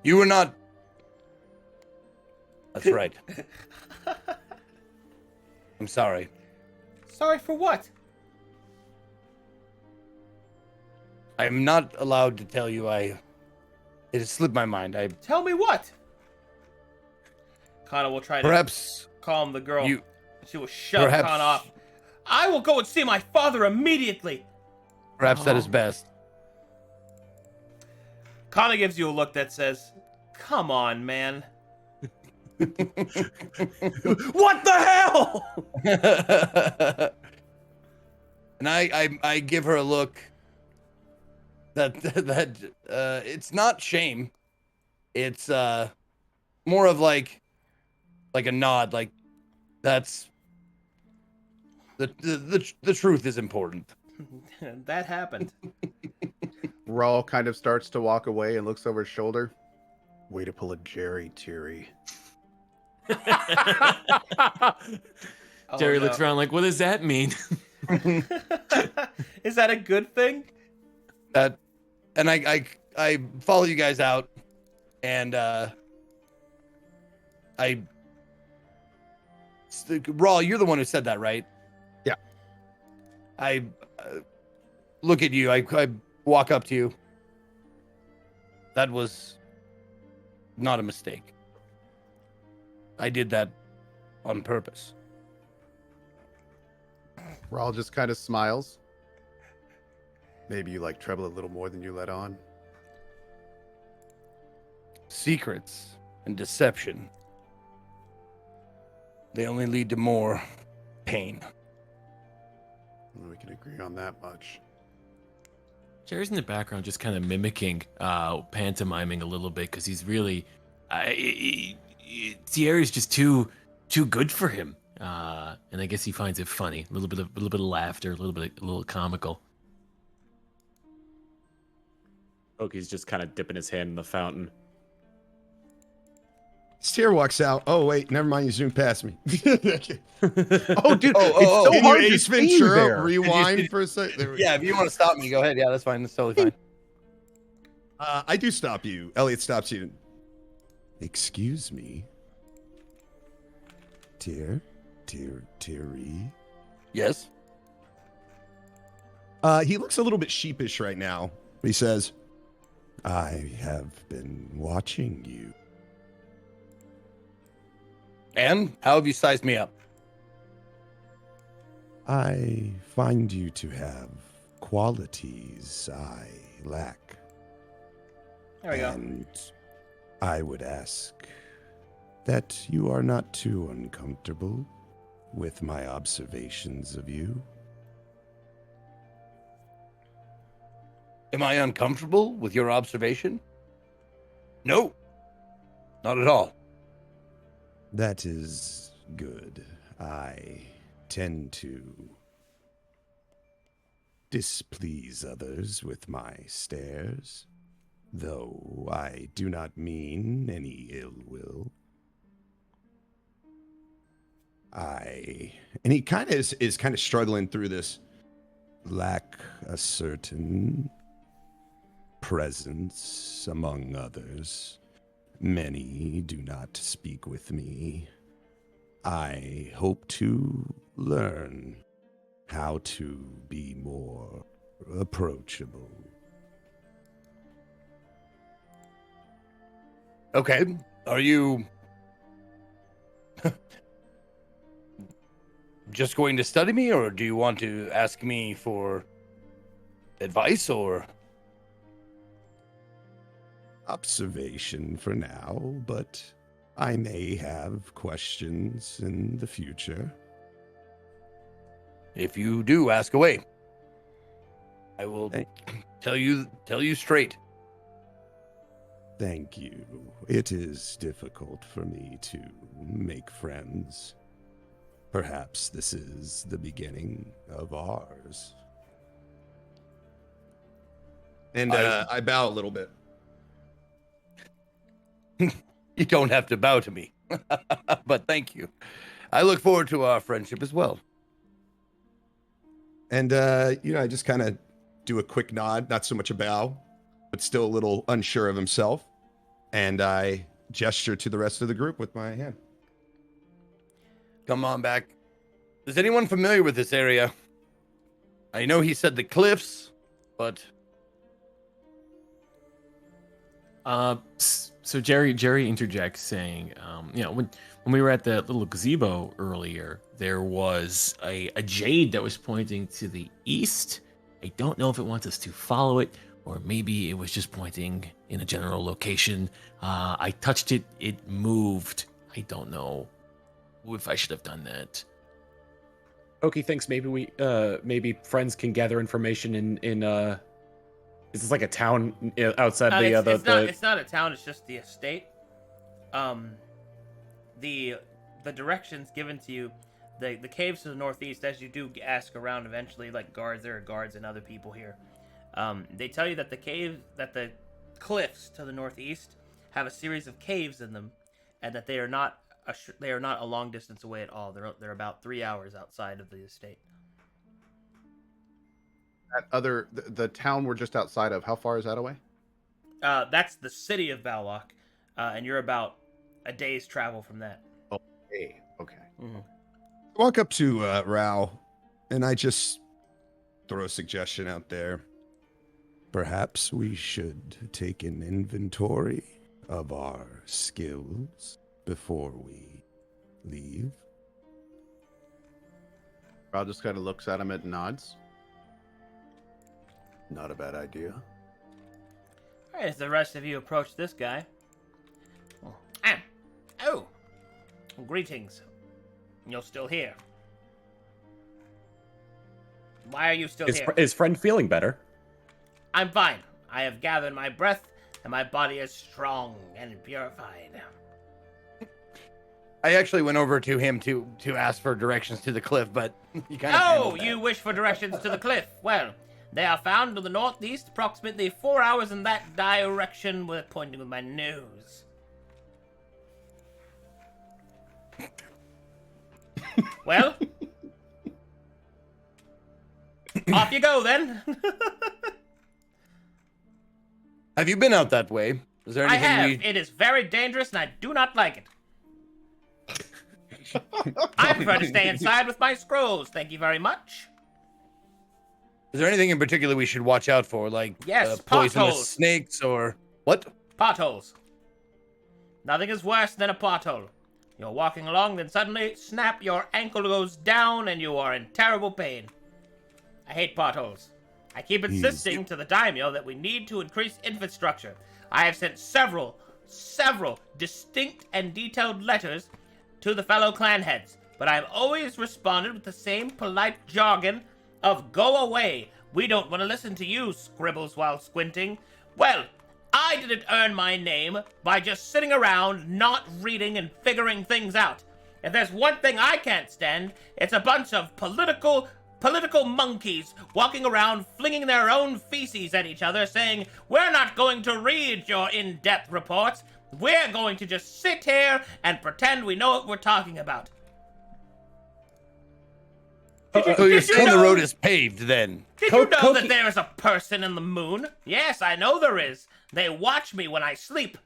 S7: You were not... That's right. I'm sorry.
S1: Sorry for what?
S7: I'm not allowed to tell you. It has slipped my mind.
S1: Tell me what? Kana will try to
S7: Perhaps
S1: calm the girl.
S7: you...
S1: She will shove
S7: Perhaps...
S1: Kana off. I will go and see my father immediately.
S7: Perhaps that is best.
S1: Kana gives you a look that says, "Come on, man."
S2: What the hell?
S7: And I give her a look that it's not shame. It's more of like a nod, like that's the truth is important.
S1: That happened.
S3: Rawl kind of starts to walk away and looks over his shoulder. Way to pull a Jerry, Tiri.
S1: Oh,
S4: Jerry
S1: no.
S4: looks around like, what does that mean?
S1: Is that a good thing?
S7: And I follow you guys out, and Raw, you're the one who said that, right?
S3: Yeah.
S7: I look at you. I walk up to you. That was not a mistake. I did that on purpose.
S3: Rawl just kind of smiles. Maybe you like trouble a little more than you let on.
S7: Secrets and deception, they only lead to more pain.
S3: Well, we can agree on that much.
S4: Jerry's in the background just kind of mimicking, pantomiming a little bit because he's really... Thierry's just too good for him. And I guess he finds it funny. A little bit of laughter, a little comical.
S2: Oki's just kind of dipping his hand in the fountain.
S5: Steer walks out. Oh wait, never mind. You zoomed past me.
S3: Oh, dude, it's so
S5: Can you
S3: hard to
S5: Ace
S3: see
S5: Ventura
S3: there.
S5: rewind for a sec? There we
S7: Yeah, if you want to stop me, go ahead. Yeah, that's fine. That's totally fine.
S5: I do stop you. Elliot stops you. Excuse me. Terry.
S7: Yes.
S5: He looks a little bit sheepish right now. He says, "I have been watching you."
S7: And how have you sized me up?
S5: I find you to have qualities I lack.
S1: There we go.
S5: And I would ask that you are not too uncomfortable with my observations of you.
S7: Am I uncomfortable with your observation? No, not at all.
S5: That is good. I tend to displease others with my stares, though I do not mean any ill will. And he kind of is kind of struggling through this, lack a certain presence among others. Many do not speak with me. I hope to learn how to be more approachable.
S7: Okay. Are you just going to study me, or do you want to ask me for advice, or...
S5: Observation for now, but I may have questions in the future.
S7: If you do, ask away. I will tell you straight.
S5: Thank you. It is difficult for me to make friends. Perhaps this is the beginning of ours. And I bow a little bit.
S7: You don't have to bow to me, but thank you. I look forward to our friendship as well.
S5: And, I just kind of do a quick nod, not so much a bow, but still a little unsure of himself. And I gesture to the rest of the group with my hand.
S7: Come on back. Is anyone familiar with this area? I know he said the cliffs, but...
S4: So Jerry interjects saying, when we were at the little gazebo earlier, there was a jade that was pointing to the east. I don't know if it wants us to follow it, or maybe it was just pointing in a general location. I touched it, it moved. I don't know if I should have done that.
S2: Koki thinks maybe friends can gather information in is this like a town outside
S1: It's not a town. It's just the estate. The directions given to you, the caves to the northeast. As you do ask around, eventually, like there are guards and other people here. They tell you that the cliffs to the northeast have a series of caves in them, and that they are not a long distance away at all. They're about 3 hours outside of the estate.
S3: The town we're just outside of, how far is that away?
S1: That's the city of Ballock, and you're about a day's travel from that.
S3: Oh, hey, okay.
S1: Mm-hmm.
S5: I walk up to Rao, and I just throw a suggestion out there. Perhaps we should take an inventory of our skills before we leave.
S3: Rao just kind of looks at him and nods. Not a bad idea.
S1: All right, as the rest of you approach this guy. Oh, greetings. You're still here. Why are you still here?
S2: Is friend feeling better?
S1: I'm fine. I have gathered my breath, and my body is strong and purified.
S7: I actually went over to him to ask for directions to the cliff, but he kind of
S1: Oh, you wish for directions to the cliff. Well, they are found to the northeast, approximately 4 hours in that direction, with pointing with my nose. Well, off you go then.
S7: Have you been out that way? Is there
S1: I
S7: anything
S1: have. It is very dangerous, and I do not like it. I prefer to stay inside with my scrolls. Thank you very much.
S7: Is there anything in particular we should watch out for, like
S1: Yes,
S7: poisonous
S1: potholes.
S7: snakes or what?
S1: Potholes. Nothing is worse than a pothole. You're walking along, then suddenly, snap, your ankle goes down, and you are in terrible pain. I hate potholes. I keep insisting to the daimyo that we need to increase infrastructure. I have sent several distinct and detailed letters to the fellow clan heads, but I have always responded with the same polite jargon of "go away. We don't want to listen to you, scribbles while squinting." Well, I didn't earn my name by just sitting around, not reading and figuring things out. If there's one thing I can't stand, it's a bunch of political monkeys walking around flinging their own feces at each other, saying, "We're not going to read your in-depth reports. We're going to just sit here and pretend we know what we're talking about."
S7: So you're saying the road is paved then?
S1: Did you know that there is a person in the moon? Yes, I know there is. They watch me when I sleep.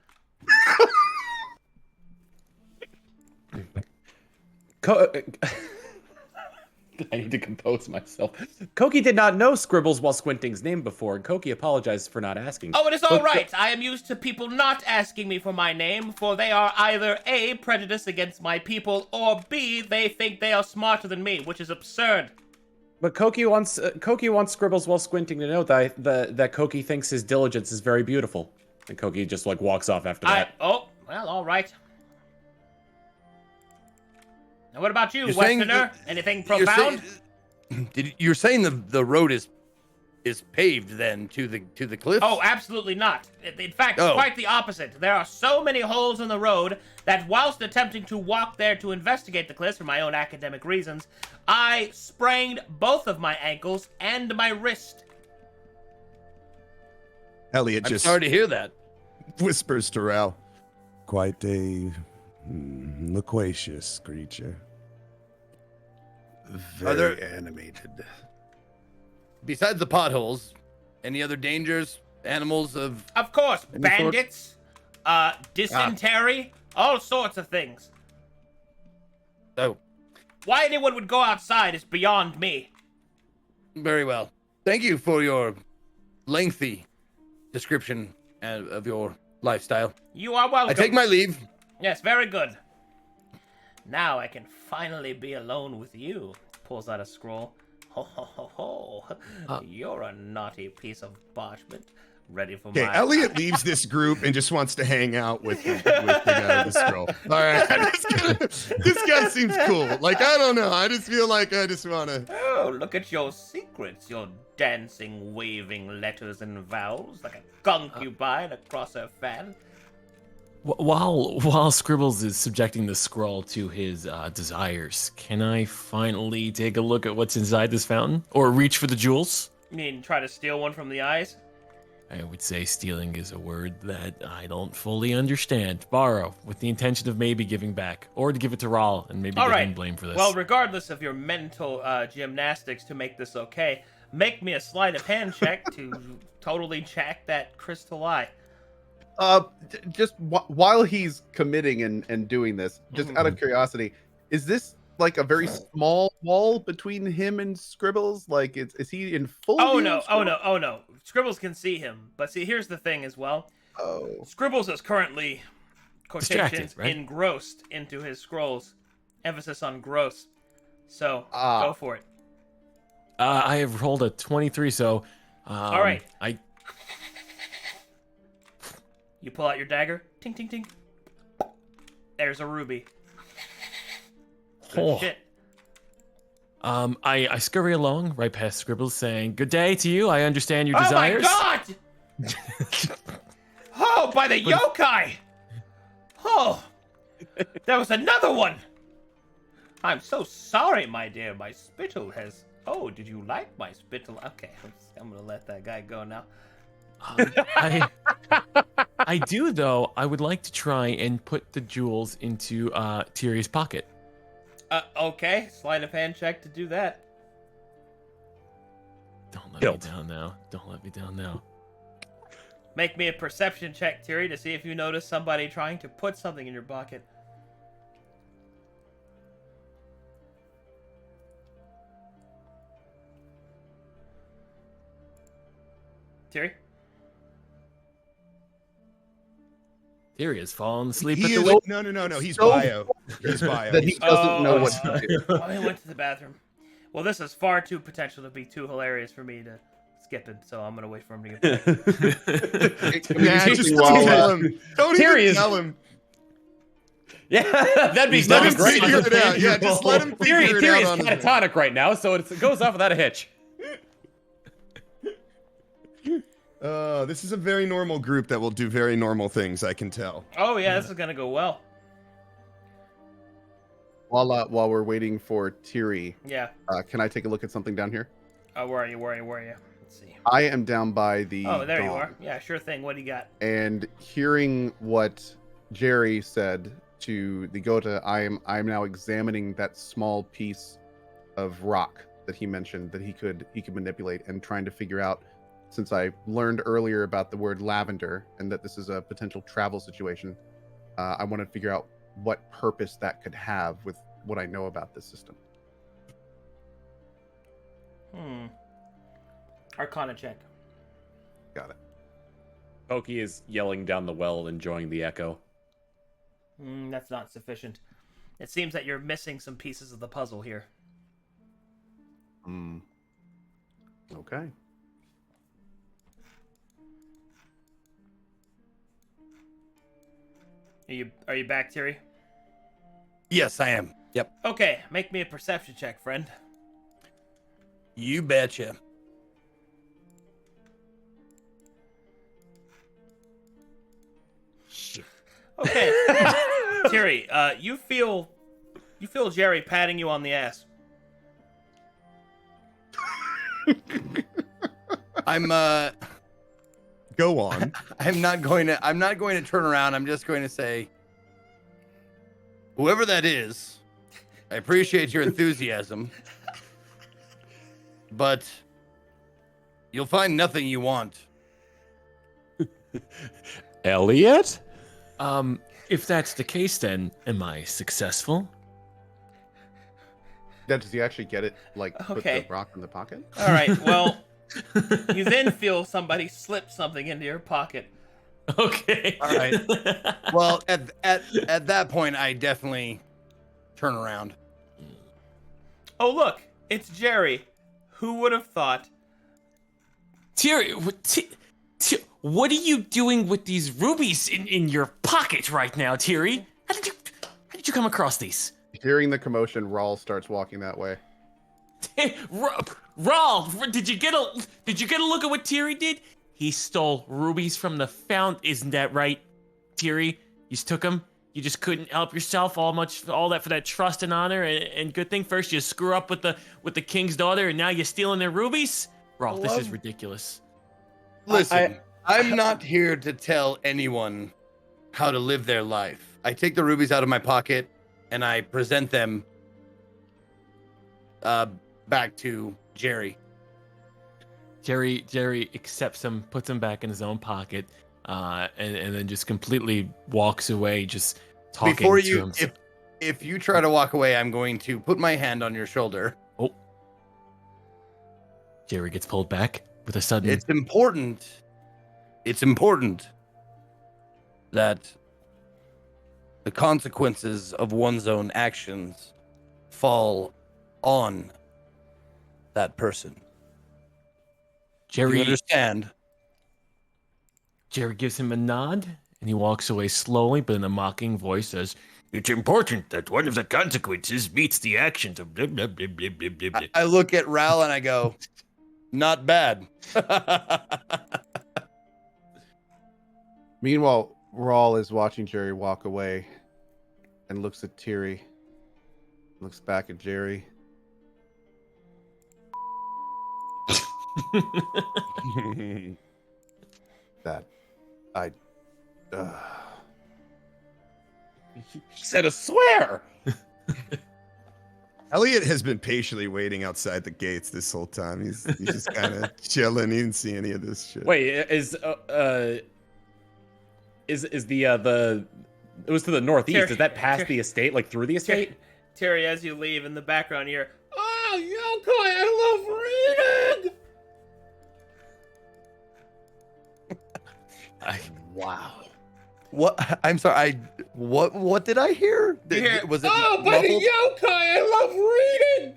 S2: I need to compose myself. Koki did not know Scribbles while squinting's name before, and Koki apologized for not asking.
S1: Oh, it is all right. I am used to people not asking me for my name, for they are either A, prejudiced against my people, or B, they think they are smarter than me, which is absurd.
S2: But Koki wants Scribbles while squinting to know that Koki thinks his diligence is very beautiful, and Koki just like walks off after that.
S1: Oh, well, all right. Now, what about you, Westerner? Anything profound?
S7: You're saying the road is paved then to the cliffs?
S1: Oh, absolutely not. In fact, quite the opposite. There are so many holes in the road that whilst attempting to walk there to investigate the cliffs for my own academic reasons, I sprained both of my ankles and my wrist.
S5: Elliot
S7: I'm
S5: just
S7: sorry to hear that.
S5: whispers to Rao, quite a loquacious creature.
S7: Are there-
S3: Very animated.
S7: Besides the potholes, any other dangers, animals of...
S1: Of course,
S7: Any sort-
S1: bandits, dysentery, all sorts of things.
S7: Oh,
S1: Why anyone would go outside is beyond me.
S7: very well. Thank you for your lengthy description of your lifestyle.
S1: You are welcome.
S7: I take my leave.
S1: Yes, very good. Now I can finally be alone with you. Pulls out a scroll. Ho ho ho ho. You're a naughty piece of parchment. Ready for
S5: Okay,
S1: my...
S5: Elliot leaves this group and just wants to hang out with the guy with the scroll. All right, this guy seems cool. Like, I don't know. I just feel like I just want to.
S1: Oh, look at your secrets. Your dancing, waving letters and vowels like a concubine across her fan.
S4: While Scribbles is subjecting the scroll to his desires, can I finally take a look at what's inside this fountain? Or reach for the jewels?
S1: You mean try to steal one from the eyes?
S4: I would say stealing is a word that I don't fully understand. Borrow, with the intention of maybe giving back. Or to give it to Raul and maybe
S1: All
S4: get
S1: right.
S4: him blamed for this.
S1: Well, regardless of your mental gymnastics to make this okay, make me a sleight of hand check to totally jack that crystal eye.
S3: While he's committing and doing this, just out of curiosity, is this like a very small wall between him and Scribbles? Like, is he in full?
S1: Oh
S3: view
S1: no,
S3: of
S1: oh
S3: Scribbles?
S1: no, oh no. Scribbles can see him. But see, here's the thing as well.
S3: Oh.
S1: Scribbles is currently, quotations,
S4: Distracted, right?
S1: engrossed into his scrolls. Emphasis on gross. So,
S3: Ah.
S1: go for it.
S4: I have rolled a 23, so...
S1: All right.
S4: I
S1: You pull out your dagger. Ting, ting, ting. There's a ruby. Good
S4: Oh.
S1: shit.
S4: I scurry along right past Scribbles saying, "Good day to you. I understand your
S1: Oh
S4: desires."
S1: my god! Oh, by the yokai! Oh, there was another one! I'm so sorry, my dear. My spittle has... Oh, did you like my spittle? Okay, I'm gonna let that guy go now.
S4: I do, though. I would like to try and put the jewels into Tyrion's pocket.
S1: Okay. Sleight of hand check to do that.
S4: Don't let
S2: Guilt.
S4: me down now. Don't let me down now.
S1: Make me a perception check, Tiri, to see if you notice somebody trying to put something in your pocket. Tiri?
S4: Tyrion has fallen asleep
S5: He
S4: at the
S5: is,
S4: wheel.
S5: no. He's
S3: So
S5: bio. He's bio.
S3: That he doesn't know
S1: Oh,
S3: what to do.
S1: Oh, he went to the bathroom. Well, this is far too potential to be too hilarious for me to skip it, so I'm gonna wait for him to get back.
S5: Nah, just
S3: While,
S5: don't tell him. Don't
S2: Tyrion
S5: even
S2: is-
S5: tell him.
S2: Yeah, that'd be
S5: Let him
S2: great.
S5: figure it out. Yeah, just let him figure it out
S2: Tyrion's
S5: on his own.
S2: catatonic right now, so it goes off without a hitch.
S5: This is a very normal group that will do very normal things, I can tell.
S1: Oh yeah, this is gonna go well.
S3: While we're waiting for Tiri,
S1: Yeah.
S3: can I take a look at something down here?
S1: Where are you? Where are you? Let's see.
S3: I am down by the.
S1: Oh, there you
S3: gong,
S1: are. Yeah, sure thing. What do you got?
S3: And hearing what Jerry said to the Gota, I'm now examining that small piece of rock that he mentioned that he could manipulate, and trying to figure out, since I learned earlier about the word lavender and that this is a potential travel situation, I want to figure out what purpose that could have with what I know about this system.
S1: Arcana check.
S3: Got it.
S2: Pokey is yelling down the well, enjoying the echo.
S1: That's not sufficient. It seems that you're missing some pieces of the puzzle here.
S3: Okay.
S1: Are you back, Tiri?
S7: Yes, I am. Yep.
S1: Okay, make me a perception check, friend.
S7: You betcha.
S1: Okay, Tiri, you feel Jerry patting you on the ass.
S7: I'm
S5: Go on.
S7: I'm not going to turn around. I'm just going to say, whoever that is, I appreciate your enthusiasm, but you'll find nothing you want.
S2: Elliot?
S4: If that's the case, then am I successful?
S3: Yeah, does he actually get it? Like, put
S1: Okay.
S3: the rock in the pocket?
S1: All right. Well, you then feel somebody slip something into your pocket.
S4: Okay.
S7: All right. Well, at that point, I definitely turn around.
S1: Oh, look, it's Jerry. Who would have thought?
S4: Terry, what are you doing with these rubies in your pocket right now, Terry? How did you come across these?
S3: Hearing the commotion, Rawl starts walking that way.
S4: Raul, did you get a look at what Terry did? He stole rubies from the fount. Isn't that right, Terry? You just took them. You just couldn't help yourself. All that for that trust and honor and good thing. First you screw up with the king's daughter, and now you're stealing their rubies. Raul, this is ridiculous.
S7: Listen, I'm not here to tell anyone how to live their life. I take the rubies out of my pocket and I present them back to Jerry.
S4: Jerry accepts them, puts them back in his own pocket, and then just completely walks away, just talking
S7: Before
S4: to
S7: you,
S4: him.
S7: if you try to walk away, I'm going to put my hand on your shoulder.
S4: Oh, Jerry gets pulled back with a sudden.
S7: It's important that the consequences of one's own actions fall on that person. Do you
S4: Jerry
S7: understand?
S4: Jerry gives him a nod, and he walks away slowly, but in a mocking voice says, "It's important that one of the consequences meets the actions of blah, blah, blah, blah, blah, blah, blah."
S7: I look at Ral and I go, not bad.
S3: Meanwhile, Rawl is watching Jerry walk away and looks at Tiri, looks back at Jerry. That I
S2: He said a swear.
S5: Elliot has been patiently waiting outside the gates this whole time. He's just kind of chilling. He didn't see any of this shit.
S2: Wait, is the it was to the northeast?
S1: Terry-
S2: Is that past
S1: Terry-
S2: the estate, like through the estate?
S1: Terry, as you leave in the background, you're, oh, Yoko, I love reading.
S3: wow.
S7: What? I'm sorry. What did I hear?
S1: You hear,
S7: Was it
S1: oh, but
S7: muffled?
S1: Yoko, I love reading.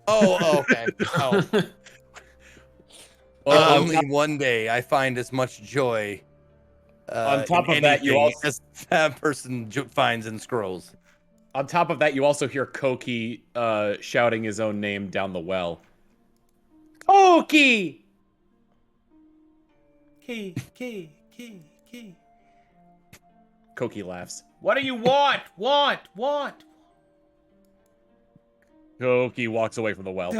S7: Oh, okay.
S2: Well,
S7: Only one day I find as much joy.
S2: On top
S7: in
S2: of that, you
S7: anything
S2: also
S7: as that person finds in scrolls.
S2: on top of that, you also hear Koki shouting his own name down the well. Koki!
S1: Key.
S2: Koki laughs.
S1: What do you want? Want?
S2: Koki walks away from the well.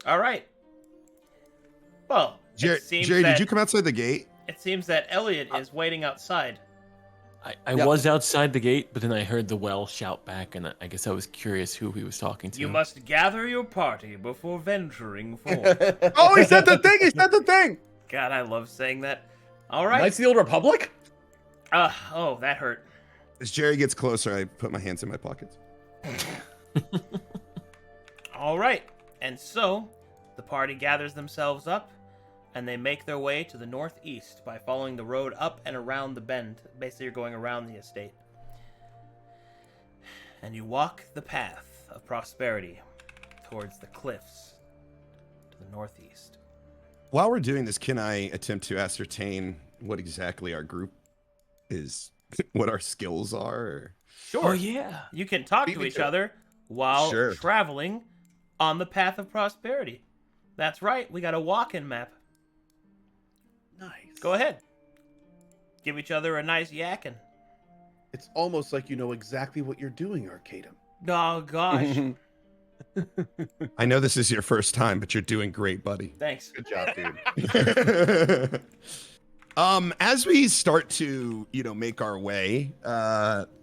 S1: All right. Well,
S5: Jerry,
S1: it seems
S5: Jerry,
S1: that,
S5: did you come outside the gate?
S1: It seems that Elliot is waiting outside.
S4: I was outside the gate, but then I heard the well shout back, and I guess I was curious who he was talking to.
S1: You must gather your party before venturing forth.
S3: Oh, he said the thing! He said the thing!
S1: God, I love saying that. All right.
S2: Knights of the Old Republic?
S1: Oh, that hurt.
S5: As Jerry gets closer, I put my hands in my pockets.
S1: All right. And so, the party gathers themselves up, and they make their way to the northeast by following the road up and around the bend. Basically, you're going around the estate. And you walk the path of prosperity towards the cliffs to the northeast.
S5: While we're doing this, can I attempt to ascertain what exactly our group is, what our skills are? Or...
S1: Sure.
S4: Oh yeah.
S1: You can talk
S5: Beat
S1: to
S5: me
S1: each
S5: to it.
S1: other while
S5: Sure.
S1: traveling on the path of prosperity. That's right. We got a walk-in map.
S3: Nice.
S1: Go ahead. Give each other a nice yakking.
S3: It's almost like you know exactly what you're doing, Arcadum.
S1: Oh, gosh.
S5: I know this is your first time, but you're doing great, buddy.
S1: Thanks.
S3: Good job, dude.
S5: As we start to, make our way,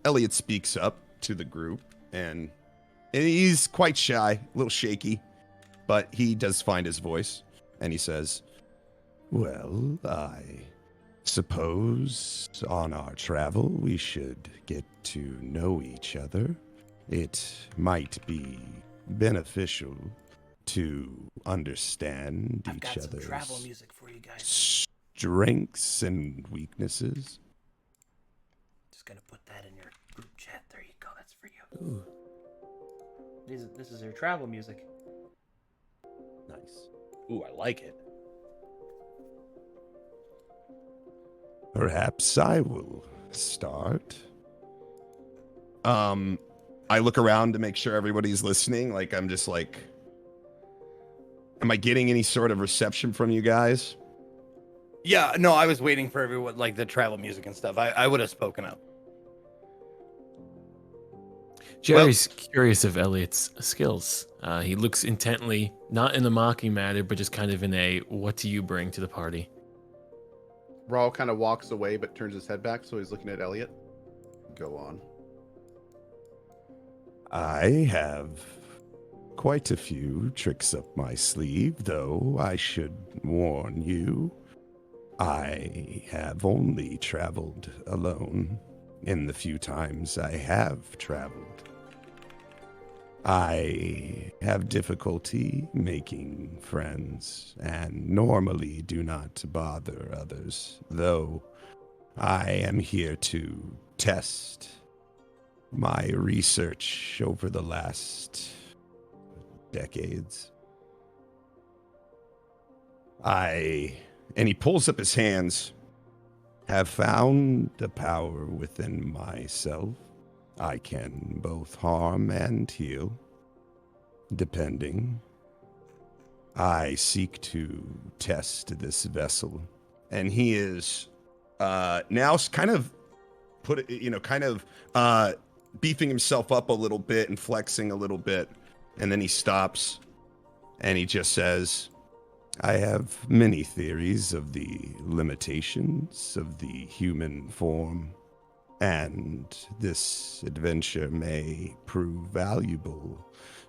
S5: Elliot speaks up to the group, and he's quite shy, a little shaky, but he does find his voice, and he says, "Well, I suppose on our travel we should get to know each other. It might be beneficial to understand
S1: I've
S5: each
S1: got some
S5: other's
S1: travel music for you guys.
S5: strengths and weaknesses."
S1: Just gonna put that in your group chat. There you go. That's for you. Ooh. This is your travel music.
S2: Nice. Ooh, I like it.
S5: Perhaps I will start. I look around to make sure everybody's listening. Like, I'm just like, am I getting any sort of reception from you guys?
S7: Yeah, no, I was waiting for everyone, like the travel music and stuff. I would have spoken up.
S4: Jerry's curious of Elliot's skills. He looks intently, not in a mocking manner, but just kind of in a "what do you bring to the party?"
S3: Raul kind of walks away, but turns his head back, so he's looking at Elliot. Go on.
S5: I have quite a few tricks up my sleeve, though I should warn you, I have only traveled alone in the few times I have traveled. I have difficulty making friends and normally do not bother others, though I am here to test my research over the last decades. And he pulls up his hands, have found a power within myself. I can both harm and heal, depending. I seek to test this vessel. And he is now kind of beefing himself up a little bit and flexing a little bit. And then he stops and he just says, "I have many theories of the limitations of the human form, and this adventure may prove valuable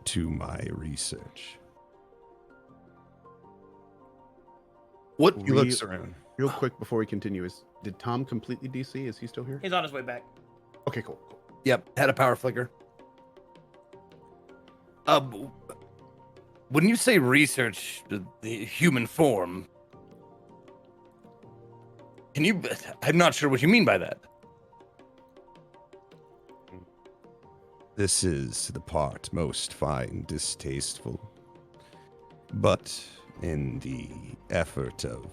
S5: to my research."
S7: What?
S5: He looks around.
S3: Real quick before we continue, did Tom completely DC? Is he still here?
S1: He's on his way back.
S3: Okay, cool.
S7: Yep, had a power flicker. When you say research the human form, I'm not sure what you mean by that.
S5: This is the part most find distasteful. But in the effort of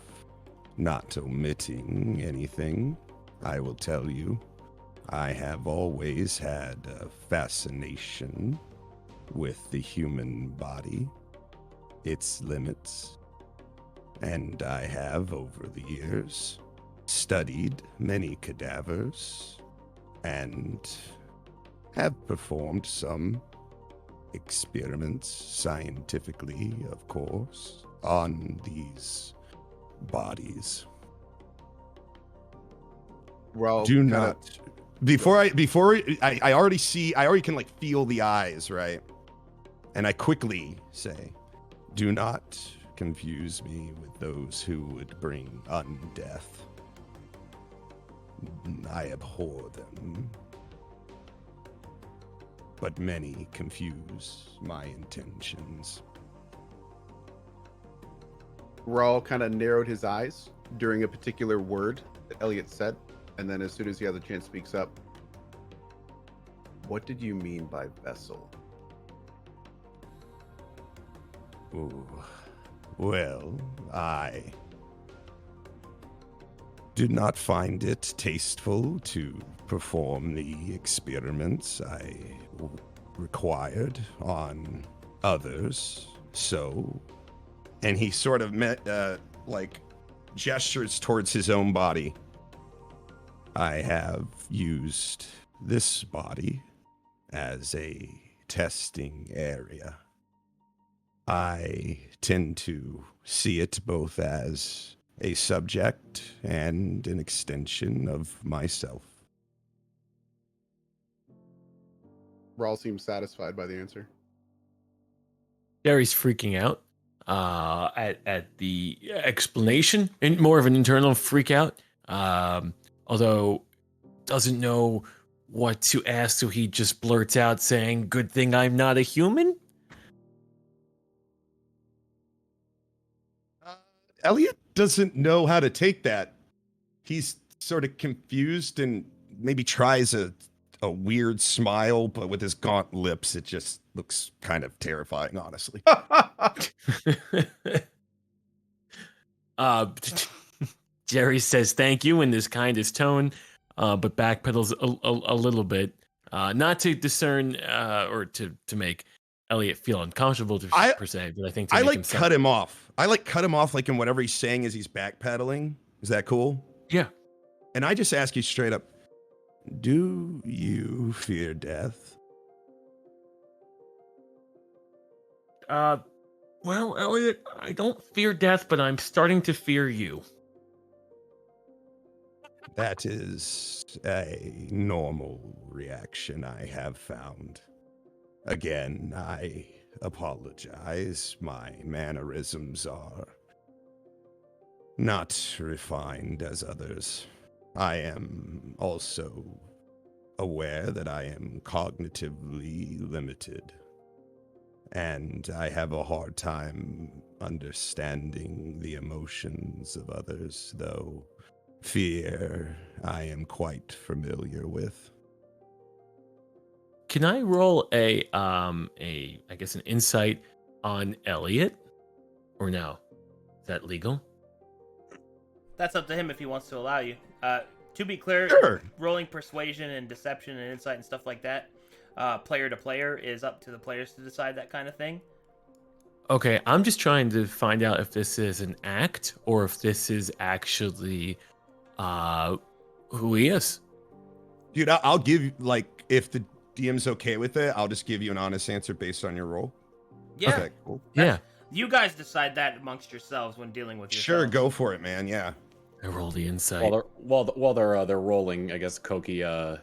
S5: not omitting anything, I will tell you, I have always had a fascination with the human body, its limits, and I have, over the years, studied many cadavers and have performed some experiments, scientifically, of course, on these bodies.
S3: Raul,
S5: Do
S3: kinda-
S5: not. Before I already can like feel the eyes, right? And I quickly say, "Do not confuse me with those who would bring undeath. I abhor them. But many confuse my intentions."
S3: Raul kind of narrowed his eyes during a particular word that Elliot said, and then as soon as the other chance speaks up, "What did you mean by vessel?"
S5: Ooh. Well, I did not find it tasteful to perform the experiments I required on others, so... And he sort of gestures towards his own body. "I have used this body as a testing area. I tend to see it both as a subject and an extension of myself.
S3: Rawl seems satisfied by the answer.
S4: Jerry's freaking out at the explanation, and more of an internal freak out. Although doesn't know what to ask, so he just blurts out saying, "Good thing I'm not a human."
S5: Elliot doesn't know how to take that. He's sort of confused and maybe tries a weird smile, but with his gaunt lips, it just looks kind of terrifying, honestly.
S4: Jerry says thank you in his kindest tone, but backpedals a little bit, not to discern or to make Elliot feel uncomfortable per se, but I think to
S5: I
S4: make
S5: like
S4: himself...
S5: cut him off. I like cut him off like in whatever he's saying as he's backpedaling. Is that cool?
S4: Yeah.
S5: And I just ask you straight up, do you fear death?
S4: Well, Elliot, I don't fear death, but I'm starting to fear you.
S5: That is a normal reaction I have found. Again, I apologize. My mannerisms are not refined as others. I am also aware that I am cognitively limited, and I have a hard time understanding the emotions of others, though fear I am quite familiar with.
S4: Can I roll I guess an insight on Elliot, or no? Is that legal?
S1: That's up to him if he wants to allow you. To be clear,
S5: Sure.
S1: rolling persuasion and deception and insight and stuff like that, player to player, is up to the players to decide that kind of thing.
S4: Okay, I'm just trying to find out if this is an act or if this is actually who he is.
S5: Dude, I'll give you, like, if the DM's okay with it, I'll just give you an honest answer based on your role.
S1: Yeah.
S5: Okay, cool.
S4: Yeah,
S1: You guys decide that amongst yourselves when dealing with yourselves.
S5: Sure, go for it, man. Yeah.
S4: I roll the insight.
S2: While they're rolling, I guess Koki I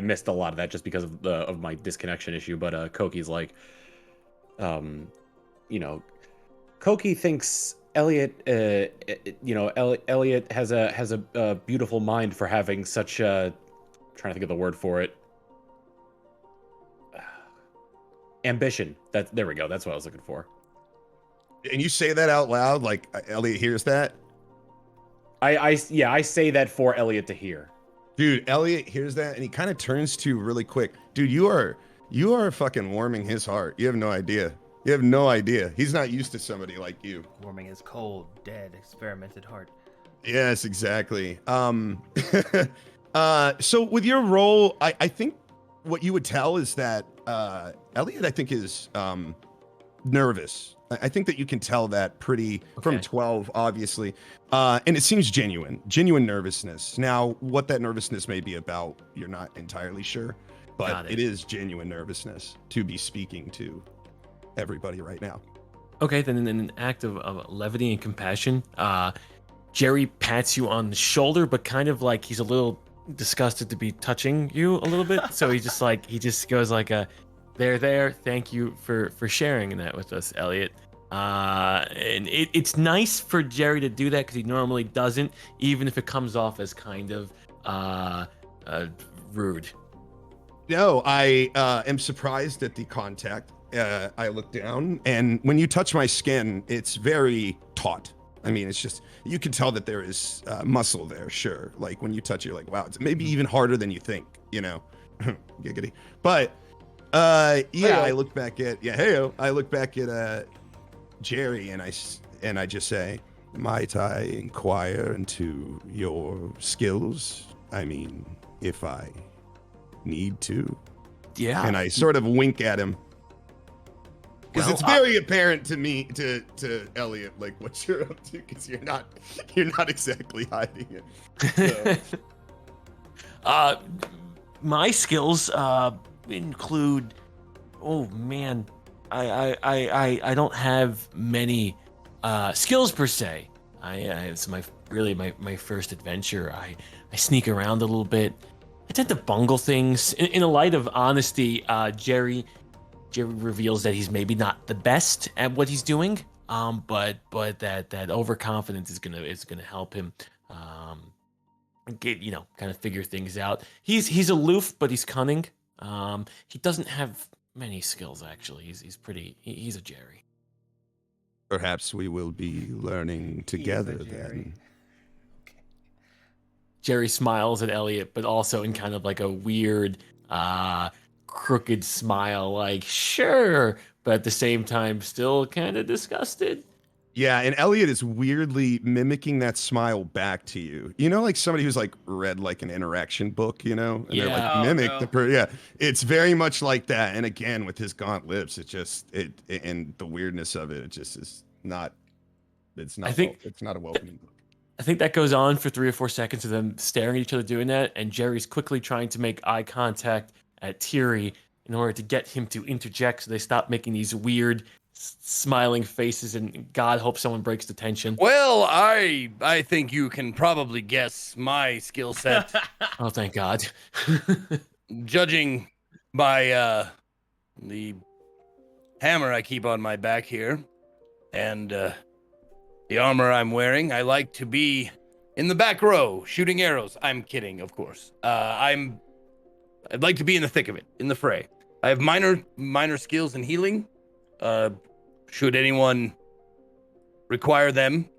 S2: missed a lot of that just because of my disconnection issue, but Koki's like, Koki thinks Elliot, Elliot has a beautiful mind for having such a, trying to think of the word for it, ambition. There we go. That's what I was looking for.
S5: And you say that out loud, like Elliot hears that?
S2: I say that for Elliot to hear.
S5: Dude, Elliot hears that and he kind of turns to you really quick. Dude, you are fucking warming his heart. You have no idea. You have no idea. He's not used to somebody like you.
S1: Warming his cold, dead, experimented heart.
S5: Yes, exactly. So with your role, I think what you would tell is that Elliot, I think, is nervous. I think that you can tell that from 12, obviously. And it seems genuine nervousness. Now, what that nervousness may be about, you're not entirely sure, but it is genuine nervousness to be speaking to everybody right now.
S4: Okay, then in an act of levity and compassion, Jerry pats you on the shoulder, but kind of like he's a little disgusted to be touching you a little bit. So he just goes like there, thank you for sharing that with us, Elliot. And it's nice for Jerry to do that because he normally doesn't, even if it comes off as kind of rude.
S5: No, I am surprised at the contact. I look down, and when you touch my skin, it's very taut. I mean, it's just, you can tell that there is muscle there, sure. Like when you touch it, you're like, wow, it's maybe even harder than you think, giggity. But I look back at, I look back at Jerry, and I just say, might I inquire into your skills? I mean, if I need to.
S4: Yeah.
S5: And I sort of wink at him. Because it's very apparent to me, to Elliot, like what you're up to, because you're not exactly hiding it. So.
S4: My skills, include. Oh man, I don't have many skills per se. It's my first adventure. I sneak around a little bit. I tend to bungle things. In a light of honesty, Jerry reveals that he's maybe not the best at what he's doing. But that overconfidence is gonna help him get kind of figure things out. He's aloof, but he's cunning. He doesn't have many skills actually. He's a Jerry.
S5: Perhaps we will be learning together then.
S4: Jerry smiles at Elliot, but also in kind of like a weird, crooked smile, like sure, but at the same time still kind of disgusted.
S5: Yeah, and Elliot is weirdly mimicking that smile back to you. You know, like somebody who's like read like an interaction book, you know, and they're like mimic yeah. It's very much like that. And again, with his gaunt lips, and the weirdness of it just is not. It's not. It's not a welcoming book.
S4: I think that goes on for 3 or 4 seconds of them staring at each other doing that, and Jerry's quickly trying to make eye contact at Thierry in order to get him to interject so they stop making these weird smiling faces, and God hope someone breaks the tension.
S7: Well, I think you can probably guess my skill set.
S4: Oh, thank God.
S7: Judging by the hammer I keep on my back here and the armor I'm wearing, I like to be in the back row shooting arrows. I'm kidding, of course. I'd like to be in the thick of it, in the fray. I have minor skills in healing. Should anyone require them.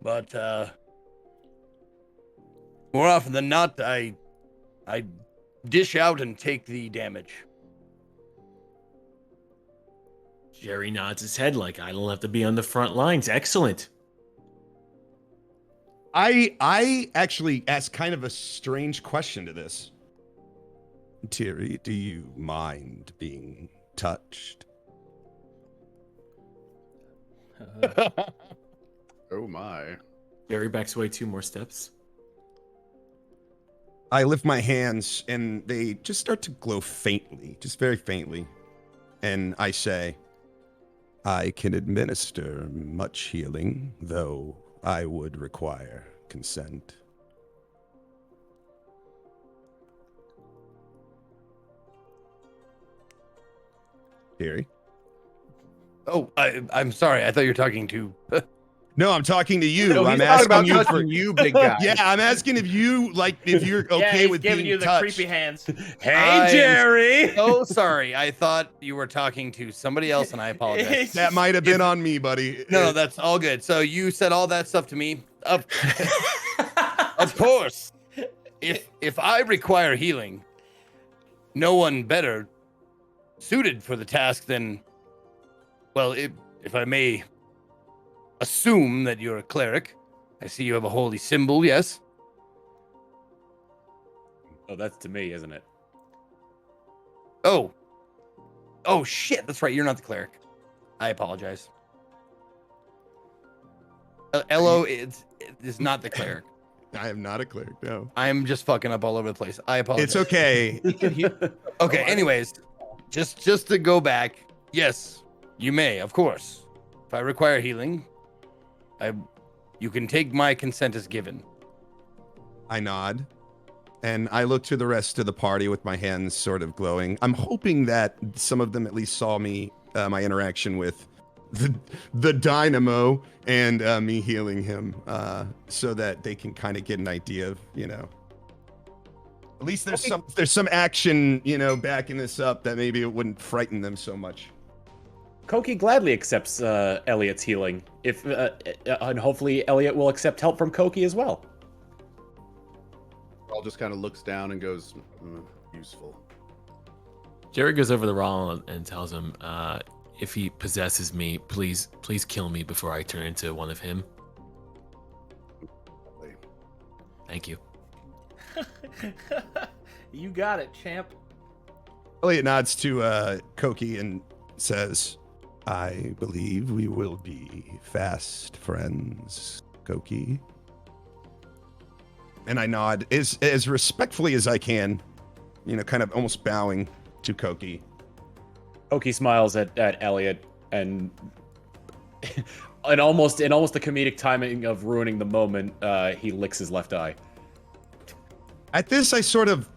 S7: But more often than not, I dish out and take the damage.
S4: Jerry nods his head like I don't have to be on the front lines. Excellent.
S5: I actually asked kind of a strange question to this. Thierry, do you mind being touched?
S3: Oh my.
S4: Jerry backs away 2 more steps.
S5: I lift my hands and they just start to glow faintly, just very faintly. And I say, I can administer much healing, though I would require consent. Thierry?
S7: Oh, I'm sorry. I thought you were talking to...
S5: No, I'm talking to you.
S3: No,
S5: I'm
S3: he's
S5: asking
S3: about
S5: you for
S3: you, big guy.
S5: Yeah, I'm asking if you're okay
S1: he's
S5: with
S1: giving
S5: being
S1: you the
S5: touched.
S1: creepy hands.
S7: Hey,
S4: Jerry!
S7: Oh, sorry. I thought you were talking to somebody else, and I apologize.
S5: That might have been on me, buddy.
S7: No, that's all good. So you said all that stuff to me. Of course. If I require healing, no one better suited for the task than, well, if I may assume that you're a cleric. I see you have a holy symbol, yes?
S2: Oh, that's to me, isn't it?
S7: Oh, shit. That's right. You're not the cleric. I apologize. Elo is not the cleric.
S5: I am not a cleric, no.
S7: I'm just fucking up all over the place. I apologize.
S5: It's okay.
S7: Okay, anyways, just to go back, yes, you may, of course. If I require healing, you can take my consent as given.
S5: I nod, and I look to the rest of the party with my hands sort of glowing. I'm hoping that some of them at least saw me, my interaction with the dynamo and me healing him, so that they can kind of get an idea of, at least there's some action, backing this up that maybe it wouldn't frighten them so much.
S2: CohhCarnage gladly accepts Elliot's healing, and hopefully Elliot will accept help from CohhCarnage as well.
S3: Rawl just kind of looks down and goes, useful.
S4: Jerry goes over to Rawl and tells him, if he possesses me, please kill me before I turn into one of him. Thank you.
S1: You got it, champ.
S5: Elliot nods to CohhCarnage and says, I believe we will be fast friends, CohhCarnage. And I nod as respectfully as I can kind of almost bowing to Koki.
S2: Koki smiles at Elliot and and almost the comedic timing of ruining the moment, he licks his left eye.
S5: At this, I sort of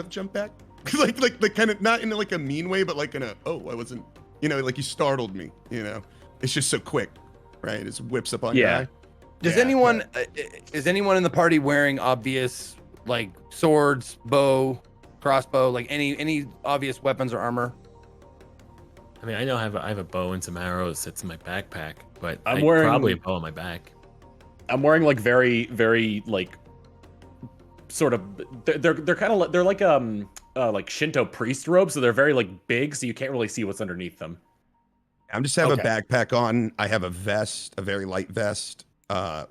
S5: jump back, like kind of not in like a mean way, but like in a I wasn't, like you startled me. It's just so quick, right? It just whips up on your eye.
S7: Does
S5: Yeah,
S7: anyone is anyone in the party wearing obvious like swords, bow, crossbow, like any obvious weapons or armor?
S6: I mean, I know I have a bow and some arrows that's in my backpack, but
S2: I'm
S6: I
S2: wearing-
S6: probably a bow on my back.
S2: I'm wearing like very, very like sort of they're kind of they're like Shinto priest robes, so they're very like big, so you can't really see what's underneath them.
S5: I'm just have
S7: Okay.
S5: a backpack on. I have a vest, a very light vest,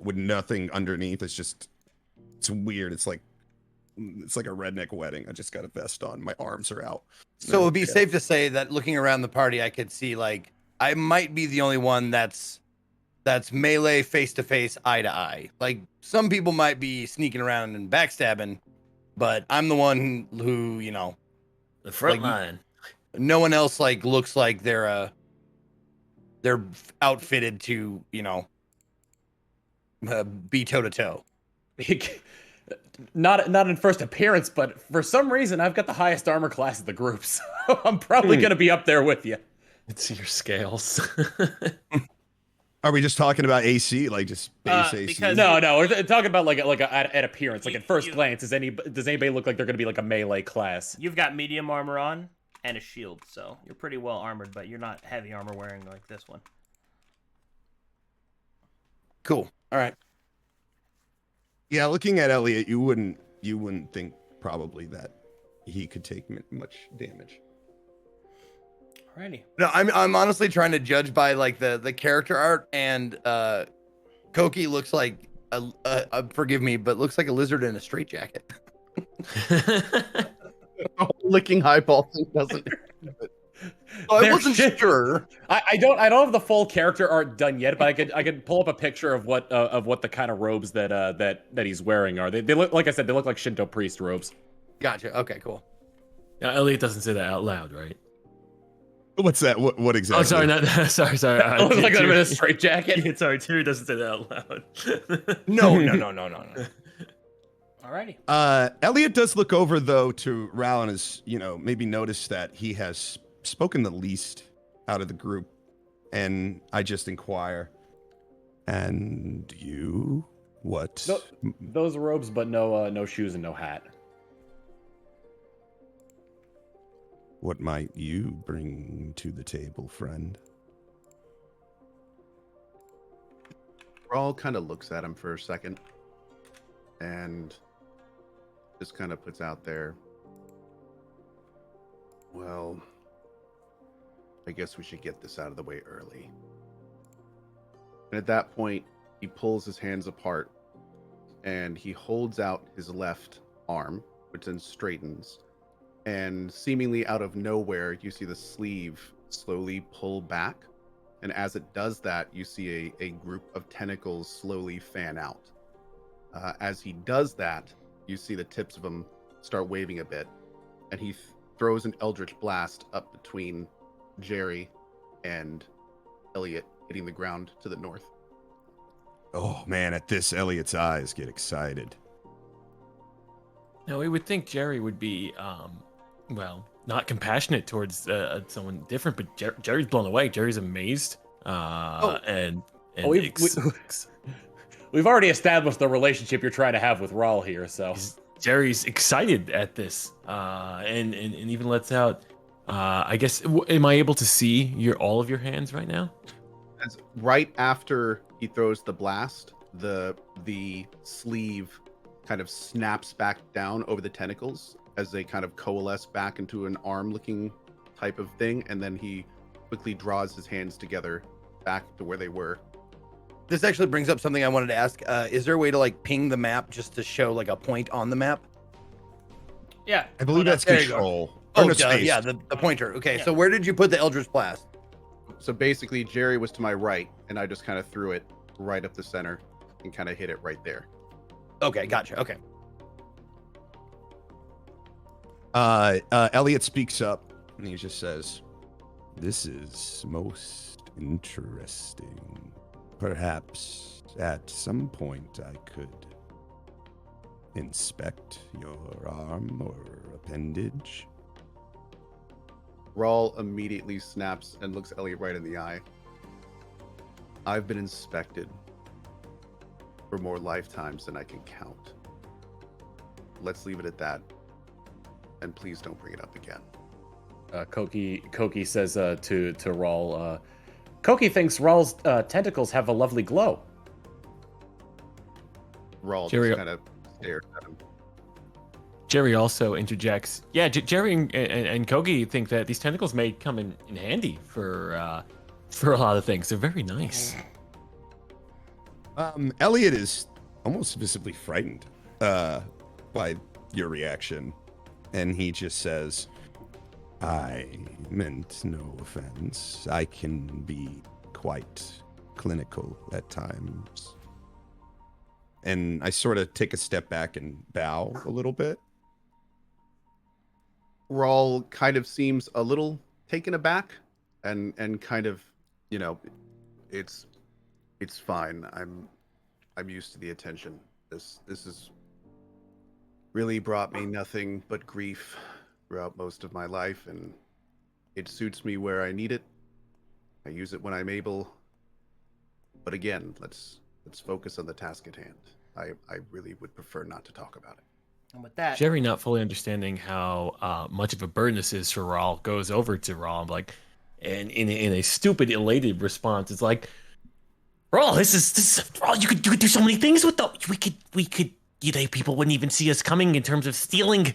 S5: with nothing underneath. It's weird. It's like a redneck wedding. I just got a vest on. My arms are out.
S7: So it would be safe to say that looking around the party, I could see like I might be the only one that's melee face to face, eye to eye. Like some people might be sneaking around and backstabbing, but I'm the one who
S6: The front
S7: Like,
S6: line.
S7: no one else like looks like they're outfitted to be toe to toe.
S2: Not in first appearance, but for some reason I've got the highest armor class of the group, so I'm probably gonna be up there with you.
S6: It's your scales.
S5: Are we just talking about AC, like just base AC?
S1: because-
S2: No, we're talking about like at appearance, like at first
S1: You-
S2: glance. Does anybody look like they're gonna be like a melee class?
S1: You've got medium armor on and a shield, so you're pretty well armored, but you're not heavy armor wearing like this one.
S7: Cool. All right.
S5: Yeah, looking at Elliot, you wouldn't think probably that he could take much damage.
S1: Alrighty.
S7: No, I'm honestly trying to judge by like the character art, and Koki looks like forgive me, but looks like a lizard in a straitjacket.
S3: Licking eyeballs thing doesn't.
S7: Oh, I
S2: They're
S7: wasn't
S2: shit.
S7: sure.
S2: I don't have the full character art done yet, but I could pull up a picture of what the kind of robes that he's wearing are. They look, like I said, they look like Shinto priest robes.
S7: Gotcha. Okay, cool.
S6: Now, Elliot doesn't say that out loud, right?
S5: What's that? What exactly?
S6: Oh, sorry, not sorry.
S2: I was like I'm in a straight jacket.
S6: Yeah, sorry, Terry doesn't say that out loud.
S7: No.
S1: Alrighty.
S5: Elliot does look over though to Ral and has, maybe noticed that he has spoken the least out of the group, and I just inquire. And you, what?
S2: No, those robes, but no shoes and no hat.
S5: What might you bring to the table, friend?
S3: Rawl kind of looks at him for a second and just kind of puts out there, well, I guess we should get this out of the way early. And at that point, he pulls his hands apart and he holds out his left arm, which then straightens. And seemingly out of nowhere, you see the sleeve slowly pull back. And as it does that, you see a group of tentacles slowly fan out. As he does that, you see the tips of them start waving a bit. And he throws an Eldritch Blast up between Jerry and Elliot, hitting the ground to the north.
S5: Oh man, at this, Elliot's eyes get excited.
S6: Now, we would think Jerry would be, not compassionate towards someone different, but Jerry's blown away. Jerry's amazed. And
S2: We've already established the relationship you're trying to have with Rawl here, so
S6: Jerry's excited at this, and even lets out. I guess, am I able to see all of your hands right now?
S3: As right after he throws the blast, the sleeve kind of snaps back down over the tentacles as they kind of coalesce back into an arm-looking type of thing, and then he quickly draws his hands together back to where they were.
S7: This actually brings up something I wanted to ask. Is there a way to like ping the map just to show like a point on the map?
S1: Yeah.
S5: I believe that's
S7: there you go.
S5: control.
S7: Oh,
S5: no,
S7: duh,
S5: space.
S7: yeah, the pointer. Okay,
S1: Yeah.
S7: so where did you put the Eldritch Blast?
S3: So basically, Jerry was to my right, and I just kind of threw it right up the center and kind of hit it right there.
S7: Okay, gotcha. Okay.
S5: Elliot speaks up and he just says, "This is most interesting. Perhaps at some point I could inspect your arm or appendage."
S3: Rawl immediately snaps and looks Elliot right in the eye. I've been inspected for more lifetimes than I can count. Let's leave it at that. And please don't bring it up again.
S2: Koki says to Rawl, Koki thinks Rawl's tentacles have a lovely glow.
S3: Rawl
S4: Jerry-
S3: just kind of stares at him.
S4: Jerry also interjects. Yeah, Jerry and Kogi think that these tentacles may come in handy for a lot of things. They're very nice.
S5: Elliot is almost visibly frightened by your reaction, and he just says, "I meant no offense. I can be quite clinical at times." And I sort of take a step back and bow a little bit.
S3: Rawl kind of seems a little taken aback and kind of, you know, it's fine. I'm used to the attention. This has really brought me nothing but grief throughout most of my life, and it suits me where I need it. I use it when I'm able. But again, let's focus on the task at hand. I really would prefer not to talk about it.
S1: And with that,
S4: Jerry, not fully understanding how much of a burden this is for Rawl, goes over to Rawl and like, and in a stupid, elated response, it's like, Rawl, this is Rawl. You could do so many things with them. We could. You know, people wouldn't even see us coming in terms of stealing.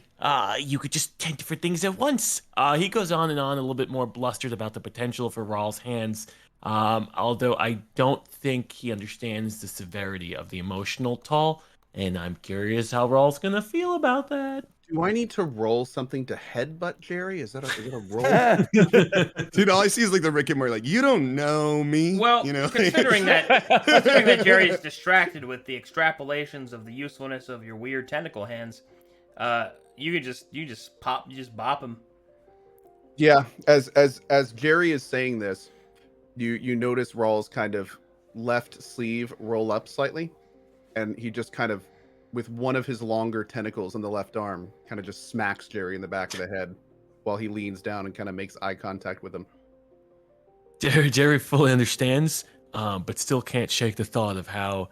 S4: You could just 10 different things at once. He goes on and on, a little bit more blustered about the potential for Rawl's hands. Although I don't think he understands the severity of the emotional toll, and I'm curious how Rawl's gonna feel about that.
S3: Do I need to roll something to headbutt Jerry? Is it a roll?
S5: Dude, all I see is like the Rick and Morty, like, you don't know me.
S1: well,
S5: you know?
S1: considering that Jerry's distracted with the extrapolations of the usefulness of your weird tentacle hands, you just bop him.
S3: Yeah, as Jerry is saying this, you notice Rawl's kind of left sleeve roll up slightly, and he just kind of, with one of his longer tentacles on the left arm, kind of just smacks Jerry in the back of the head while he leans down and kind of makes eye contact with him.
S4: Jerry fully understands, but still can't shake the thought of how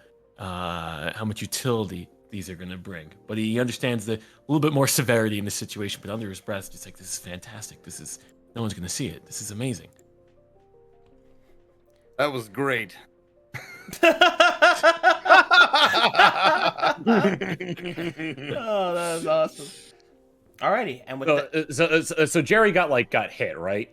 S4: much utility these are going to bring. But he understands the little bit more severity in the situation. But under his breath, just like, this is fantastic. No one's going to see it. This is amazing.
S7: That was great.
S1: Oh, that was awesome. Alrighty, and with
S2: So Jerry got hit, right?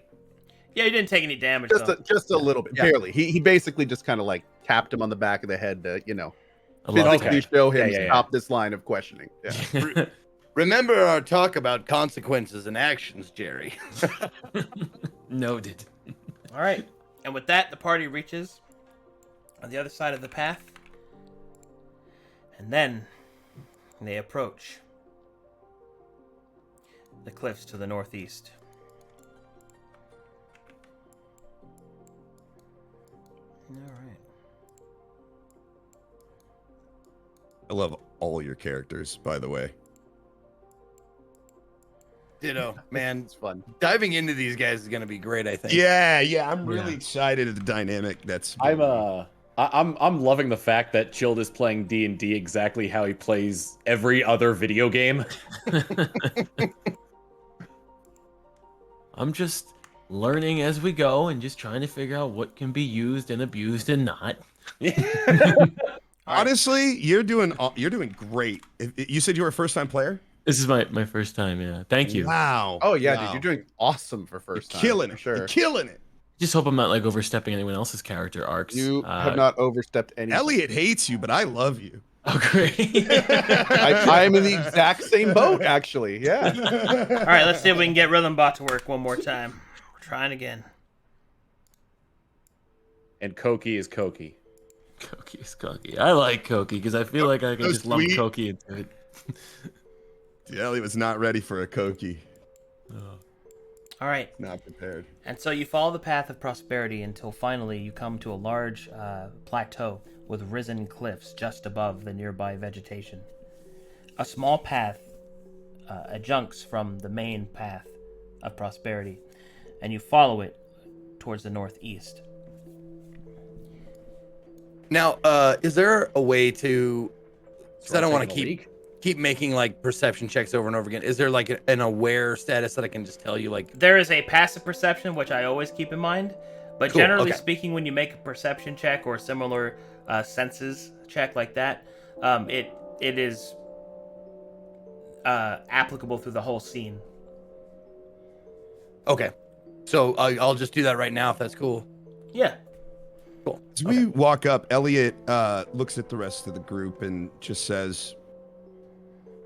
S1: yeah, he didn't take any damage.
S3: Just a little bit,
S5: Yeah.
S3: barely. He basically just kind of like tapped him on the back of the head to, you know,
S4: A lot.
S3: physically show him
S2: Yeah.
S3: stop this line of questioning. Yeah.
S7: Remember our talk about consequences and actions, Jerry.
S4: Noted.
S1: All right, and with that, the party reaches on the other side of the path, and then they approach the cliffs to the northeast. All right.
S5: I love all your characters, by the way.
S7: Ditto, man.
S3: It's fun.
S7: Diving into these guys is gonna be great, I think.
S5: Yeah, I'm really excited at the dynamic that's...
S2: I'm loving the fact that Chilled is playing D&D exactly how he plays every other video game.
S4: I'm just learning as we go and just trying to figure out what can be used and abused and not.
S5: Honestly, you're doing great. You said you were a first-time player?
S4: This is my first time, yeah. Thank you.
S5: Wow.
S3: Oh yeah,
S5: Wow.
S3: dude, you're doing awesome for first time.
S5: Killing
S3: for
S5: it.
S3: sure.
S5: You're killing it.
S4: Just hope I'm not like overstepping anyone else's character arcs.
S3: You have not overstepped any.
S5: Elliot hates you, but I love you.
S4: Oh, great.
S3: I am in the exact same boat, actually. Yeah.
S1: All right, let's see if we can get Rhythmbot to work one more time. We're trying again.
S2: And Koki is Koki.
S4: Koki is Koki. I like Koki because I feel like I can
S5: So
S4: just lump
S5: sweet.
S4: Koki into it.
S5: Elliot was not ready for a Koki.
S1: All right.
S5: Not prepared.
S1: And so you follow the path of prosperity until finally you come to a large plateau with risen cliffs just above the nearby vegetation. A small path adjuncts from the main path of prosperity, and you follow it towards the northeast.
S7: Now, is there a way to? Because I don't want to
S2: Taking a
S7: keep making like perception checks over and over again. Is there like an aware status that I can just tell you like?
S1: There is a passive perception, which I always keep in mind, but
S7: Cool,
S1: generally
S7: okay.
S1: speaking, when you make a perception check or similar senses check like that, it is applicable through the whole scene.
S7: Okay, so I'll just do that right now if that's cool.
S1: Yeah.
S7: Cool.
S5: As we walk up, Elliot looks at the rest of the group and just says,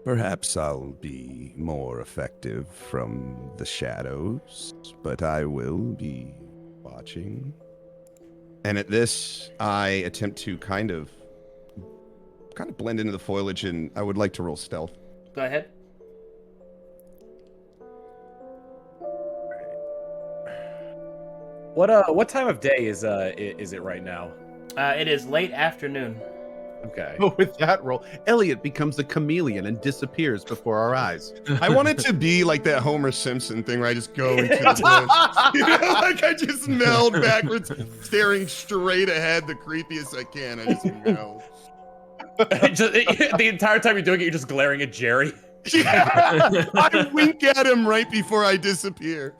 S5: "Perhaps I'll be more effective from the shadows, but I will be watching." And at this, I attempt to kind of blend into the foliage, and I would like to roll stealth.
S1: Go ahead.
S2: What time of day is it right now?
S1: It is late afternoon.
S2: Okay.
S3: But with that roll, Elliot becomes a chameleon and disappears before our eyes.
S5: I want it to be like that Homer Simpson thing where I just go into the bush. You know, like I just meld backwards, staring straight ahead, the creepiest I can. I just meld.
S2: The entire time you're doing it, you're just glaring at Jerry.
S5: Yeah, I wink at him right before I disappear.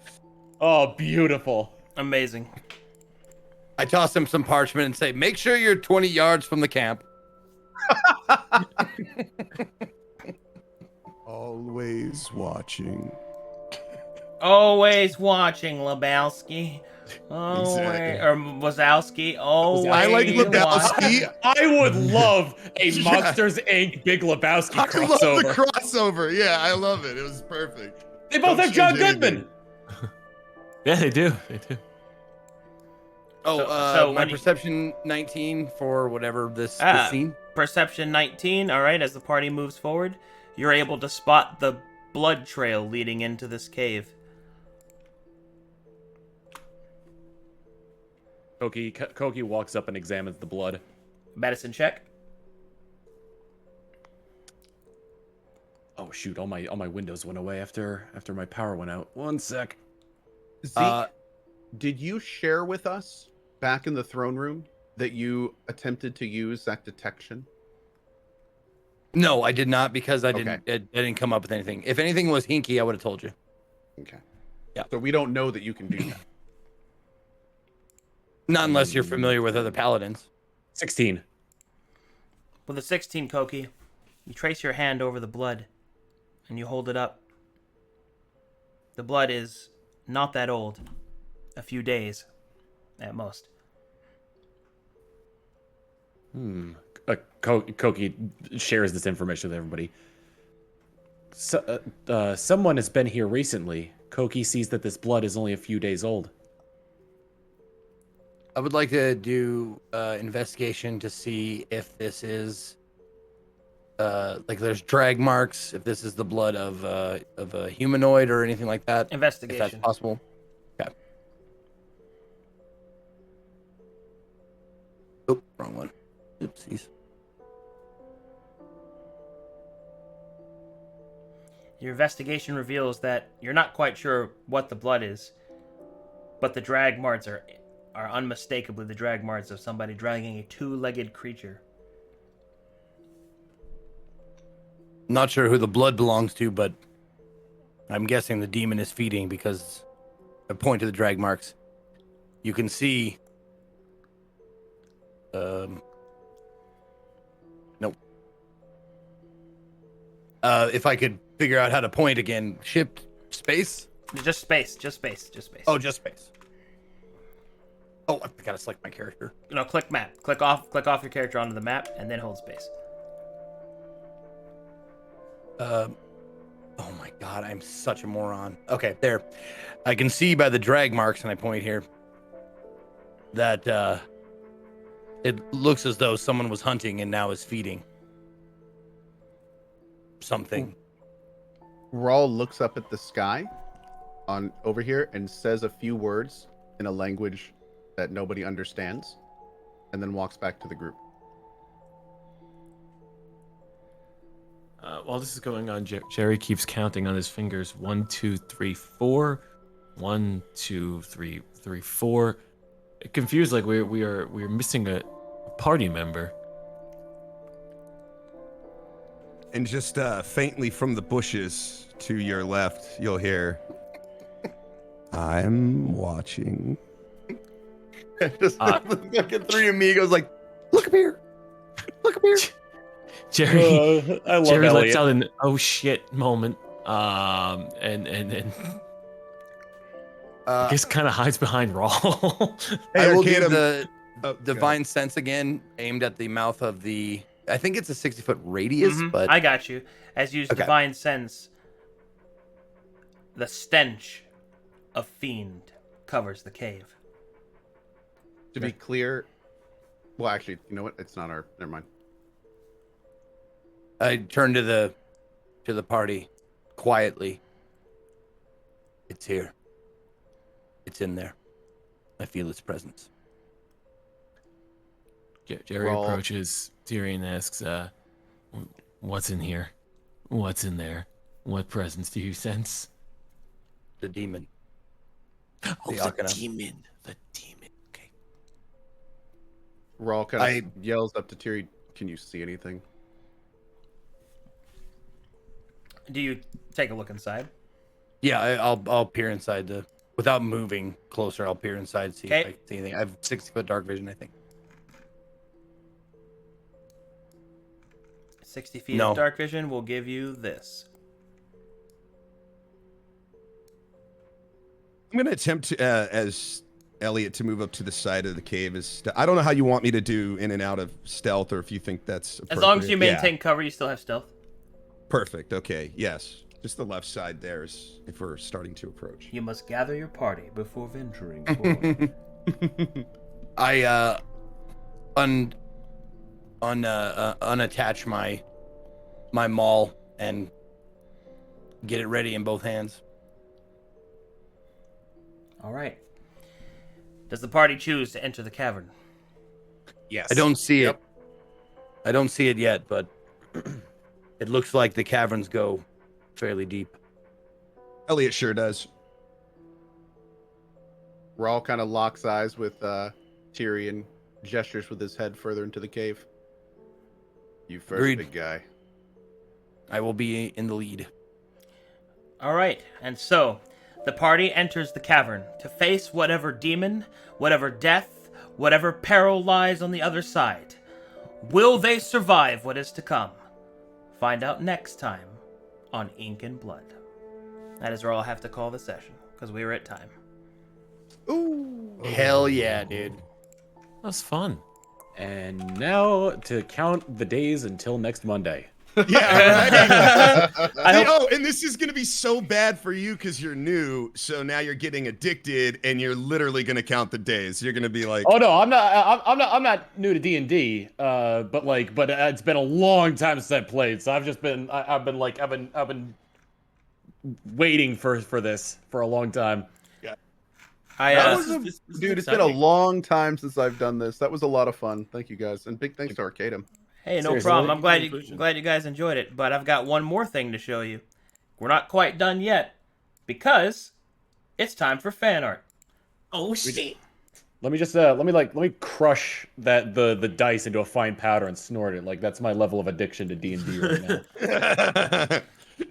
S2: Oh, beautiful.
S1: Amazing.
S7: I toss him some parchment and say, "Make sure you're 20 yards from the camp."
S5: Always watching.
S1: Always watching, Lebowski. Always,
S5: Exactly.
S1: or Wazowski. Always.
S5: I like
S1: watching.
S5: Lebowski.
S2: I would love a
S5: Yeah.
S2: Monsters Inc. Big Lebowski
S5: I love
S2: crossover.
S5: the crossover. Yeah, I love it. It was perfect.
S2: They both
S5: Don't
S2: have John
S5: change anything.
S2: Goodman.
S6: Yeah, they do. They do.
S7: Oh,
S1: So
S7: my
S1: when you-
S7: perception 19 for whatever this scene.
S1: Perception 19. All right, as the party moves forward, you're able to spot the blood trail leading into this cave.
S2: Koki walks up and examines the blood.
S1: Medicine check.
S2: Oh shoot! All my windows went away after my power went out. One sec.
S3: Zeke, did you share with us back in the throne room that you attempted to use that detection?
S7: No, I did not because I
S3: Okay.
S7: didn't come up with anything. If anything was hinky, I would have told you.
S3: Okay.
S7: Yeah.
S3: So we don't know that you can do that.
S7: Not unless you're familiar with other paladins.
S2: 16.
S1: With a 16, Koki, you trace your hand over the blood, and you hold it up. The blood is not that old. A few days, at most.
S2: Koki shares this information with everybody. Someone has been here recently. Koki sees that this blood is only a few days old.
S7: I would like to do investigation to see if this is like there's drag marks, if this is the blood of a humanoid or anything like that. If that's
S1: Investigation.
S7: possible. Okay. Oh, wrong one. Oopsies.
S1: Your investigation reveals that you're not quite sure what the blood is, but the drag marks are unmistakably the drag marks of somebody dragging a two-legged creature.
S7: Not sure who the blood belongs to, but I'm guessing the demon is feeding because I point to the drag marks. You can see. Nope. If I could figure out how to point again, shift space.
S1: Just space, just space, just space.
S7: Oh, just space. Oh, I gotta select my character.
S1: No, click map. Click off your character onto the map, and then hold space.
S7: Oh my god, I'm such a moron. Okay, there. I can see by the drag marks, and I point here, that it looks as though someone was hunting and now is feeding something.
S3: Rawl looks up at the sky on over here and says a few words in a language that nobody understands, and then walks back to the group.
S6: While this is going on, Jerry keeps counting on his fingers. 1, 2, 3, 4. 1, 2, 3, 3, 4. Confused, like we're missing a party member.
S5: And just faintly from the bushes to your left, you'll hear, I'm watching.
S7: Just fucking three amigos like, look up here. Look up here.
S6: Jerry,
S2: I love
S6: Jerry
S2: Elliot.
S6: lets out an oh shit moment. And I guess kind of hides behind Rawl.
S5: Hey,
S7: I will
S5: Arcadum.
S7: do the
S5: Oh,
S7: divine sense again, aimed at the mouth of the. I think it's a 60-foot radius,
S1: Mhm,
S7: but
S1: I got you. As you use
S7: Okay.
S1: divine sense, the stench of fiend covers the cave.
S3: To be clear, well, actually, you know what? It's not our. Never mind.
S7: I turn to the party quietly. It's here. It's in there. I feel its presence.
S6: Jerry
S3: Rawl.
S6: approaches Tyrion and asks, "What's in here? What's in there? What presence do you sense?"
S7: The demon.
S6: Oh,
S7: The
S6: the
S7: Arcadum.
S6: demon. The demon. Okay.
S3: Rawl kind of yells up to Tiri, "Can you see anything?"
S1: Do you take a look inside?
S7: Yeah, I'll peer inside the. Without moving closer, I'll peer inside, see if I
S1: Okay.
S7: can see anything. I have 60-foot dark vision, I think.
S1: 60 feet
S7: No.
S1: of dark vision will give you this.
S5: I'm going to attempt to, as Elliot to move up to the side of the cave. I don't know how you want me to do in and out of stealth, or if you think that's
S1: As long as you
S5: appropriate.
S1: maintain cover, you still have stealth.
S5: Perfect. Okay. Yes. Just the left side there is if we're starting to approach.
S1: You must gather your party before venturing forth.
S7: I unattach my maul and get it ready in both hands.
S1: All right. Does the party choose to enter the cavern?
S2: Yes.
S7: I don't see it. I don't see it yet, but it looks like the caverns go fairly deep.
S5: Elliot sure does.
S3: Rawl kind of locks eyes with Tiri and gestures with his head further into the cave. You first,
S7: Agreed.
S3: big guy.
S7: I will be in the lead.
S1: All right. And so, the party enters the cavern to face whatever demon, whatever death, whatever peril lies on the other side. Will they survive what is to come? Find out next time on Ink and Blood. That is where I'll have to call the session, because we were at time.
S3: Ooh.
S7: Hell yeah, dude.
S6: That was fun.
S2: And now to count the days until next Monday.
S5: Yeah. Right?
S1: I hope-
S5: Oh, and this is going to be so bad for you because you're new. So now you're getting addicted, and you're literally going to count the days. You're going to be like,
S2: Oh no, I'm not new to D&D. But it's been a long time since I played, so I've been waiting for this for a long time.
S3: Dude, it's been a long time since I've done this. That was a lot of fun. Thank you guys, and big thanks to Arcadum.
S1: Hey, no
S2: Seriously,
S1: problem.
S2: what-
S1: I'm glad you guys enjoyed it, but I've got one more thing to show you. We're not quite done yet, because it's time for fan art.
S6: Oh shit!
S2: Let me crush the dice into a fine powder and snort it. Like that's my level of addiction to D&D right now.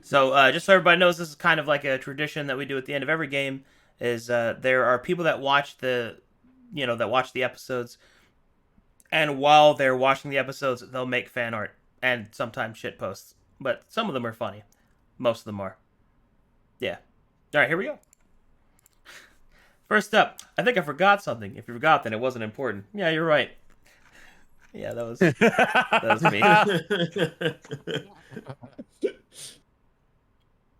S1: So, just so everybody knows, this is kind of like a tradition that we do at the end of every game. Is there are people that watch the episodes, and while they're watching the episodes, they'll make fan art and sometimes shit posts. But some of them are funny. Most of them are. Yeah. All right, here we go. First up, I think I forgot something. If you forgot, then it wasn't important. Yeah, you're right. Yeah, that was me.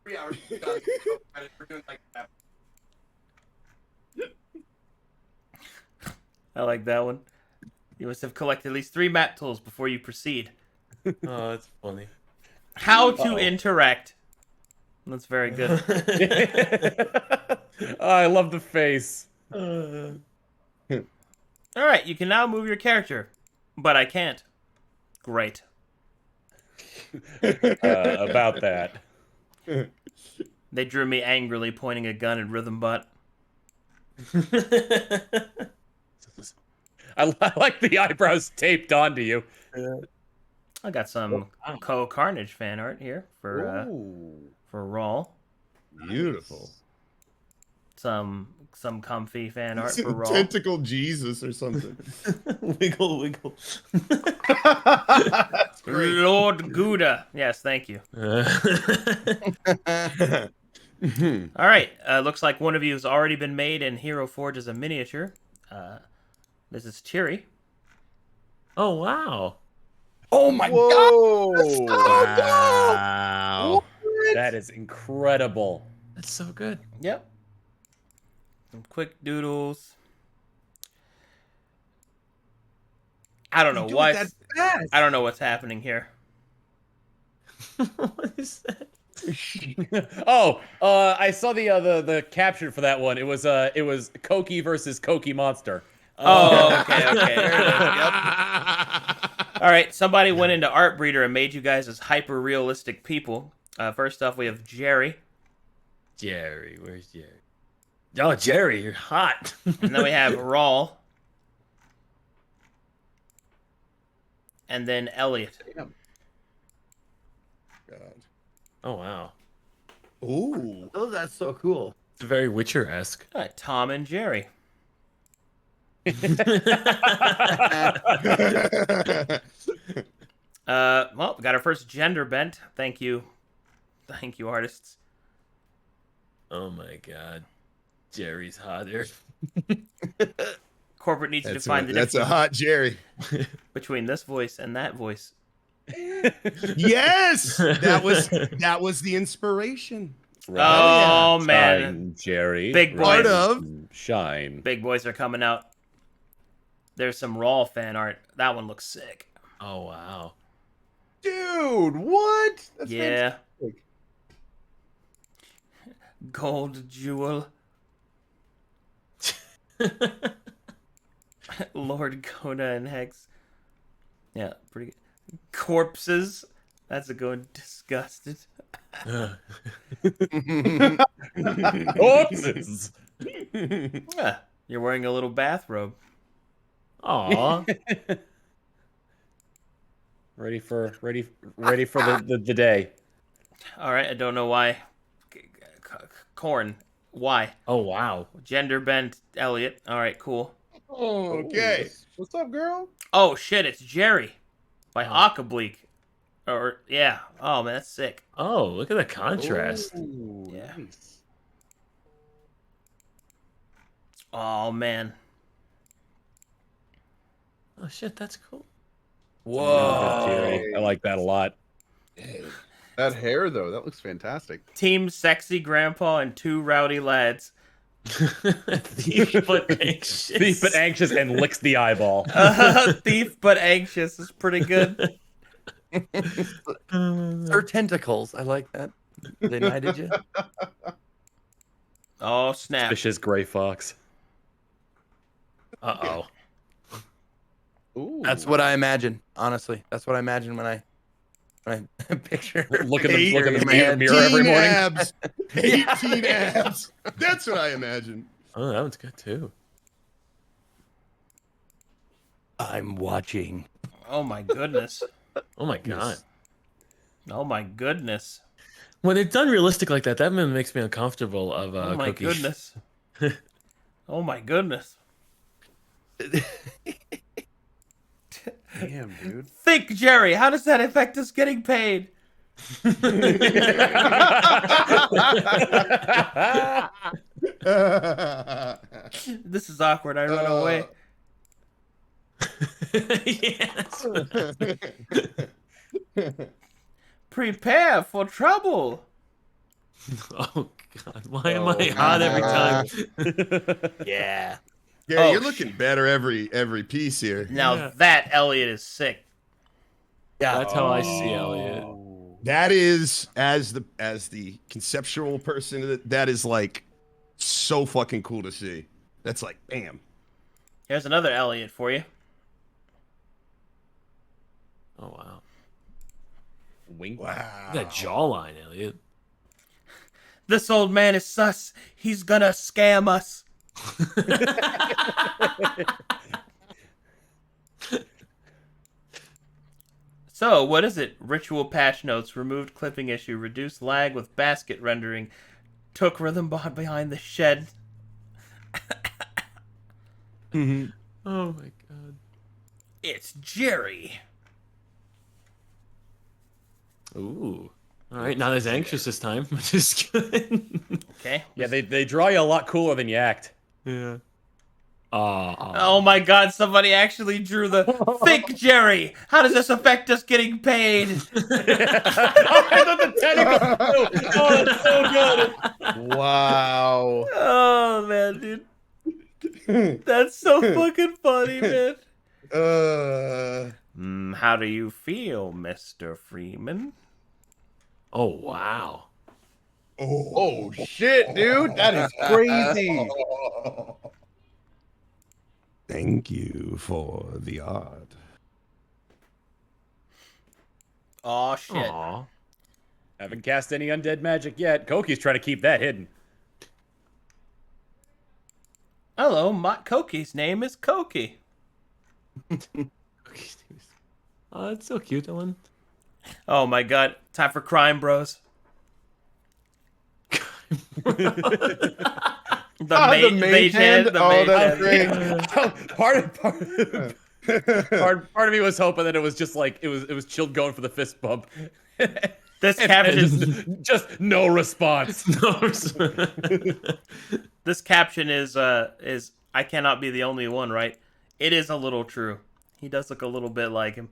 S7: 3 hours. We're doing like that.
S1: I like that one. You must have collected at least 3 map tools before you proceed.
S6: Oh, that's funny.
S1: How to interact. That's very good.
S2: I love the face.
S1: All right, you can now move your character, but I can't. Great.
S2: About that.
S1: They drew me angrily, pointing a gun at Rhythm Butt.
S2: I like the eyebrows taped onto you.
S1: I got some CohhCarnage fan art here for
S3: Ooh.
S1: Rawl.
S5: Beautiful.
S1: Some comfy fan art for Rawl.
S5: Tentacle Jesus or something.
S6: Wiggle, wiggle.
S5: That's great.
S1: Lord Gouda. Yes, thank you. All right. Looks like one of you has already been made in Hero Forge as a miniature. This is Thierry.
S6: Oh, wow.
S7: Oh my god!
S3: Whoa!
S2: Wow. That is incredible.
S6: That's so good.
S1: Yep. Some quick doodles. I don't know what. I don't know what's happening here.
S6: What is that?
S2: I saw the caption for that one. It was Koki versus Koki Monster.
S1: Oh, okay. All right, somebody went into Art Breeder and made you guys as hyper realistic people. First off, we have Jerry,
S6: Jerry, where's Jerry? Oh, Jerry, you're hot.
S1: and then we have Rawl, and then Elliot.
S3: Damn.
S5: God.
S6: Oh, wow.
S5: Ooh.
S7: Oh, that's so cool.
S6: It's very Witcher-esque.
S1: Tom and Jerry. Well, we got our first gender bent. Thank you, artists.
S6: Oh my god. Jerry's hotter.
S1: Corporate needs to define the
S5: That's a
S1: difference
S5: hot Jerry.
S1: between this voice and that voice.
S5: Yes, that was the inspiration.
S1: Oh man,
S2: Shine, Jerry.
S1: Big boy.
S5: Part of.
S2: Shine.
S1: big boys are coming out. There's some Raw fan art. That one looks sick.
S6: Oh, wow.
S3: Dude, what? That's
S1: Yeah.
S3: fantastic.
S1: Gold jewel. Lord Coda and Hex. Yeah, pretty good. Corpses. That's a going disgusted.
S2: Corpses.
S1: Yeah, you're wearing a little bathrobe.
S6: Aw.
S2: Ready for the day.
S1: All right, I don't know why. Corn. Why?
S6: Oh, wow.
S1: Gender bent Elliot. All right, cool.
S5: Okay.
S3: What's up, girl?
S1: Oh shit, it's Jerry by
S6: Oh.
S1: Aquableak. Or yeah. Oh man, that's sick.
S6: Oh, look at the contrast.
S3: Ooh,
S1: Yeah.
S3: nice.
S1: Oh man.
S6: Oh, shit, that's cool.
S7: Whoa.
S2: Jerry. I like that a lot.
S3: That hair, though, that looks fantastic.
S1: Team Sexy Grandpa and two rowdy lads.
S6: Thief but anxious.
S2: Thief but anxious and licks the eyeball.
S1: Thief but anxious is pretty good.
S7: Or tentacles. I like that. They knighted you.
S1: Oh snap.
S2: Vicious gray fox.
S6: Uh-oh.
S3: Ooh.
S7: That's what I imagine. Honestly, that's what I imagine when I picture.
S2: Look in the
S7: Jerry,
S2: mirror
S7: man.
S2: every morning.
S5: Abs. 18 abs. That's what I imagine.
S6: Oh, that one's good, too.
S7: I'm watching.
S1: Oh my goodness.
S6: Oh, my God.
S1: Oh my goodness.
S6: When it's done realistic like that, that makes me uncomfortable of
S1: Oh my
S6: Cookie.
S1: goodness. Oh my goodness.
S3: Damn, dude.
S1: Think, Jerry, how does that affect us getting paid? This is awkward. I run away.
S6: Yes.
S1: Prepare for trouble.
S6: Oh, God. Why am I hot every time?
S1: Yeah.
S5: Yeah,
S1: Oh,
S5: you're looking better every piece here.
S1: Now
S6: Yeah.
S1: that Elliot is sick.
S7: Yeah.
S6: That's how I see Elliot.
S5: That is as the conceptual person that is like so fucking cool to see. That's like, bam.
S1: Here's another Elliot for you.
S6: Oh wow.
S2: Wink.
S5: Wow.
S6: That jawline, Elliot.
S1: This old man is sus. He's gonna scam us. So, what is it? Ritual patch notes, removed clipping issue, reduced lag with basket rendering, took rhythm bond behind the shed.
S6: Oh my god.
S1: It's Jerry.
S6: Ooh. All right, not as anxious this time, which is good.
S1: Okay.
S2: Yeah, they draw you a lot cooler than you act.
S6: Yeah.
S1: Oh my god, somebody actually drew the thick Jerry. How does this affect us getting paid?
S2: I thought the tentacles too. Oh, that's so good.
S3: Wow.
S1: Oh man, dude. That's so fucking funny, man. How do you feel, Mr. Freeman?
S6: Oh wow.
S3: Oh shit, dude. That is crazy.
S5: Thank you for the art.
S1: Oh shit.
S6: Aw.
S2: Haven't cast any undead magic yet. Koki's trying to keep that hidden.
S1: Hello, my Koki's name is Koki.
S6: Oh, that's so cute, Ellen.
S1: Oh my god, time for crime, bros. The mage hand. The mage
S3: that's
S1: hand.
S3: great.
S2: Part of me was hoping that it was just like it was chilled going for the fist bump.
S1: This
S2: And
S1: caption.
S2: just no response.
S1: This caption is I cannot be the only one, right? It is a little true. He does look a little bit like him.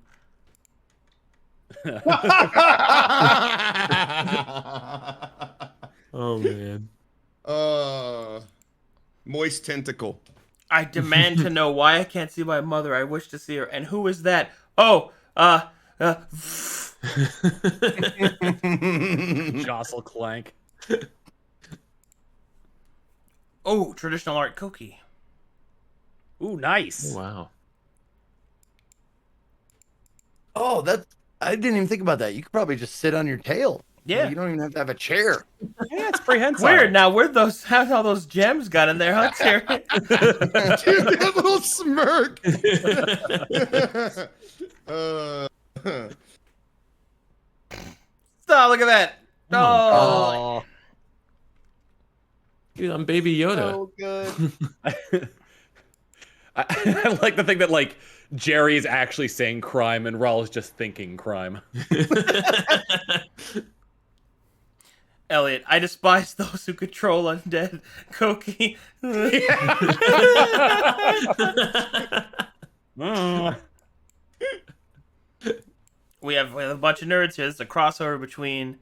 S6: Oh man.
S5: Moist tentacle.
S1: I demand to know why I can't see my mother. I wish to see her. And who is that? Oh,
S2: Jostle clank.
S1: oh, traditional art Koki.
S2: Ooh, nice.
S6: Wow.
S7: Oh, I didn't even think about that. You could probably just sit on your tail.
S1: Yeah.
S7: You don't even have to have a chair.
S2: Yeah, it's prehensile.
S1: Weird. Now, how's all those gems got in there, huh, Terry?
S5: Dude, that little smirk.
S1: Stop, look at that.
S6: Oh.
S1: Oh.
S6: Dude, I'm Baby Yoda.
S3: So good.
S2: I like the thing that like Jerry is actually saying crime and Raul is just thinking crime.
S1: Elliot, I despise those who control undead. Koki. We have a bunch of nerds here. This is a crossover between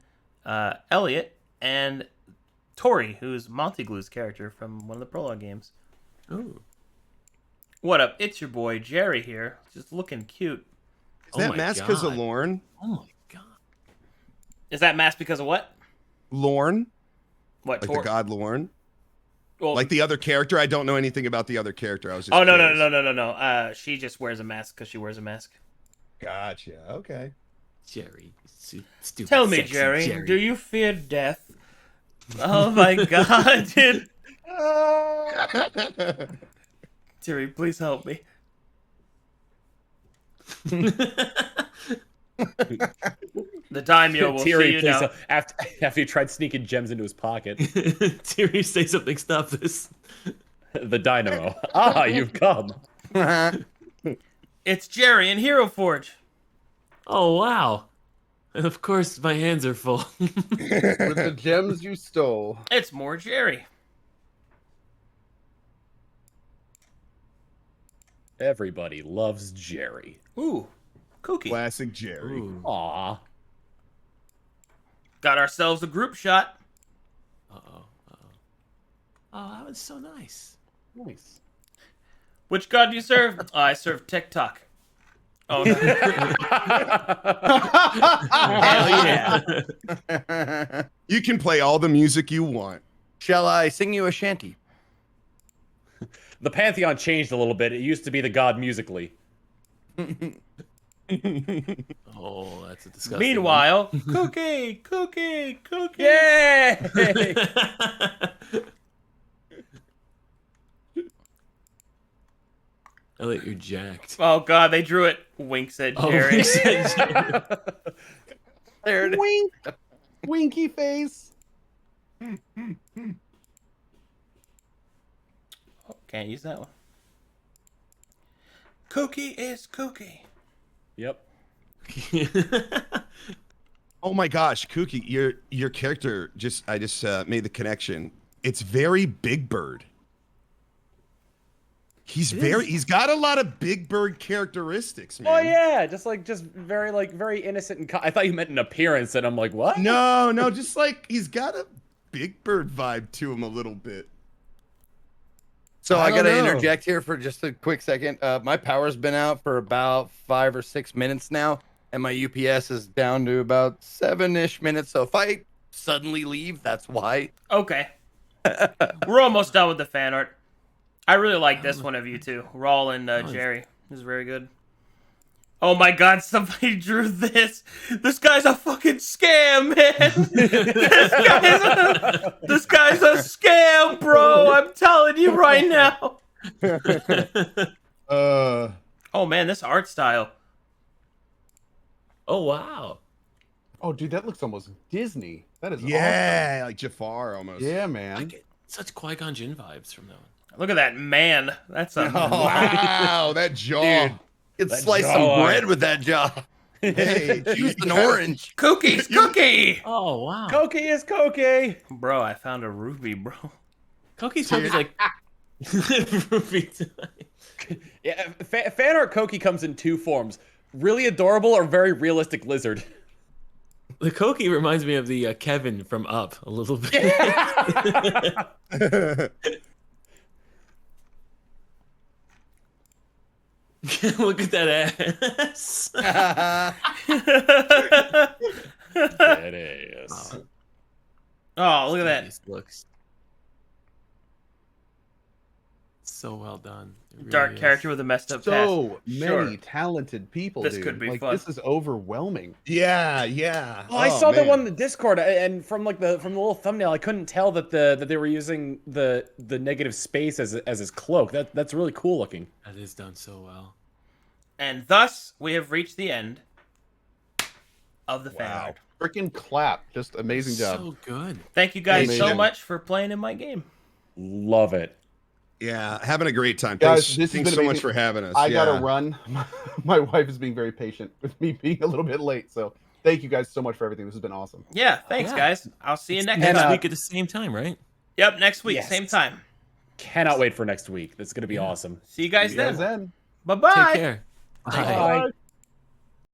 S1: Elliot and Tori, who's Monteglue's character from one of the prologue games.
S6: Ooh.
S1: What up? It's your boy Jerry here, just looking cute.
S5: Is
S6: Oh
S5: that
S6: my
S5: mask because of
S6: God.
S5: Lorne?
S6: Oh my god.
S1: Is that masked because of what?
S5: Lorne?
S1: What?
S5: Like the god Lorne?
S1: Well,
S5: Like the other character? I don't know anything about the other character. I was just
S1: oh no.
S5: curious.
S1: She just wears a mask because she wears a mask.
S5: Gotcha. Okay.
S6: Jerry. Stupid.
S1: Tell me,
S6: sexy
S1: Jerry, do you fear death? Oh my god, dude. Jerry, please help me. The daimyo will see
S2: Tiri,
S1: you
S2: please,
S1: now.
S2: after you tried sneaking gems into his pocket.
S6: Terry, say something. Stop this.
S2: The dynamo. Ah, you've come.
S1: It's Jerry in Hero Forge.
S6: Oh wow. And of course, my hands are full.
S3: With the gems you stole.
S1: It's more Jerry.
S2: Everybody loves Jerry.
S1: Ooh, kooky.
S5: Classic Jerry.
S6: Ooh.
S2: Aw.
S1: Got ourselves a group shot.
S6: Uh-oh. Oh, that was so nice.
S2: Nice.
S1: Which god do you serve? Oh, I serve TikTok. Oh no.
S6: Hell yeah.
S5: You can play all the music you want.
S7: Shall I sing you a shanty?
S2: The pantheon changed a little bit. It used to be the god musically.
S6: Oh, that's a disgusting.
S1: Meanwhile, cookie.
S2: Yay!
S6: Elliot, you're jacked.
S1: Oh God, they drew it. Winks at
S6: Oh,
S1: Jerry.
S6: he said Jerry.
S7: There it is.
S3: Wink, winky face.
S1: Oh, can't use that one. Cookie is cookie.
S2: Yep.
S5: Oh my gosh, Kooky, your character I just made the connection. It's very Big Bird. He's got a lot of Big Bird characteristics, man.
S2: Oh yeah, just very innocent and I thought you meant an appearance, and I'm like, what?
S5: No, just like he's got a Big Bird vibe to him a little bit.
S7: So I
S5: don't
S7: gotta
S5: know.
S7: interject here for just a quick second. My power's been out for about 5 or 6 minutes now, and my UPS is down to about 7-ish minutes. So if I suddenly leave, that's why.
S1: Okay. We're almost done with the fan art. I really like this one of you two, Rawl and Jerry. This is very good. Oh my God! Somebody drew this. This guy's a fucking scam, man. this guy's a scam, bro. I'm telling you right now. Oh man, this art style.
S6: Oh wow.
S3: Oh, dude, that looks almost Disney. That is
S5: Yeah, like Jafar almost.
S3: awesome. Yeah,
S6: I
S3: man.
S6: get such Qui-Gon Jinn vibes from that one.
S1: Look at that man. That's a
S5: Wow, that jaw.
S7: Dude, it's
S2: That
S7: slice some
S2: jaw.
S7: bread with that jaw.
S5: Hey,
S7: Juice an orange.
S1: Cookie's cookie.
S6: Oh wow.
S2: Koki is Koki.
S1: Bro, I found a ruby, bro.
S6: Koki sounds like Ruby tonight.
S2: Yeah, fan art Koki comes in 2 forms: really adorable or very realistic lizard.
S6: The Koki reminds me of the Kevin from Up a little bit. Look at that ass.
S2: It is.
S1: Oh, look at that.
S6: Nice looks. So well done. It really
S1: Dark
S6: is.
S1: character with a messed up past.
S3: So many
S1: Sure.
S3: talented people,
S1: This
S3: dude.
S1: could be
S3: like,
S1: fun.
S3: This is overwhelming.
S5: Yeah.
S2: Oh, I saw the
S5: man.
S2: one in the Discord, and from the little thumbnail, I couldn't tell that they were using the negative space as his cloak. That's really cool looking.
S6: That is done so well.
S1: And thus, we have reached the end of the fan art.
S3: Freaking clap. Just amazing job.
S6: So good.
S1: Thank you guys so
S3: Amazing.
S1: much for playing in my game.
S2: Love it.
S5: Yeah, having a great time.
S3: Guys,
S5: Thanks,
S3: this has
S5: thanks
S3: been
S5: so much
S3: amazing.
S5: for having us.
S3: I
S5: yeah.
S3: gotta run. My wife is being very patient with me being a little bit late. So thank you guys so much for everything. This has been awesome.
S1: Yeah, thanks,
S6: Yeah.
S1: guys. I'll see you next
S2: And,
S6: Next
S1: time.
S6: week at the same time, right?
S1: Yep, next week,
S2: Yes.
S1: same time.
S2: Cannot wait for next week. That's gonna be awesome.
S1: See you guys
S3: See you guys
S1: then.
S3: then.
S1: Bye-bye.
S6: Take care. Bye.
S2: Bye.